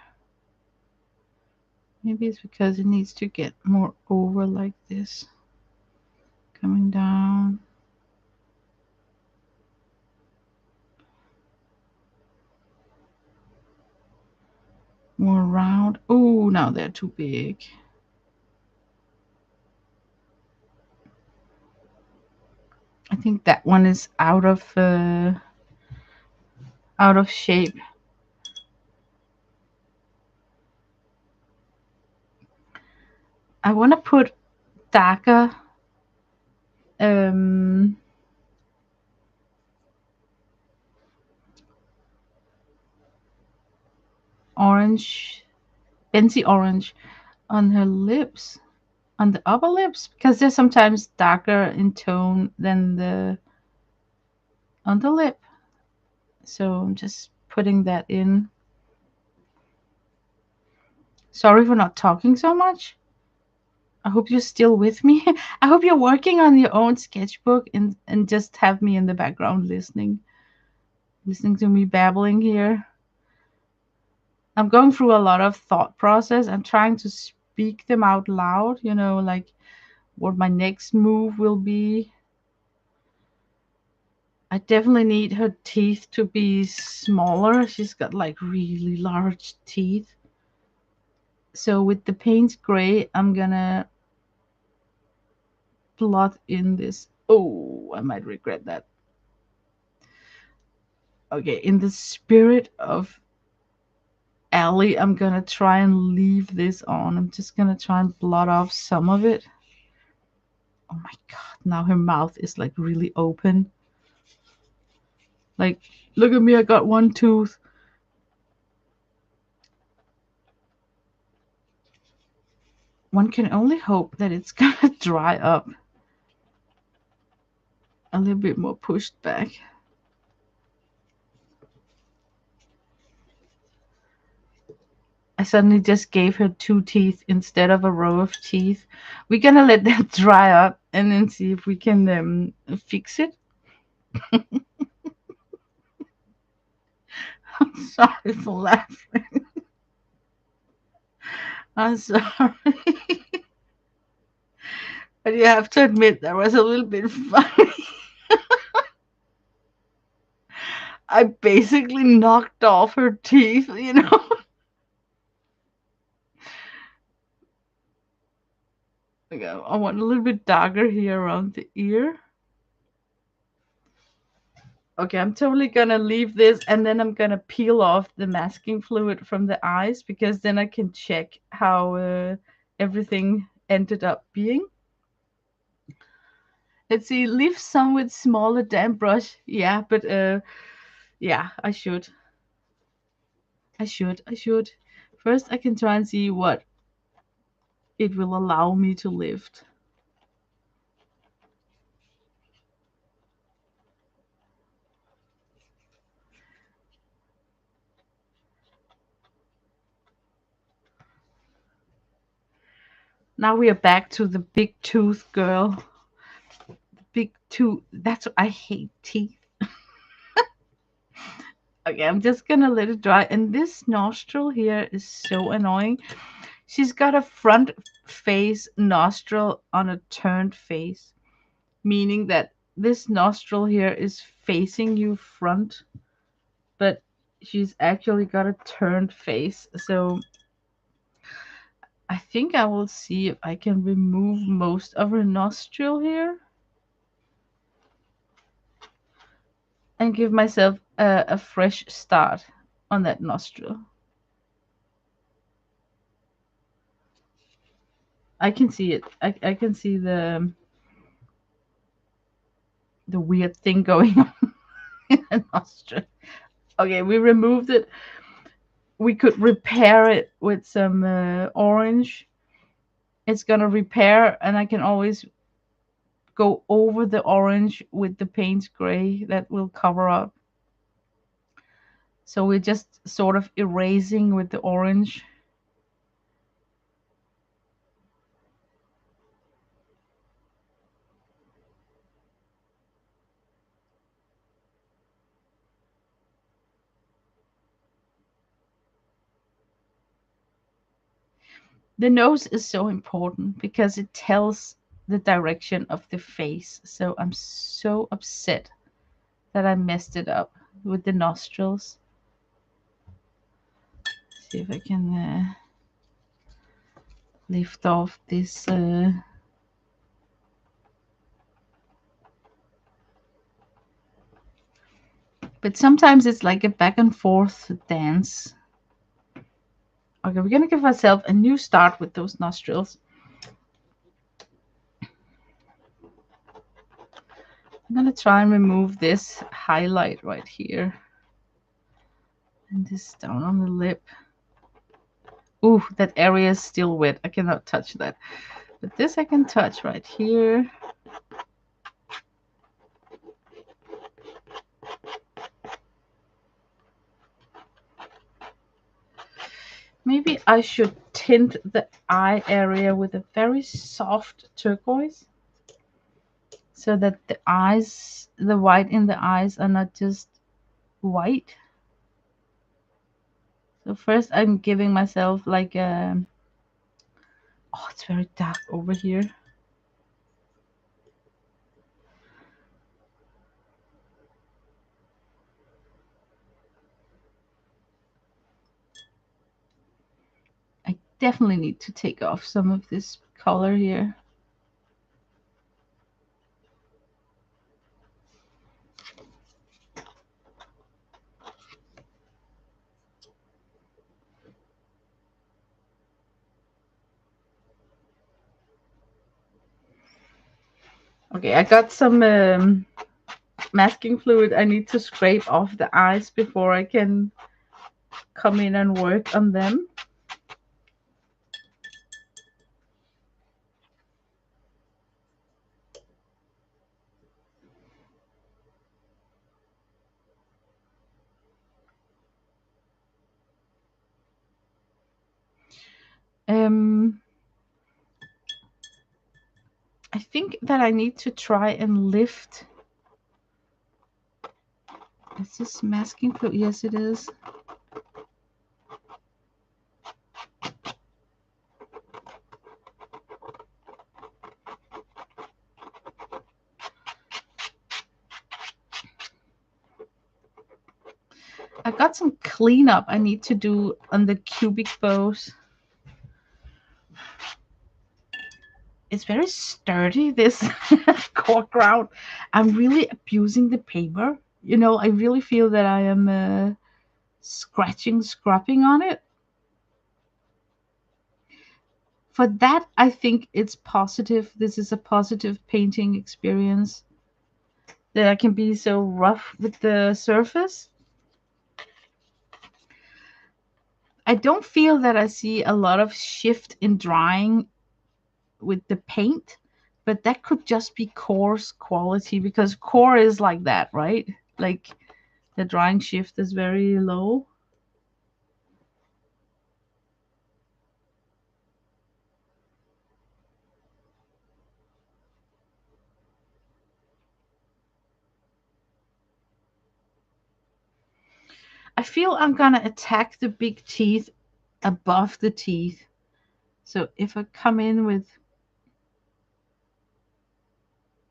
Maybe it's because it needs to get more over like this. Coming down. More round. Oh, now they're too big. I think that one is out of shape. I want to put darker um, orange, fancy orange on her lips, on the upper lips, because they're sometimes darker in tone than the underlip. So I'm just putting that in. Sorry for not talking so much. I hope you're still with me. I hope you're working on your own sketchbook and just have me in the background listening to me babbling here. I'm going through a lot of thought process. I'm trying to speak them out loud, like what my next move will be. I definitely need her teeth to be smaller. She's got like really large teeth. So with the paint gray, I'm gonna blot in this. Oh, I might regret that. Okay, in the spirit of Allie, I'm gonna try and leave this on. I'm just gonna try and blot off some of it. Oh my god, now her mouth is like really open. Like, look at me, I got one tooth. One can only hope that it's gonna dry up a little bit more pushed back. I suddenly just gave her two teeth instead of a row of teeth. We're gonna let that dry up and then see if we can fix it. I'm sorry for laughing. I'm sorry. But you have to admit that was a little bit funny. I basically knocked off her teeth, you know? Okay, I want a little bit darker here around the ear. Okay, I'm totally gonna leave this and then I'm gonna peel off the masking fluid from the eyes because then I can check how everything ended up being. Let's see, leave some with smaller damp brush. Yeah, but yeah, I should. I should. First, I can try and see what it will allow me to lift. Now we are back to the big tooth girl. Big tooth. That's I hate teeth. Okay, I'm just gonna let it dry. And this nostril here is so annoying. She's got a front face nostril on a turned face, meaning that this nostril here is facing you front, but she's actually got a turned face. So I think I will see if I can remove most of her nostril here and give myself a fresh start on that nostril. I can see it. I can see the weird thing going on in the nostril. Okay, we removed it. We could repair it with some orange. It's gonna repair, and I can always go over the orange with the paint gray that will cover up. So we're just sort of erasing with the orange. The nose is so important because it tells the direction of the face. So I'm so upset that I messed it up with the nostrils. See if I can lift off this. But sometimes it's like a back and forth dance. Okay, we're gonna give ourselves a new start with those nostrils. I'm gonna try and remove this highlight right here. And this down on the lip. Ooh, that area is still wet. I cannot touch that. But this I can touch right here. Maybe I should tint the eye area with a very soft turquoise so that the eyes, the white in the eyes are not just white. So first I'm giving myself like a, oh, it's very dark over here. definitely need to take off some of this color here. Okay, I got some masking fluid. I need to scrape off the eyes before I can come in and work on them. Um, I think that I need to try and lift. Is this masking fluid? Yes, it is. I got some cleanup I need to do on the cubic bows. It's very sturdy, this core ground. I'm really abusing the paper. I really feel that I am scrubbing on it. For that, I think it's positive. This is a positive painting experience that I can be so rough with the surface. I don't feel that I see a lot of shift in drying with the paint, but that could just be core's quality because core is like that, right? Like the drying shift is very low. I feel I'm gonna attack the big teeth above the teeth. So if I come in with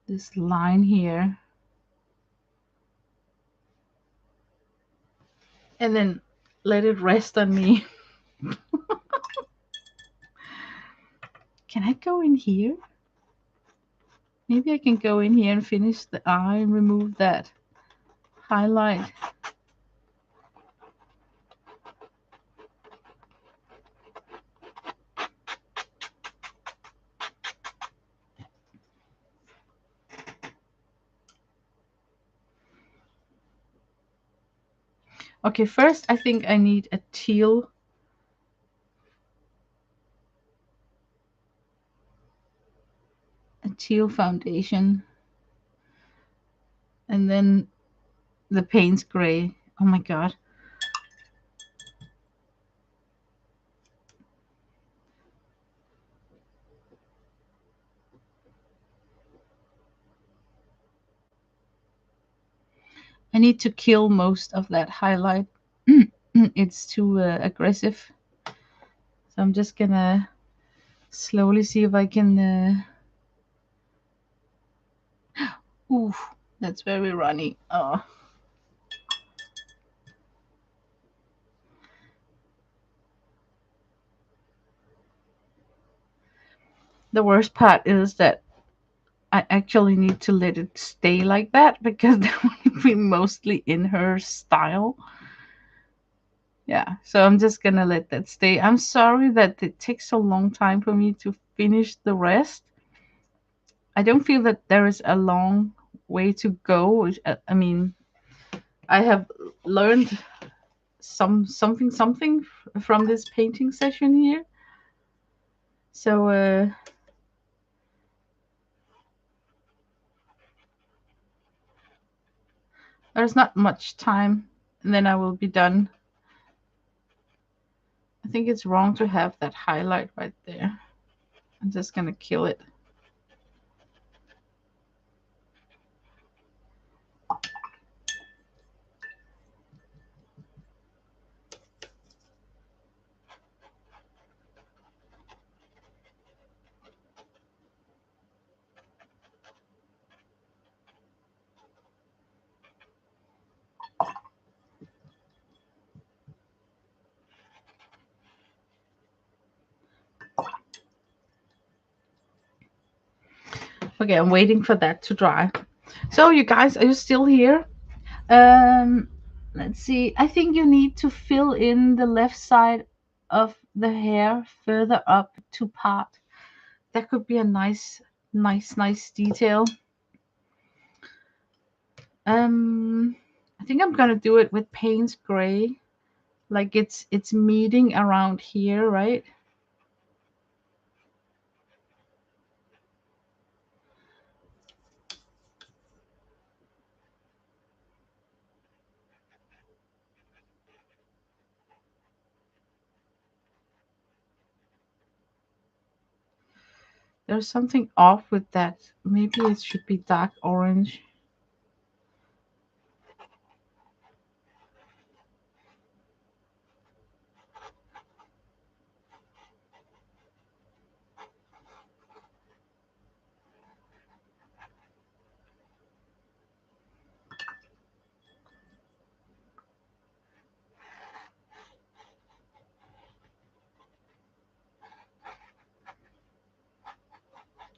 this line here and then let it rest on me. Can I go in here? Maybe I can go in here and finish the eye and remove that highlight. Okay, first I think I need a teal foundation, and then the paint's gray. Oh my god. I need to kill most of that highlight. It's too aggressive. So I'm just gonna slowly see if I can. Oof, that's very runny. Oh. The worst part is that I actually need to let it stay like that because that would be mostly in her style. Yeah, so I'm just gonna let that stay. I'm sorry that it takes so long time for me to finish the rest. I don't feel that there is a long way to go. I mean, I have learned something from this painting session here. So there's not much time, and then I will be done. I think it's wrong to have that highlight right there. I'm just gonna kill it. Okay, I'm waiting for that to dry. So you guys, are you still here? Um, let's see. I think you need to fill in the left side of the hair further up to part. That could be a nice detail. Um, I think I'm gonna do it with Payne's Gray. Like it's meeting around here, right? There's something off with that. Maybe it should be dark orange.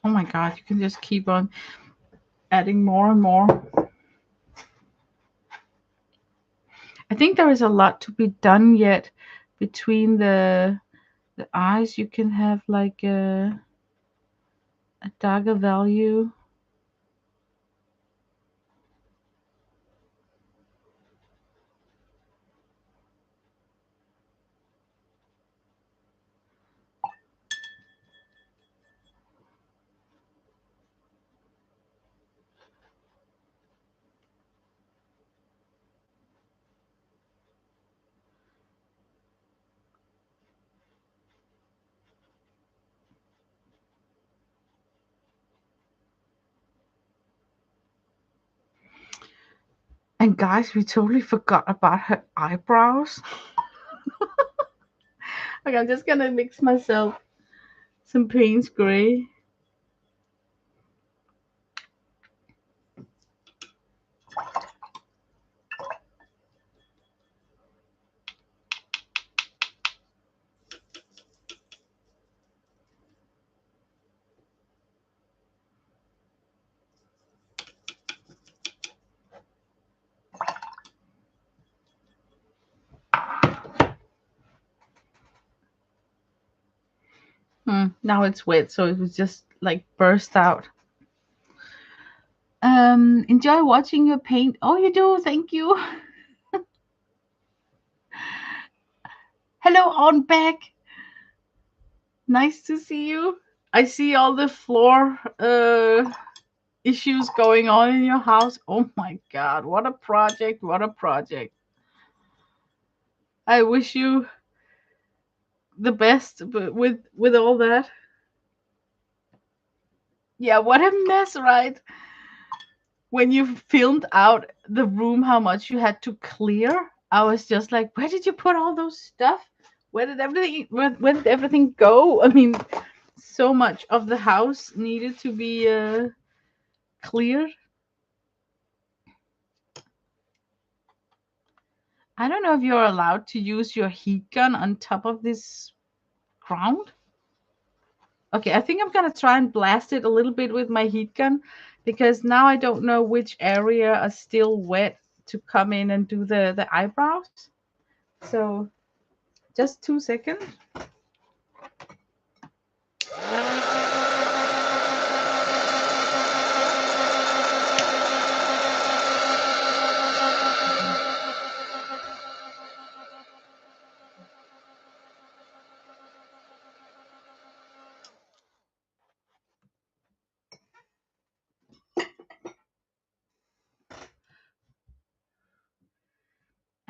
Oh my god, you can just keep on adding more and more. I think there is a lot to be done yet between the eyes. You can have like a darker value. And guys, we totally forgot about her eyebrows. Like I'm just gonna mix myself some Payne's Gray. Now it's wet, so it was just like burst out. Enjoy watching your paint. Oh, you do. Thank you. Hello, on back. Nice to see you. I see all the floor issues going on in your house. Oh my god, what a project! What a project! I wish you the best with all that. Yeah, what a mess, right? When you filmed out the room, how much you had to clear. I was just like, where did you put all those stuff? Where did everything go? I mean, so much of the house needed to be cleared. I don't know if you're allowed to use your heat gun on top of this ground. Okay, I think I'm gonna try and blast it a little bit with my heat gun because now I don't know which area are still wet to come in and do the eyebrows. So just 2 seconds.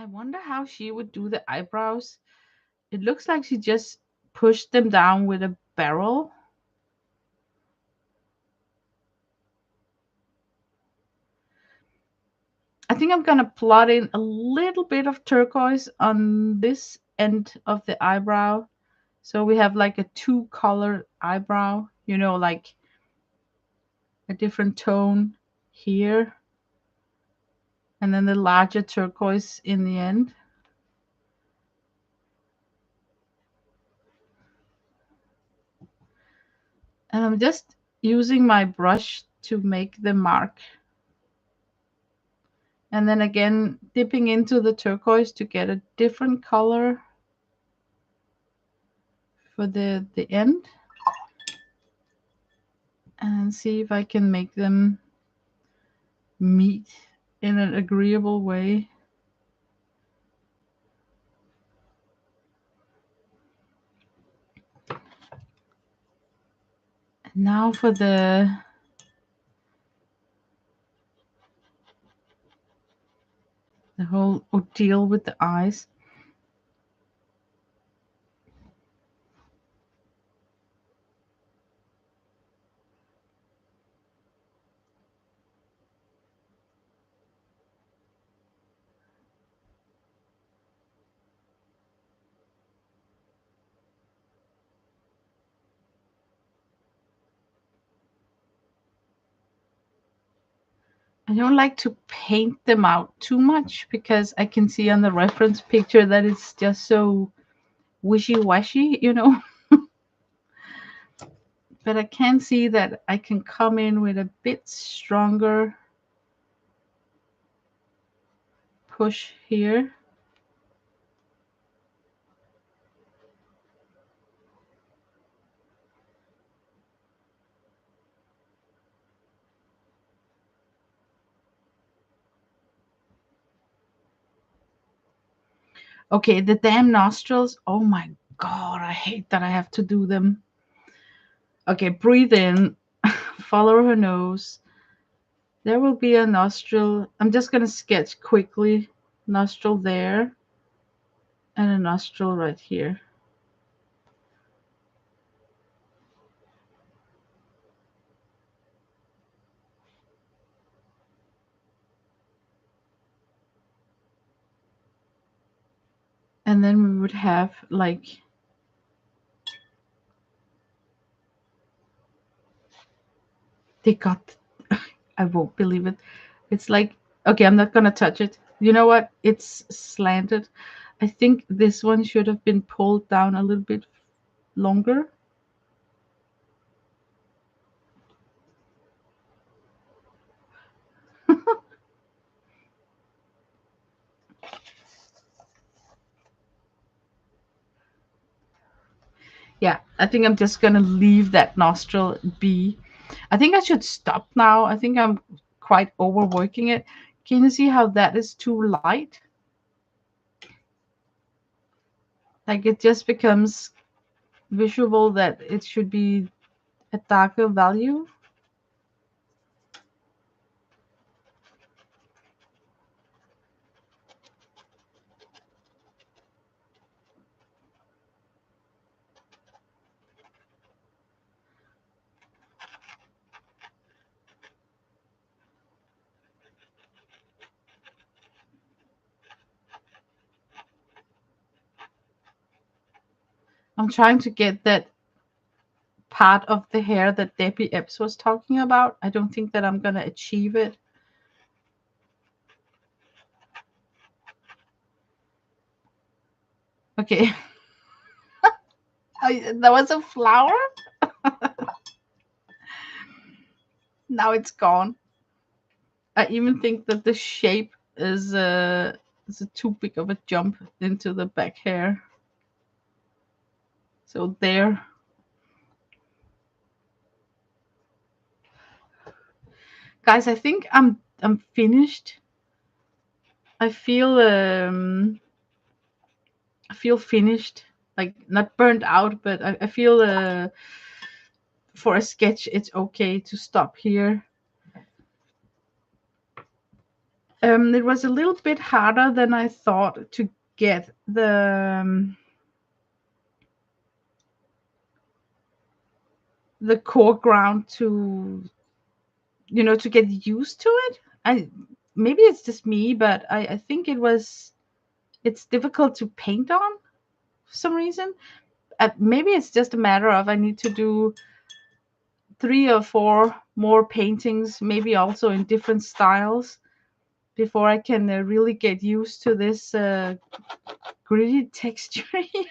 I wonder how she would do the eyebrows. It looks like she just pushed them down with a barrel. I think I'm gonna plot in a little bit of turquoise on this end of the eyebrow. So we have like a two-color eyebrow, like a different tone here, and then the larger turquoise in the end. And I'm just using my brush to make the mark. And then again, dipping into the turquoise to get a different color for the end. And see if I can make them meet in an agreeable way. And now for the whole ordeal with the eyes. I don't like to paint them out too much because I can see on the reference picture that it's just so wishy-washy. But I can see that I can come in with a bit stronger push here. Okay, the damn nostrils. Oh my God, I hate that I have to do them. Okay, breathe in, follow her nose. There will be a nostril. I'm just going to sketch quickly. Nostril there and a nostril right here. And then we would have like, they got, I won't believe it. It's like, okay, I'm not going to touch it. You know what? It's slanted. I think this one should have been pulled down a little bit longer. Yeah, I think I'm just going to leave that nostril be. I think I should stop now. I think I'm quite overworking it. Can you see how that is too light? Like it just becomes visual that it should be a darker value. I'm trying to get that part of the hair that Debbie Epps was talking about. I don't think that I'm going to achieve it. Okay. That was a flower. Now it's gone. I even think that the shape is too big of a jump into the back hair. So there. Guys, I think I'm finished. I feel I feel finished. Like not burnt out, but I feel for a sketch it's okay to stop here. It was a little bit harder than I thought to get the core ground to to get used to it. I maybe it's just me, but I think it's difficult to paint on for some reason. Maybe it's just a matter of I need to do 3 or 4 more paintings, maybe also in different styles, before I can really get used to this gritty texture here.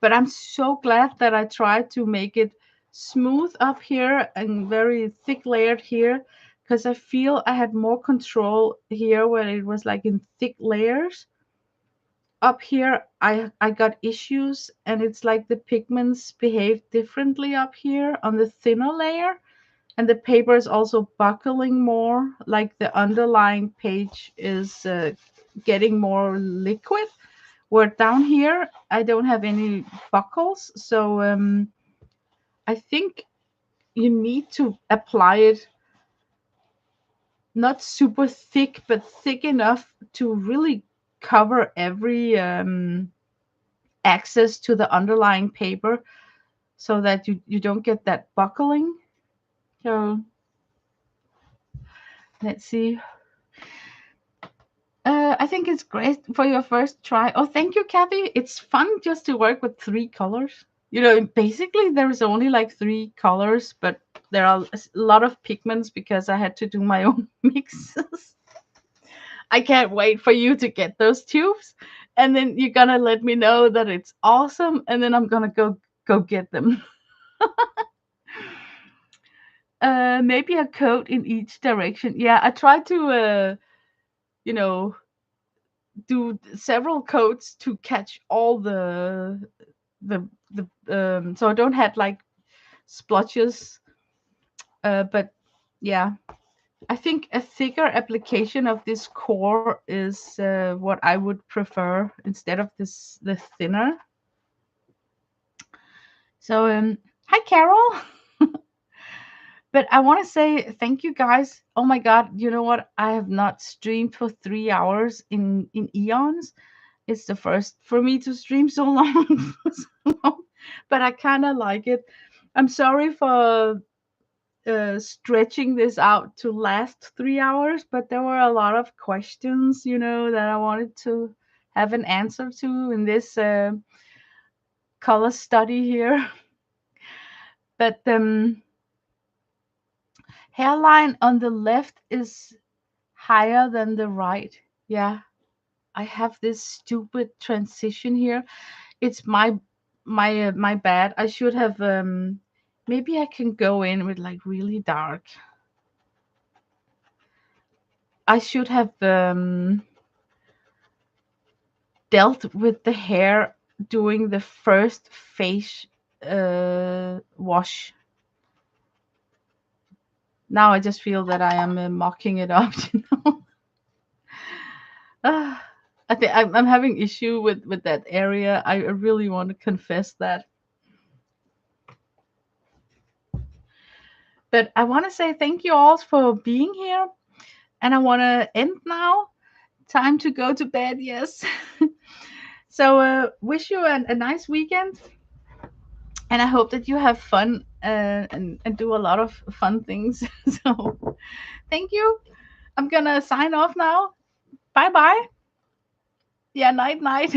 But I'm so glad that I tried to make it smooth up here and very thick layered here, because I feel I had more control here where it was like in thick layers. Up here I got issues, and it's like the pigments behave differently up here on the thinner layer, and the paper is also buckling more, like the underlying page is getting more liquid, where down here I don't have any buckles. So I think you need to apply it not super thick, but thick enough to really cover every access to the underlying paper, so that you don't get that buckling. So let's see. I think it's great for your first try. Oh, thank you, Kathy. It's fun just to work with three colors. Basically, there's only like three colors, but there are a lot of pigments because I had to do my own mixes. I can't wait for you to get those tubes, and then you're gonna let me know that it's awesome, and then I'm gonna go get them. Maybe a coat in each direction. Yeah, I tried to you know do several coats to catch all the so I don't have like splotches. But yeah, I think a thicker application of this core is what I would prefer instead of the thinner. So hi Carol. But I want to say thank you guys. Oh my god, you know what? I have not streamed for 3 hours in eons. It's the first for me to stream so long, so long, but I kind of like it. I'm sorry for stretching this out to last 3 hours, but there were a lot of questions, that I wanted to have an answer to in this color study here. But hairline on the left is higher than the right. Yeah, I have this stupid transition here. It's my bad. I should have maybe I can go in with like really dark. I should have dealt with the hair doing the first face wash. Now I just feel that I am mocking it up, Ah, I think I'm having issue with that area. I really want to confess that. But I want to say thank you all for being here, and I want to end now. Time to go to bed. Yes. So wish you a nice weekend, and I hope that you have fun and do a lot of fun things. So thank you. I'm gonna sign off now. Bye bye. Yeah, night night.